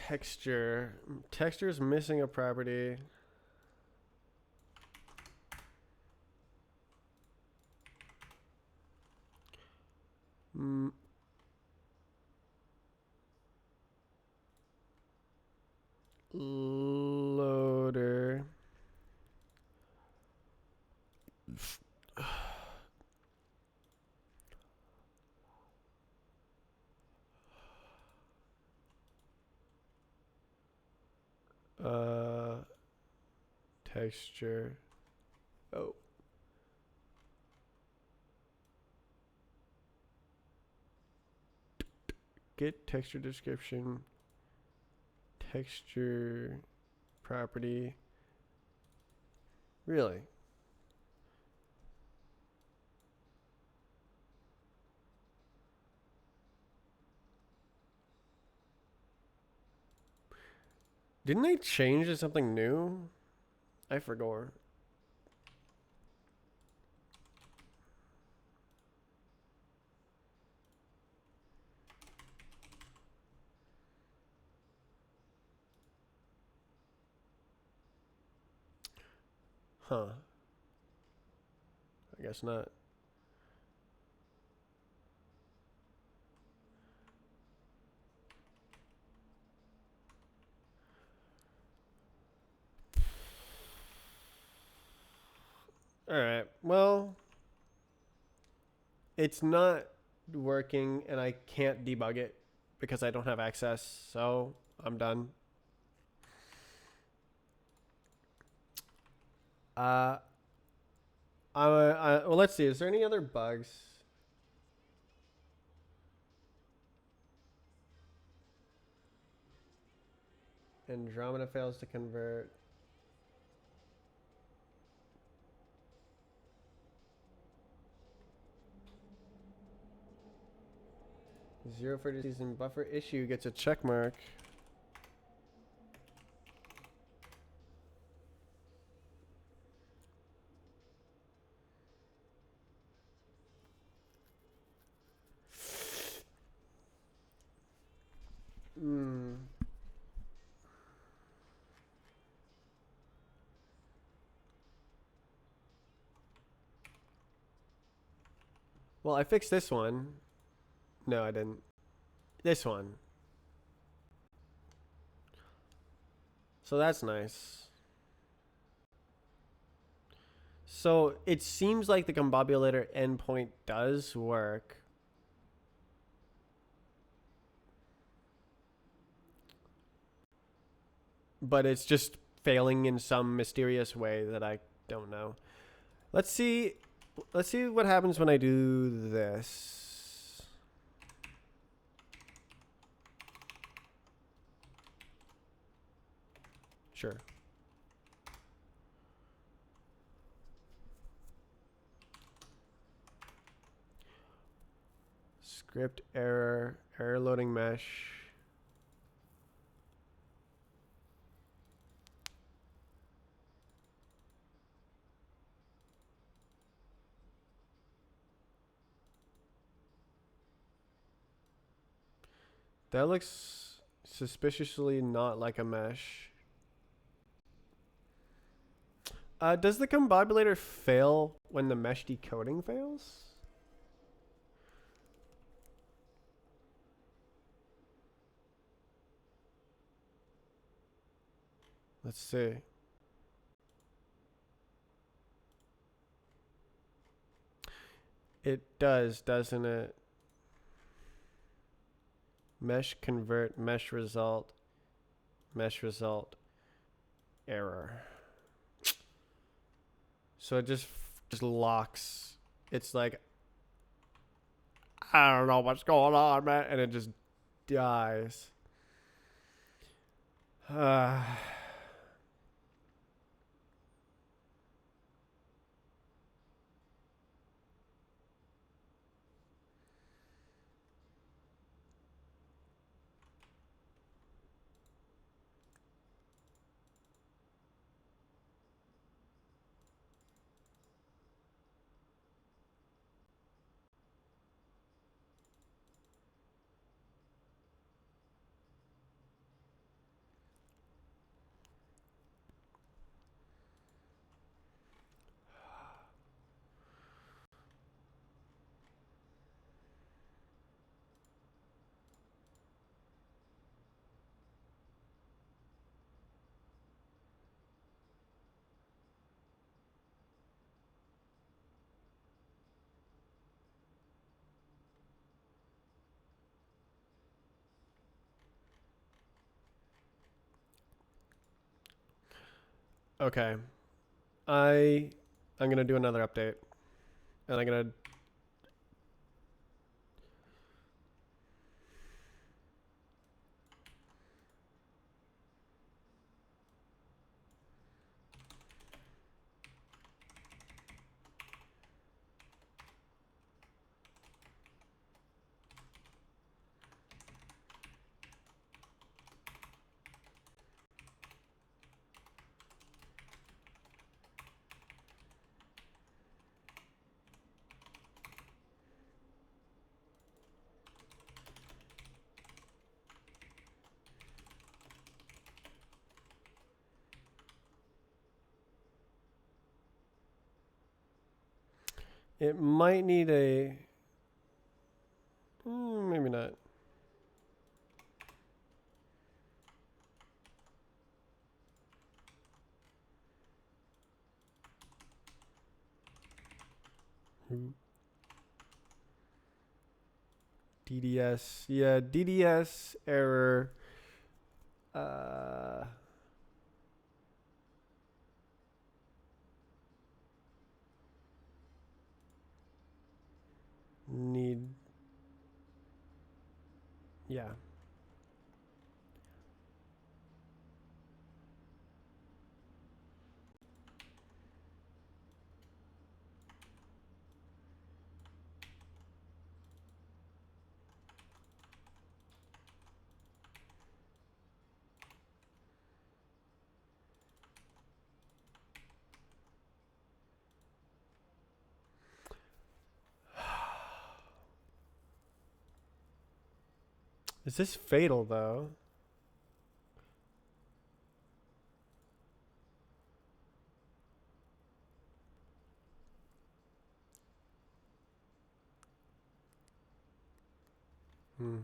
Texture is missing a property. Loader. Texture. Oh. Get texture description. Texture property. Really? Didn't they change to something new? I forgot. Huh. I guess not. Alright, well, it's not working and I can't debug it because I don't have access, so I'm done. Well, let's see. Is there any other bugs? Andromeda fails to convert. Zero for season buffer issue gets a check mark. Hmm. Well, I fixed this one. No, I didn't. This one. So that's nice. So it seems like the combobulator endpoint does work. But it's just failing in some mysterious way that I don't know. Let's see. Let's see what happens when I do this. Sure. Script error. Error loading mesh. That looks suspiciously not like a mesh. Does the combobulator fail when the mesh decoding fails? Let's see. It does, doesn't it? Mesh convert, mesh result, error. So it just locks. It's like, I don't know what's going on, man, and it just dies. Okay. I'm gonna do another update. And I'm gonna it might need a maybe not. DDS. Yeah, DDS error. Uh need yeah. Is this fatal though? Hmm.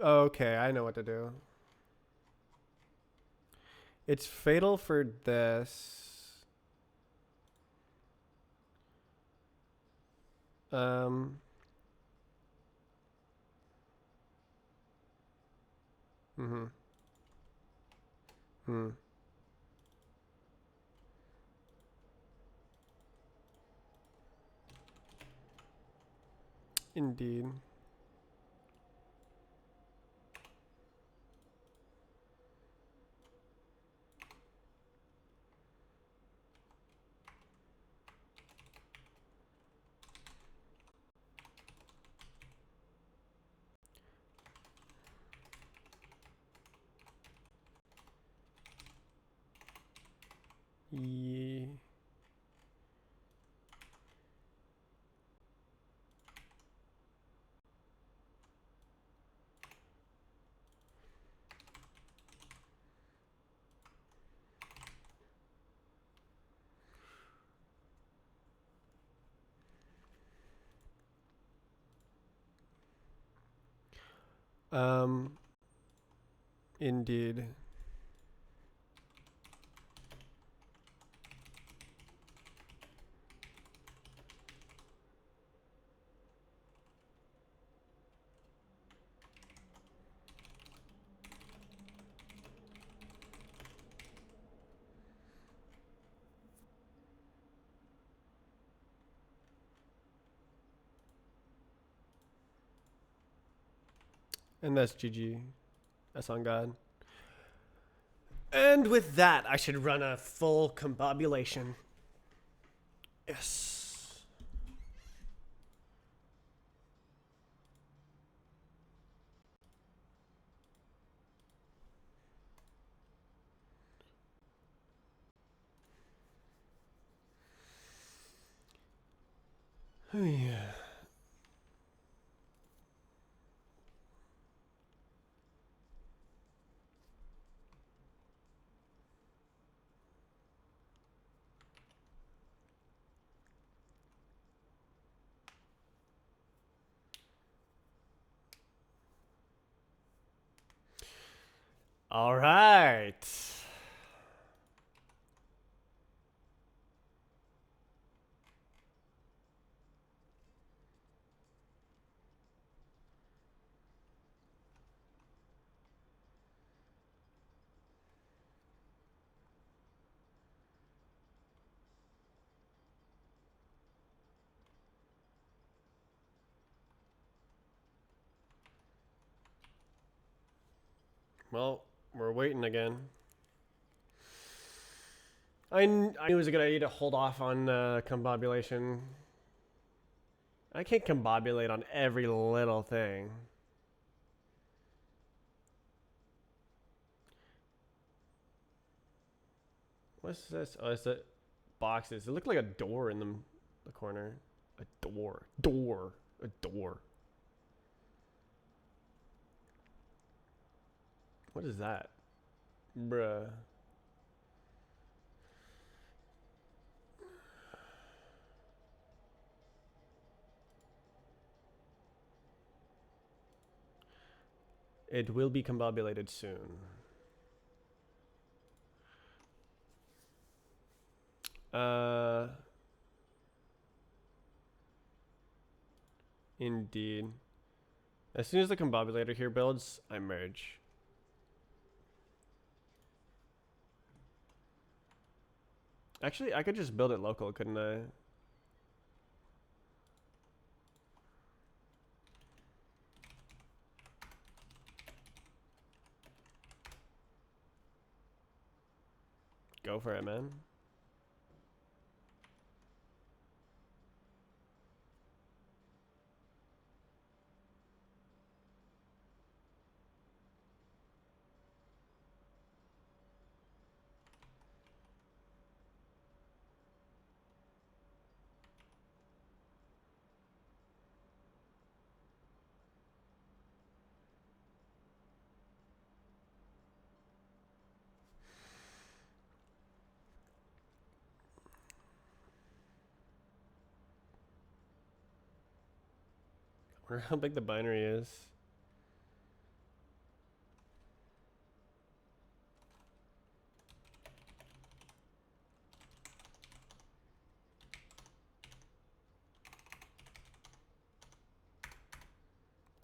Okay. I know what to do. It's fatal for this. Um. Hmm. Hmm. Indeed. Yeah. Um. Indeed. And that's GG. That's on God. And with that, I should run a full combobulation. Yes. Yeah. All right. Well, we're waiting again. I knew it was a good idea to hold off on combobulation. I can't combobulate on every little thing. What's this? Oh, it's the boxes. It looked like a door in the corner. A door. Door. A door. What is that? Bruh. It will be combobulated soon. Uh, Indeed. As soon as the combobulator here builds, I merge. Actually, I could just build it local, couldn't I? Go for it, man. I wonder how big the binary is.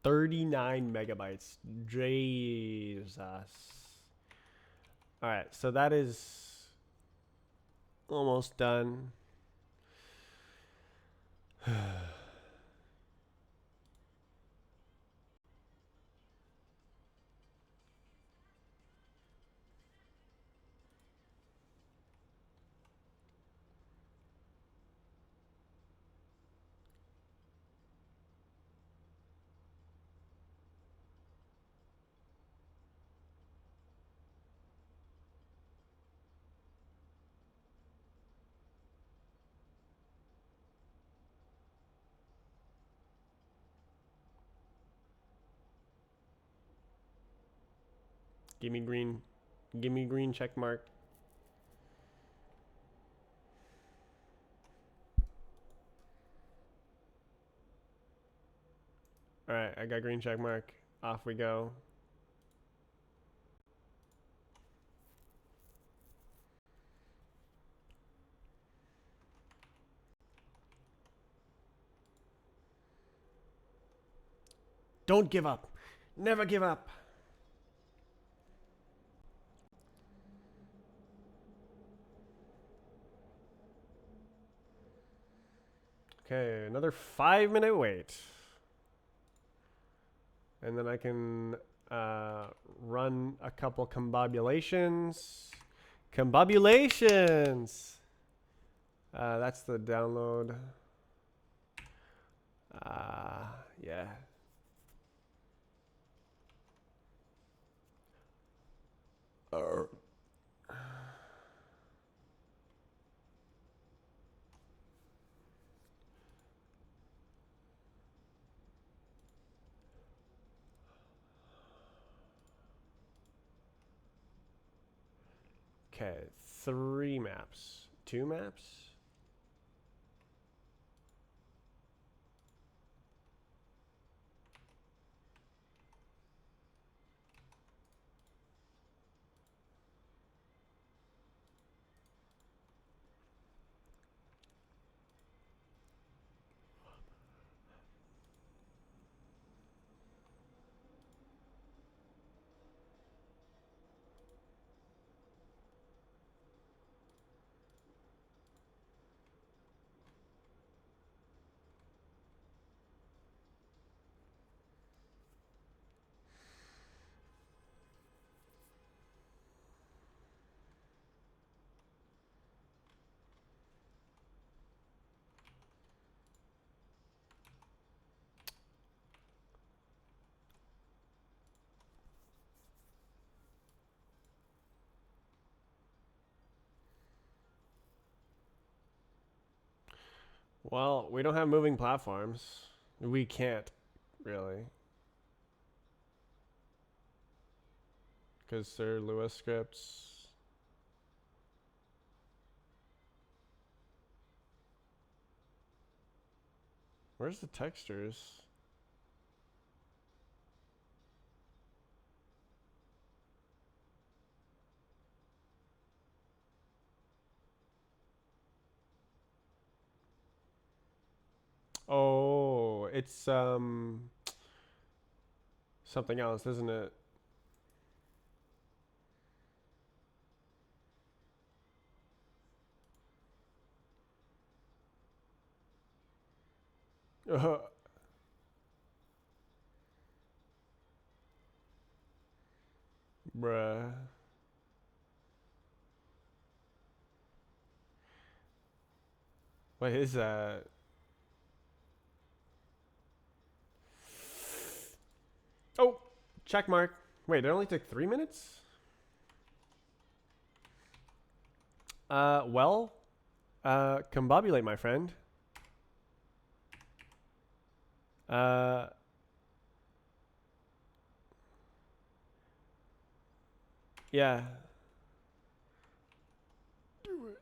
$39 megabytes. Jesus. All right, so that is almost done. Give me green. Give me green check mark. All right, I got green check mark. Off we go. Don't give up. Never give up. Okay, another 5-minute wait. And then I can run a couple combobulations. Combobulations! That's the download. Yeah. Okay, 3 maps. 2 maps? Well, we don't have moving platforms. We can't, really. Because they're Lua scripts. Where's the textures? Oh, it's something else, isn't it? Bruh. What is that? Oh, check mark. Wait, it only took 3 minutes? Well, combobulate, my friend. Yeah. Do it.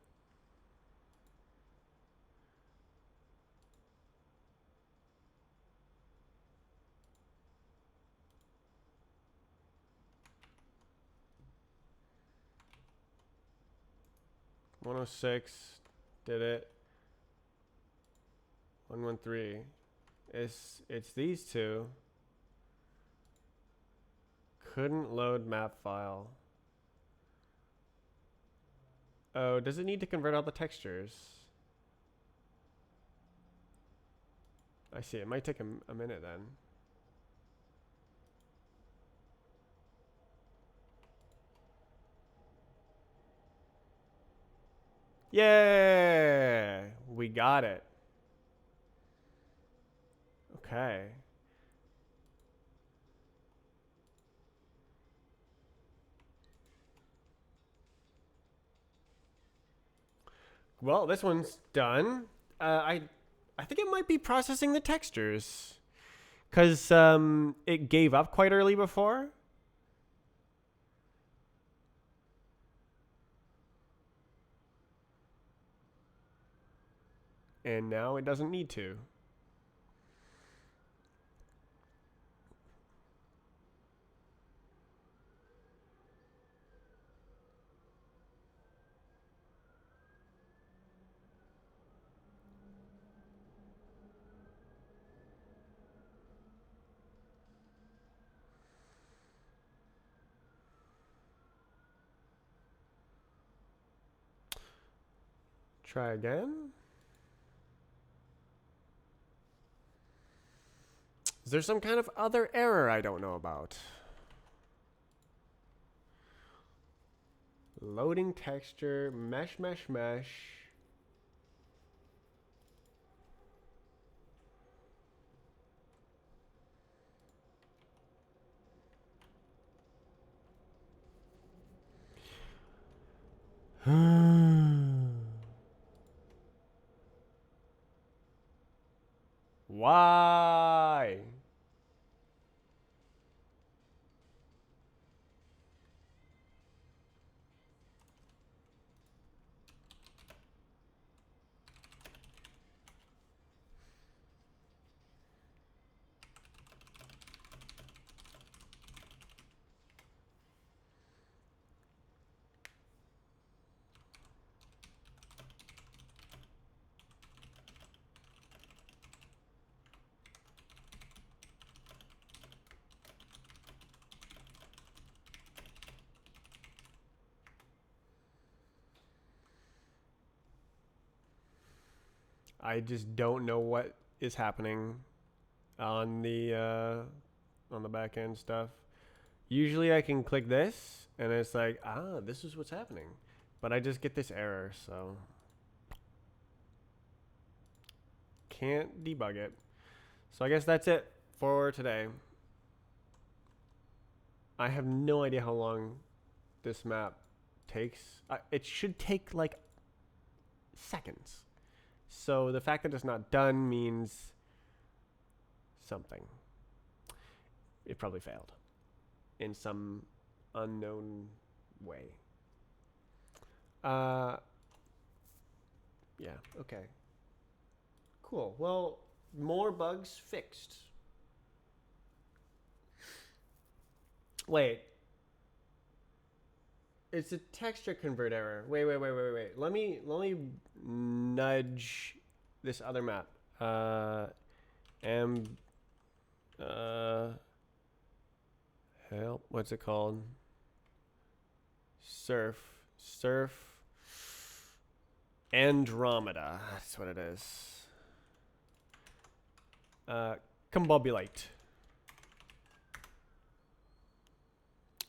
$106. Did it. 113. It's these two. Couldn't load map file. Oh, does it need to convert all the textures? I see. It might take a minute then. Yeah, we got it. Okay. Well, this one's done. I think it might be processing the textures, cause it gave up quite early before. And now it doesn't need to. Try again. Is there some kind of other error I don't know about? Loading texture, mesh, mesh, mesh. Why? I just don't know what is happening on the back end stuff. Usually I can click this and it's like, this is what's happening. But I just get this error, so can't debug it. So I guess that's it for today. I have no idea how long this map takes. It should take like seconds. So the fact that it's not done means something. It probably failed in some unknown way. Yeah, okay. Cool. Well, more bugs fixed. Wait. It's a texture convert error. Wait. Let me nudge this other map. what's it called? Surf Andromeda. That's what it is. Combobulate.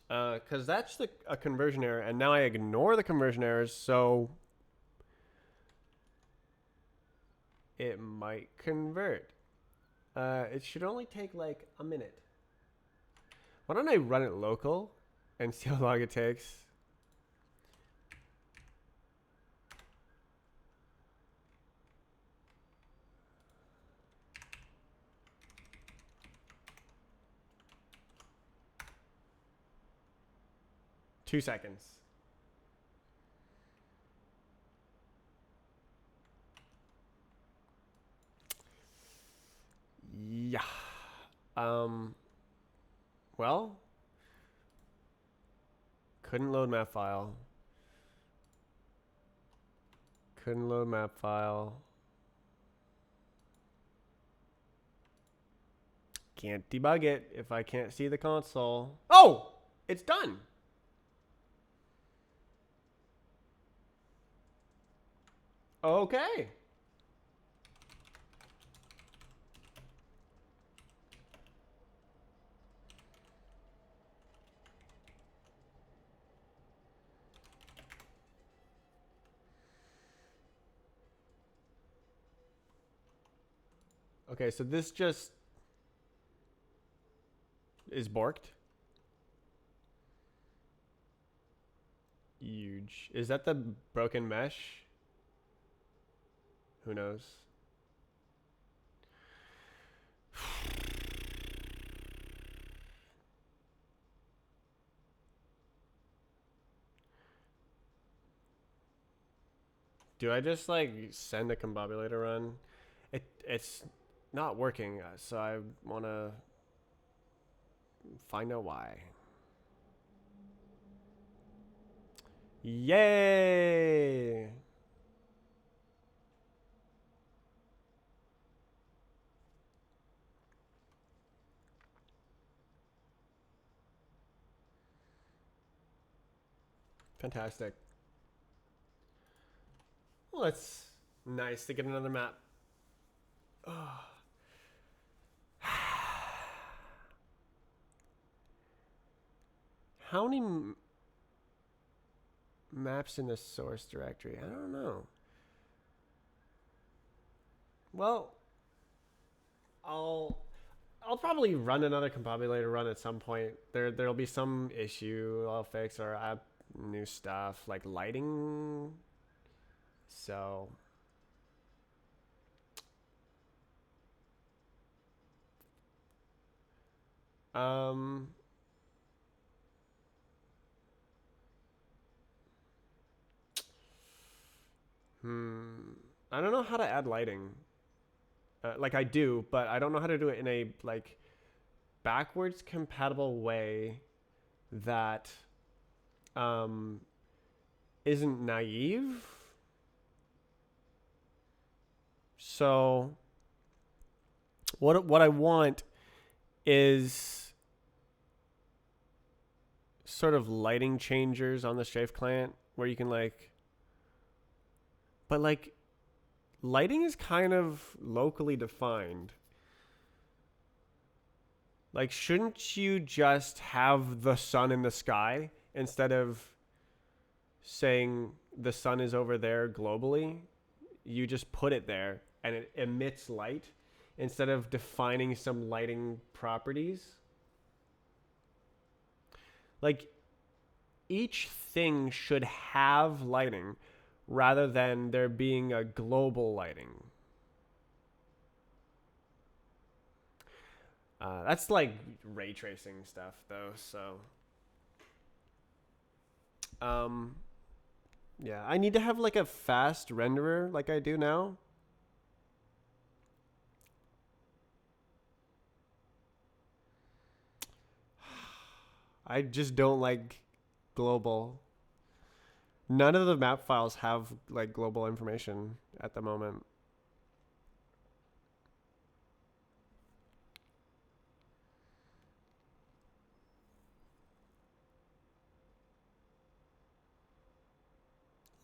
Because that's a conversion error, and now I ignore the conversion errors, so it might convert. It should only take like a minute. Why don't I run it local and see how long it takes? Two seconds. Yeah. Well, couldn't load map file. Couldn't load map file. Can't debug it if I can't see the console. Oh, it's done. Okay. Okay, so this just is borked. Huge. Is that the broken mesh? Who knows? Do I just like send a combobulator run? It's not working, so I want to find out why. Yay! Fantastic. Well, it's nice to get another map. Oh. How many maps in the source directory? I don't know. Well, I'll probably run another combobulator run at some point. There'll be some issue I'll fix or add new stuff like lighting. So I don't know how to add lighting. Like I do, but I don't know how to do it in a like backwards compatible way that isn't naive. So what I want is sort of lighting changers on the strafe client where you can like, but like lighting is kind of locally defined. Like, shouldn't you just have the sun in the sky instead of saying the sun is over there globally? You just put it there and it emits light instead of defining some lighting properties. Like, each thing should have lighting rather than there being a global lighting. That's like ray tracing stuff though, so yeah, I need to have like a fast renderer like I do now. I just don't like global. None of the map files have like global information at the moment.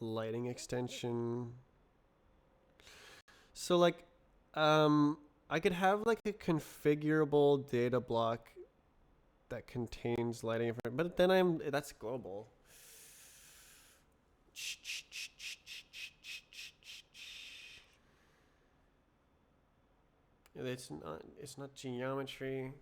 lighting extension. So like, I could have like a configurable data block that contains lighting, but then that's global. It's not geometry.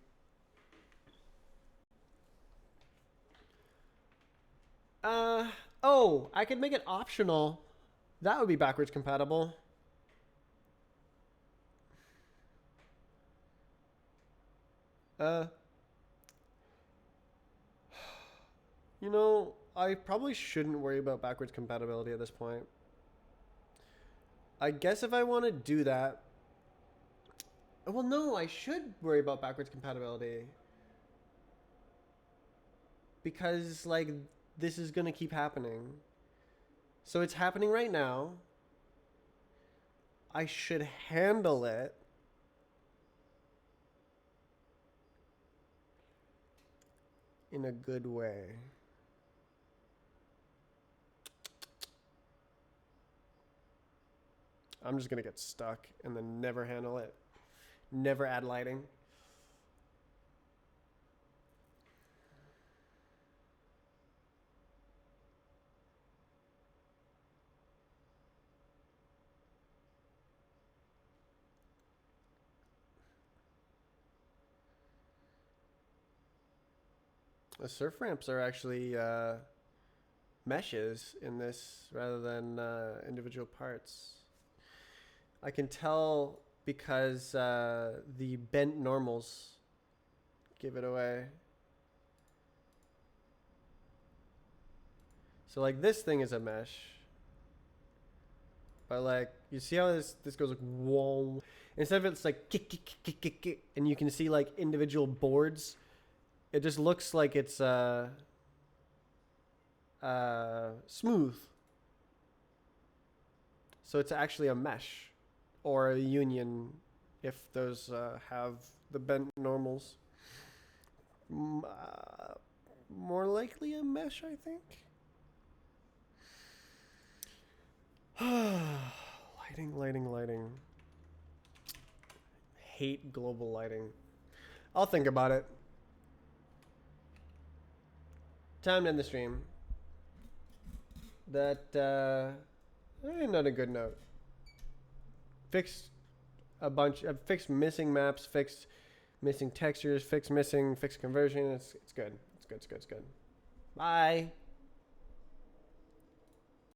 Oh, I could make it optional. That would be backwards compatible. You know, I probably shouldn't worry about backwards compatibility at this point. I guess if I want to do that, well, no, I should worry about backwards compatibility. Because, like, this is going to keep happening. So it's happening right now. I should handle it. In a good way. I'm just going to get stuck and then never handle it. Never add lighting. The surf ramps are actually meshes in this rather than individual parts. I can tell because the bent normals give it away. So like this thing is a mesh. But like, you see how this goes like, whoa. Instead of it's like, kick, kick, kick, kick, kick, and you can see like individual boards. It just looks like it's smooth. So it's actually a mesh or a union if those have the bent normals. More likely a mesh, I think. Lighting. Hate global lighting. I'll think about it. Time to end the stream. That not a good note. Fixed fixed missing maps, fixed missing textures, fixed conversion. It's good. It's good. Bye.